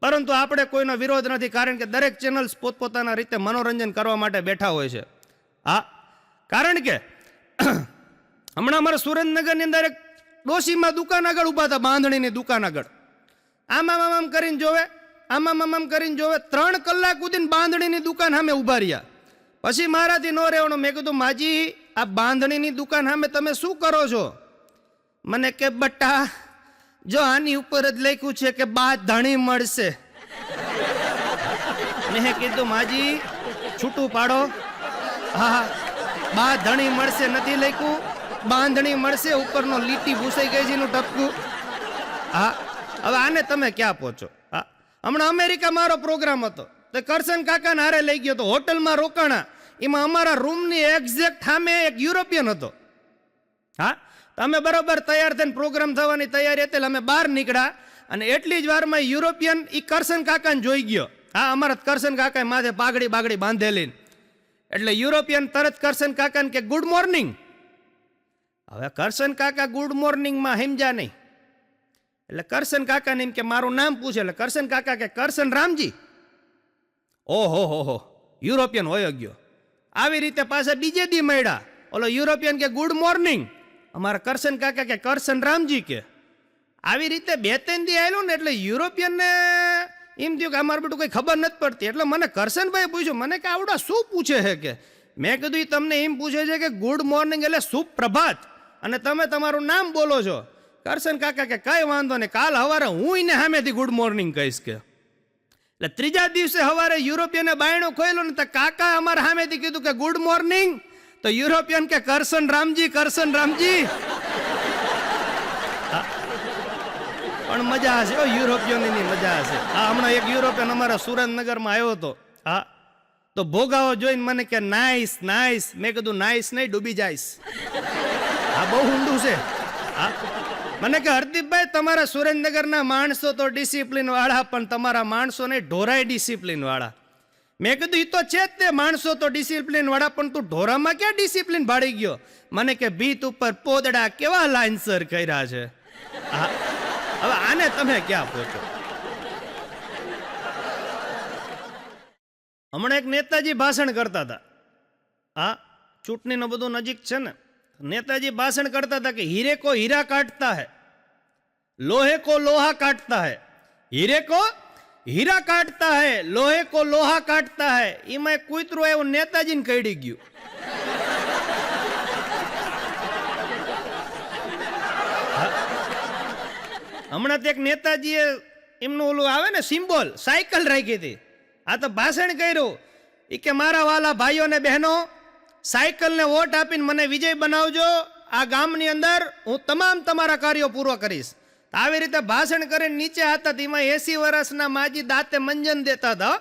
પરંતુ આપણે કોઈનો વિરોધ નથી, કારણ કે દરેક ચેનલ્સ પોતપોતાના રીતે મનોરંજન કરવા માટે બેઠા હોય છે. હા, કારણ કે હમણાં અમારા સુરેન્દ્રનગરની અંદર એક ડોશીમાં દુકાન આગળ ઊભા હતા, બાંધણીની દુકાન આગળ. આમ કરીને જોવે, આમ કરીને જોવે, 3 કલાક સુધી બાંધણીની દુકાન સામે ઊભા રહ્યા. પછી મારાથી ન રહેવાનું. મેં કીધું માજી આ બાંધણીની દુકાન સામે તમે શું કરો છો? મને કે બટા જો આની ઉપર જ લખ્યું છે કે બાંધણી મળશે. મેં કીધું માજી છૂટું પાડો. હા, બાંધણી મળશે નથી લખ્યું, બાંધણી મળશે, ઉપરનો લીટી ભૂસાઈ ગઈ છે એનું ટપકું. હા, હવે આને તમે ક્યાં પહોંચો? હા, હમણાં અમેરિકા મારો પ્રોગ્રામ હતો, તો કરશન કાકાને હારે લઈ ગયો તો હોટલમાં રોકાણા. એમાં અમારા રૂમની એક્ઝેક્ટ સામે એક યુરોપિયન હતો. હા, તો અમે બરોબર તૈયાર થઈને પ્રોગ્રામ થવાની તૈયારી હતી, અમે બહાર નીકળ્યા અને એટલી જ વારમાં યુરોપિયન એ કરશન કાકાને જોઈ ગયો. હા, અમારા કરશન કાકાએ માથે પાઘડી બાગડી બાંધેલી. એટલે યુરોપિયન તરત કરશન કાકાને કે ગુડ મોર્નિંગ. હવે કરશન કાકા ગુડ મોર્નિંગમાં સમજ્યા નહીં. એટલે કરશન કાકાને એમ કે મારું નામ પૂછે. એટલે કરશન કાકા કે કરશન રામજી. ઓહો હો, યુરોપિયન હોય ગયો. આવી રીતે પાછા બીજે દી મળ્યા. ઓલો યુરોપિયન કે ગુડ મોર્નિંગ. અમારા કરશન કાકા કે કરશન રામજી કે. આવી રીતે 2-3 દી આવેલું ને એટલે યુરોપિયનને એમ થયું કે અમારું બધું કંઈ ખબર નથી પડતી. એટલે મને કરશનભાઈ પૂછ્યું, મને કે આવડા શું પૂછે છે કે? મેં કીધું એ તમને એમ પૂછે છે કે ગુડ મોર્નિંગ એટલે શુભ પ્રભાત, અને તમે તમારું નામ બોલો છો. કરશન કાકા કે કઈ વાંધો નહીં, કાલ સવારે હું એને સામેથી ગુડ મોર્નિંગ કહીશ કે. એટલે ત્રીજા દિવસે સવારે યુરોપિયને બાયણું ખોલ્યું ને તો કાકા અમારા સામેથી કીધું કે ગુડ મોર્નિંગ. તો યુરોપિયન કે કરશન રામજી, કરશન રામજી. પણ મજા હશે યુરોપિયનની મજા હશે. હા, હમણાં એક યુરોપિયન અમારા સુરેન્દ્રનગરમાં આવ્યો હતો. હા, તો ભોગાવો જોઈને મને કે નાઈસ નાઈસ. મેં કીધું નાઈસ નહીં, ડૂબી જાઈશ. હા, બહુ ઊંડું છે. હા, મને કે હરદીપભાઈ તમારા સુરેન્દ્રનગરના માણસો તો ડિસિપ્લિન વાળા, પણ તમારા માણસો ને ઢોરાય ડિસિપ્લિન વાળા. મેં કીધું એ તો છે જ તે, માણસો તો ડિસિપ્લિન વાળા, પણ તું ઢોરામાં ક્યાં ડિસિપ્લિન ભાળી ગયો? મને કે ભીત ઉપર પોદડા કેવા લાઇનસર કર્યા છે. હા, હવે આને તમે ક્યાં પહોંચો? હમણાં એક નેતાજી ભાષણ કરતા હતા. હા, ચૂંટણીનું બધું નજીક છે ને. नेताजी भाषण करता था कि हीरे को हीरा काटता है, लोहे को लोहा काटता है, हीरे को हीरा काटता है, लोहे को लोहा काटता है. એમાં કૂતરું આવ્યું નેતાજીને કઈડી ગયું. હમણાં એક નેતાજીએ એમનું ઓલું આવે ને સિમ્બોલ, સાયકલ રાખી હતી. આ તો ભાષણ કર્યું એ કે મારા વાલા ભાઈઓ ને બહેનો, સાયકલને વોટ આપીને મને વિજય બનાવજો. આ ગામની અંદર હું તમામ તમારા કાર્યો પૂરો કરીશ. આવી રીતે ભાષણ કરીને નીચે હતા. એમાં 80 વર્ષના માજી દાંતે મંજન દેતા હતા.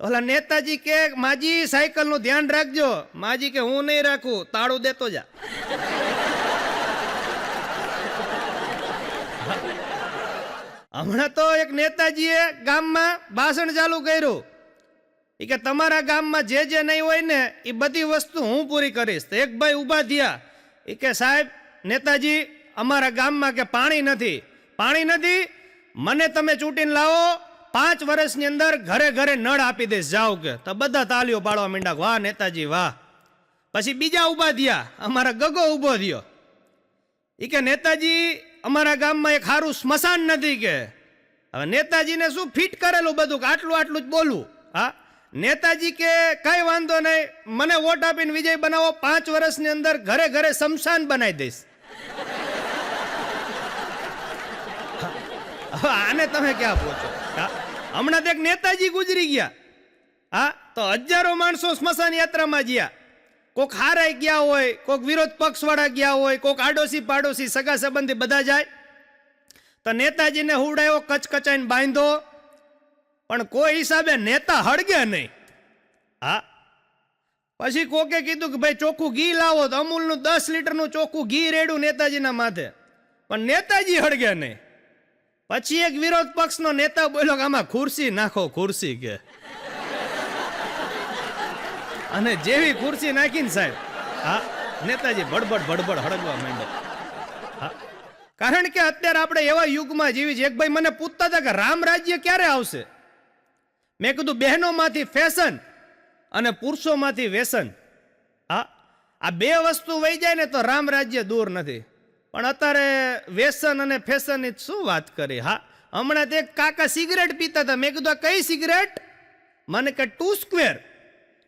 ઓલા નેતાજી કે માજી સાયકલનું ધ્યાન રાખજો. માજી કે હું નહીં રાખું, તાળું દેતો જા. હમણાં તો એક નેતાજીએ ગામમાં ભાષણ ચાલુ કર્યું કે તમારા ગામમાં જે જે નહીં હોય ને એ બધી વસ્તુ હું પૂરી કરીશ. તો એક ભાઈ ઊભા થયા. એ કે સાહેબ નેતાજી અમારા ગામમાં કે પાણી નથી, પાણી નથી, મને તમે ચૂંટીને લાવો 5 વર્ષની અંદર ઘરે ઘરે નળ આપી દઈશ જાઓ કે, તો બધા તાલીઓ પાડવા માંડ્યા, વાહ નેતાજી વાહ. પછી બીજા ઊભા થયા, અમારા ગગો ઊભો થયો, એ કે નેતાજી અમારા ગામમાં એક સારું સ્મશાન નથી કે. હવે નેતાજીને શું ફિટ કરેલું બધું કે આટલું આટલું જ બોલવું. હા, નેતાજી કે કઈ વાંધો નહીં, મને વોટ આપીને વિજય બનાવો, 5 વર્ષની અંદર ઘરે ઘરે સ્મશાન બનાવી દઈશ. હવે આને તમે ક્યાં પહોંચો? હમણાં એક નેતાજી ગુજરી ગયા, હા, તો હજારો માણસો સ્મશાન યાત્રામાં ગયા. કોક હારાઈ ગયા હોય, કોક વિરોધ પક્ષ વાળા ગયા હોય, કોક આડોશી પાડોશી સગા સંબંધી બધા જાય. તો નેતાજીને હુડાયો, કચકચાઈને બાંધો, પણ કોઈ હિસાબે નેતા હળગે નહીં. હા, પછી કોકે કીધું કે ભાઈ ચોખ્ખું ઘી લાવો, તો અમૂલનું 10 લીટરનું ચોખ્ખું ઘી રેડું નેતાજીના માથે, પણ નેતાજી હળગે નહીં. પછી એક વિરોધ પક્ષનો નેતા બોલ્યો કે આમાં ખુરશી નાખો, ખુરશી કે. અને જેવી ખુરશી નાખીને સાહેબ, હા, નેતાજી ભડબડ ભડબડ હળગવા માંડ્યા. કારણ કે અત્યારે આપણે એવા યુગમાં જીવી છે. એક ભાઈ મને પૂછતા હતા કે રામ રાજ્ય ક્યારે આવશે. મેં કીધું બહેનોમાંથી ફેશન અને પુરુષોમાંથી વ્યસન. હા, આ 2 વસ્તુ વહી જાય ને તો રામ રાજ્ય દૂર નથી. પણ અત્યારે વ્યસન અને ફેશનની શું વાત કરી. હા, હમણાં તે કાકા સિગરેટ પીતા હતા. મેં કીધું કઈ સિગરેટ? મને કે 2 સ્ક્વેર.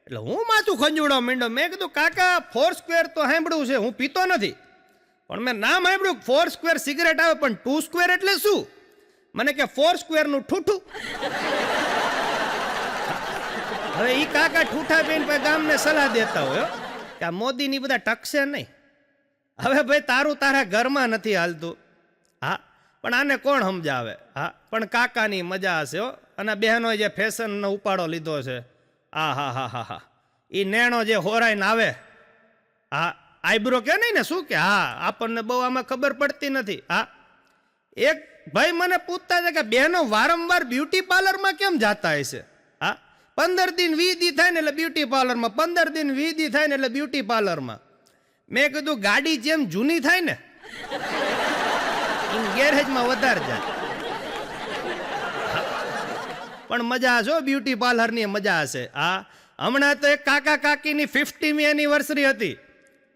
એટલે હું માથું ખંજોડવા માંડ્યો. મેં કીધું કાકા 4 સ્ક્વેર તો સાંભળ્યું છે, હું પીતો નથી, પણ મેં નામ સાંભળ્યું 4 સ્ક્વેર સિગરેટ આવે, પણ 2 સ્ક્વેર એટલે શું? મને કે 4 સ્ક્વેરનું ઠૂઠું. હવે એ કાકા ઠૂઠા પીને ગામને સલાહ દેતા હોય કે આ મોદીની બધા ટકશે નહીં. હવે ભાઈ તારું તારા ઘરમાં નથી હાલતું. હા, પણ આને કોણ સમજાવે. હા, પણ કાકાની મજા હશે હો. અને બહેનો જે ફેશનનો ઉપાડો લીધો છે, આ હા હા હા હા, એ નેણો જે હોરાઈને આવે, હા, આઈબ્રો કે નહીં ને શું કે, હા, આપણને બહુ આમાં ખબર પડતી નથી. હા, એક ભાઈ મને પૂછતા હતા કે બહેનો વારંવાર બ્યુટી પાર્લરમાં કેમ જાતા હશે. હા, 15 દિન 20 દી થાય ને એટલે બ્યુટી પાર્લરમાં, 15 દિન 20 દી થાય ને એટલે બ્યુટી પાર્લરમાં. મેં કીધું ગાડી જેમ જૂની થાય ને એમ ગેરેજમાં વધારે જાય. પણ મજા હશે બ્યુટી પાર્લરની, મજા હશે. હા, હમણાં તો એક કાકા કાકીની 50મી એનિવર્સરી હતી.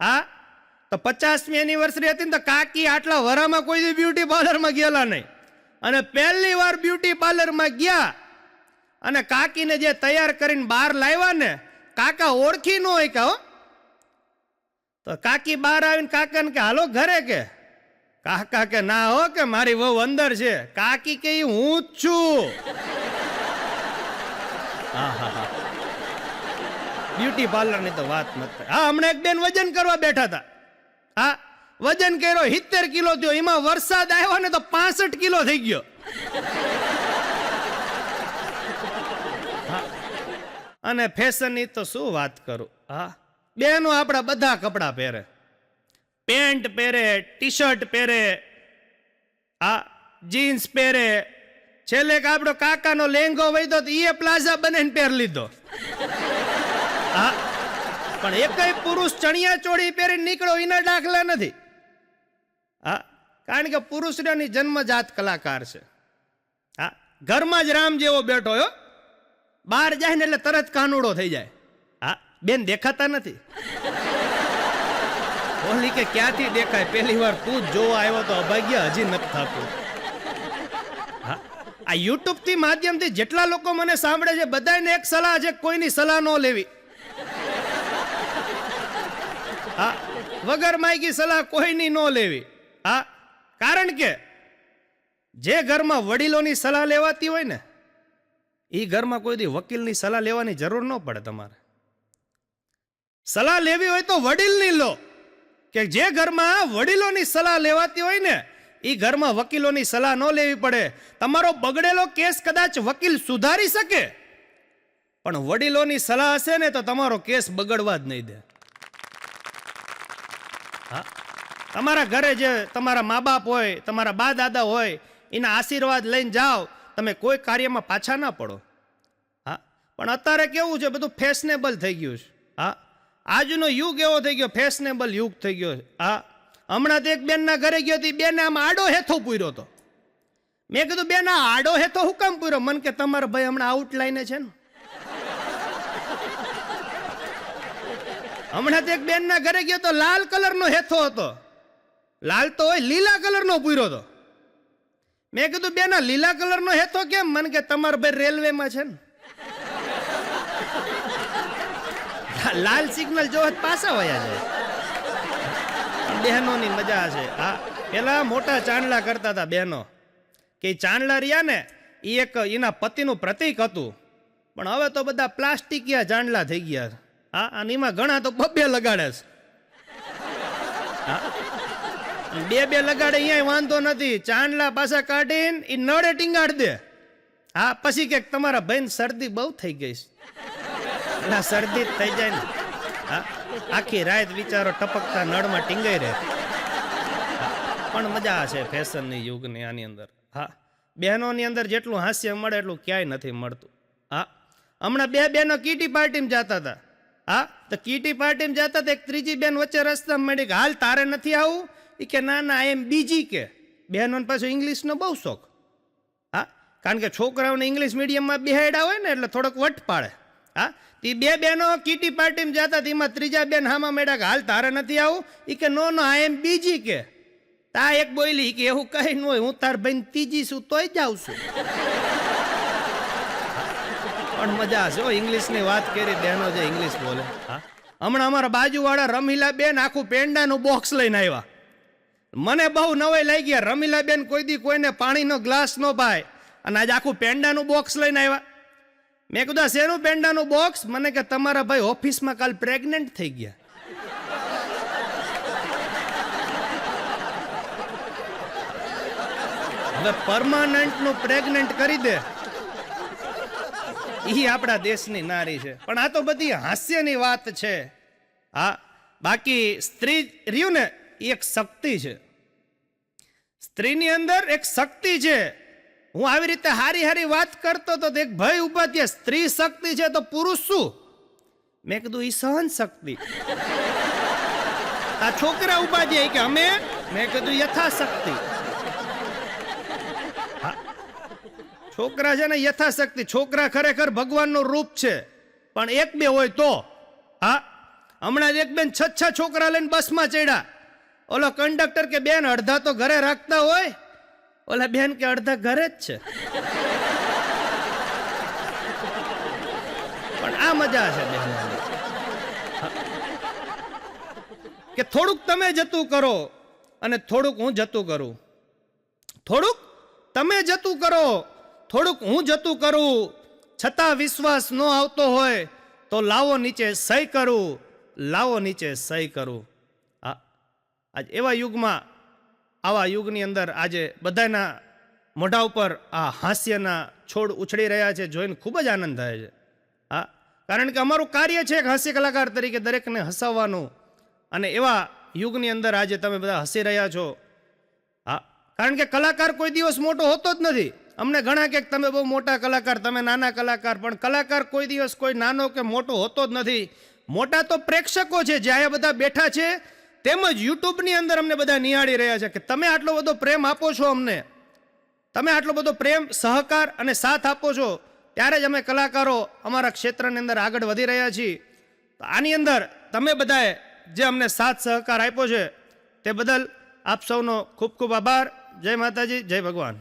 હા, તો 50મી એનિવર્સરી હતી ને તો કાકી આટલા વરામાં કોઈ બ્યુટી પાર્લરમાં ગયેલા નહીં. અને પહેલી વાર બ્યુટી પાર્લરમાં ગયા અને કાકીને જે તૈયાર કરીને બહાર લાવ્યા ને, કાકા ઓળખી ન હોય કે. તો કાકી બહાર આવીને કાકાને કે હાલો ઘરે કે. કાકા કે ના હો કે મારી વહુ અંદર છે. કાકી કે હું જ છું. હા હા હા, બ્યુટી પાર્લરની તો વાત નથી. હા, હમણાં એક બેન વજન કરવા બેઠા હતા. હા, વજન કર્યો 70 કિલો થયો. એમાં વરસાદ આવ્યો ને તો 65 કિલો થઈ ગયો. અને ફેશનની તો શું વાત કરું. હા, બહેનો આપણા બધા કપડા પહેરે, પેન્ટ પહેરે, ટી શર્ટ પહેરે, આ જીન્સ પહેરે. છેલ્લે આપણો કાકાનો લેંગો વૈધો તો એ પ્લાઝા બનાવીને પહેરી લીધો. હા, પણ એકય પુરુષ ચણિયા ચોળી પહેરીને નીકળો એના દાખલા નથી. હા, કારણ કે પુરુષની જન્મજાત કલાકાર છે. હા, ઘરમાં જ રામ જેવો બેઠો હો, બહાર જાય ને એટલે તરત કાનુડો થઈ જાય. હા, બેન દેખાતા નથી. બોલી કે ક્યાંથી દેખાય, પહેલી વાર તું જ જોવા આવ્યો તો અભાગ્ય હજી નથી થતું. હા, આ યુટ્યુબ થી માધ્યમથી જેટલા લોકો મને સાંભળે છે બધાને એક સલાહ છે, કોઈની સલાહ ન લેવી. હા, વગર માગી સલાહ કોઈની ન લેવી. હા, કારણ કે જે ઘરમાં વડીલોની સલાહ લેવાતી હોય ને એ ઘરમાં કોઈ દી વકીલની સલાહ લેવાની જરૂર ન પડે. તમારે સલાહ લેવી હોય તો વડીલની લો. કે જે ઘરમાં વડીલોની સલાહ લેવાતી હોય ને એ ઘરમાં વકીલોની સલાહ ન લેવી પડે. તમારો બગડેલો કેસ કદાચ વકીલ સુધારી શકે, પણ વડીલોની સલાહ હશે ને તો તમારો કેસ બગડવા જ નહીં દે. હા, તમારા ઘરે જે તમારા મા બાપ હોય, તમારા બા દાદા હોય, એના આશીર્વાદ લઈને જાઓ, તમે કોઈ કાર્યમાં પાછા ના પડો. હા, પણ અત્યારે કેવું છે, બધું ફેશનેબલ થઈ ગયું છે. હા, આજનો યુગ એવો થઈ ગયો, ફેશનેબલ યુગ થઈ ગયો છે. હા, હમણાં તો એક બેનના ઘરે ગયો હતી, બેને આમ આડો હેથો પૂર્યો હતો. મેં કીધું બેન આ આડો હેતો હું કામ પૂરો? મન કે તમારો ભાઈ હમણાં આઉટલાઈને છે ને. હમણાં તો એક બેન ના ઘરે ગયો તો લાલ કલરનો હેથો હતો. લાલ તો હોય, લીલા કલરનો પૂર્યો હતો. મેં કીધું બેન આ લીલા કલરનો હેથો કેમ? મન કે તમારો ભાઈ રેલવેમાં છે ને. લાલ સિગ્નલ જો પાછા વયા જાય. બહેનોની મજા છે. હા, પેલા મોટા ચાંદલા કરતા હતા બહેનો, કે ચાંદલા રહ્યા ને એ એક એના પતિનું પ્રતીક હતું. પણ હવે તો બધા પ્લાસ્ટિકિયા ચાંદલા થઈ ગયા. હા, અને એમાં ઘણા તો બબે લગાડે છે. બે લગાડે અહીંયા વાંધો નથી, ચાંદલા પાછા કાઢીને એ નળે ટીંગાડ દે. હા, પછી કે તમારા ભાઈને શરદી બહુ થઈ ગઈ છે. ના, શરદી જ થઈ જાય ને. હા, આખી રાત વિચારો ટપકતા નળમાં ટીંગાઈ રહે. પણ મજા છે ફેશનની યુગની આની અંદર. હા, બહેનોની અંદર જેટલું હાસ્ય મળે એટલું ક્યાંય નથી મળતું. હા, હમણાં બે બહેનો કીટી પાર્ટીમાં જતા હતા. હા, તો કીટી પાર્ટીમાં જતા હતા, એક ત્રીજી બેન વચ્ચે રસ્તામાં મળી કે હાલ તારે નથી આવું? એ કે ના ના એમ બીજી કે. બહેનોને પાછું ઇંગ્લિશનો બહુ શોખ. હા, કારણ કે છોકરાઓને ઇંગ્લિશ મીડિયમમાં બિહાડ્યા હોય ને એટલે થોડોક વટ પાડે. હા, તે બે બહેનો કીટી પાર્ટીમાં જતા, એમાં ત્રીજા બેન હામાં મેળા કે હાલ તારે નથી આવું? એ કે નો નો આઈ એમ બીજી કે. તા એક બોલી કે એવું કઈ ન હોય, હું તાર ભાઈ ત્રીજી છું તોય જાઉં છું. પણ મજા છે ઇંગ્લિશની વાત કરી, બહેનો જે ઇંગ્લિશ બોલે. હા, હમણાં અમારા બાજુવાળા રમીલા બેન આખું પેંડાનું બોક્સ લઈને આવ્યા. મને બહુ નવાઈ લાગી ગયા. રમીલા બેન કોઈ દી કોઈને પાણીનો ગ્લાસ ન પાય અને આજે આખું પેંડાનું બોક્સ લઈને આવ્યા. મેં કીધું શેનું પેંડાનું બોક્સ? મને કે તમારા ભાઈ ઓફિસમાં કાલ પ્રેગ્નેન્ટ થઈ ગયા. હવે પરમાનન્ટ નું પ્રેગ્નેન્ટ કરી દે ઈ આપણા દેશની નારી છે. પણ આ તો બધી હાસ્યની વાત છે. હા, બાકી સ્ત્રી રહ્યું ને એ એક શક્તિ છે. સ્ત્રીની અંદર એક શક્તિ છે. હું આવી રીતે હારી વાત કરતો તો એક ભાઈ ઉભા થયા, સ્ત્રી શક્તિ છે તો પુરુષ શું? મેં કીધું ઈ સહન શક્તિ. આ છોકરા ઉભા થયા કે અમે? મેં કીધું યથાશક્તિ. છોકરા છે ને યથાશક્તિ. છોકરા ખરેખર ભગવાનનું રૂપ છે, પણ એક બે હોય તો. હા, હમણાં એક બેન 6 છોકરા લઈને બસમાં ચડ્યા. ઓલો કંડક્ટર કે બેન અડધા તો ઘરે રાખતા હોય. ઓલા બેન કે અડધા ઘરે જ છે. પણ આ મજા છે બેન, કે થોડુંક તમે જતું કરો અને થોડુંક હું જતું કરું. થોડુંક તમે જતું કરો, થોડુંક હું જતું કરું. છતાં વિશ્વાસ ન આવતો હોય તો લાવો નીચે સહી કરું, લાવો નીચે સહી કરું. આજ એવા યુગમાં, આવા યુગની અંદર આજે બધાના મોઢા ઉપર આ હાસ્યના છોડ ઉછળી રહ્યા છે, જોઈને ખૂબ જ આનંદ થાય છે. હા, કારણ કે અમારું કાર્ય છે એક હાસ્ય કલાકાર તરીકે દરેકને હસાવવાનું. અને એવા યુગની અંદર આજે તમે બધા હસી રહ્યા છો. હા, કારણ કે કલાકાર કોઈ દિવસ મોટો હોતો જ નથી. અમને ઘણા કે તમે બહુ મોટા કલાકાર, તમે નાના કલાકાર, પણ કલાકાર કોઈ દિવસ કોઈ નાનો કે મોટો હોતો જ નથી. મોટા તો પ્રેક્ષકો છે જે અહીંયા બધા બેઠા છે, તેમજ યુટ્યુબની અંદર અમને બધા નિહાળી રહ્યા છે કે તમે આટલો બધો પ્રેમ આપો છો અમને, તમે આટલો બધો પ્રેમ, સહકાર અને સાથ આપો છો, ત્યારે જ અમે કલાકારો અમારા ક્ષેત્રની અંદર આગળ વધી રહ્યા છીએ. તો આની અંદર તમે બધાએ જે અમને સાથ સહકાર આપ્યો છે તે બદલ આપ સૌનો ખૂબ ખૂબ આભાર. જય માતાજી, જય ભગવાન.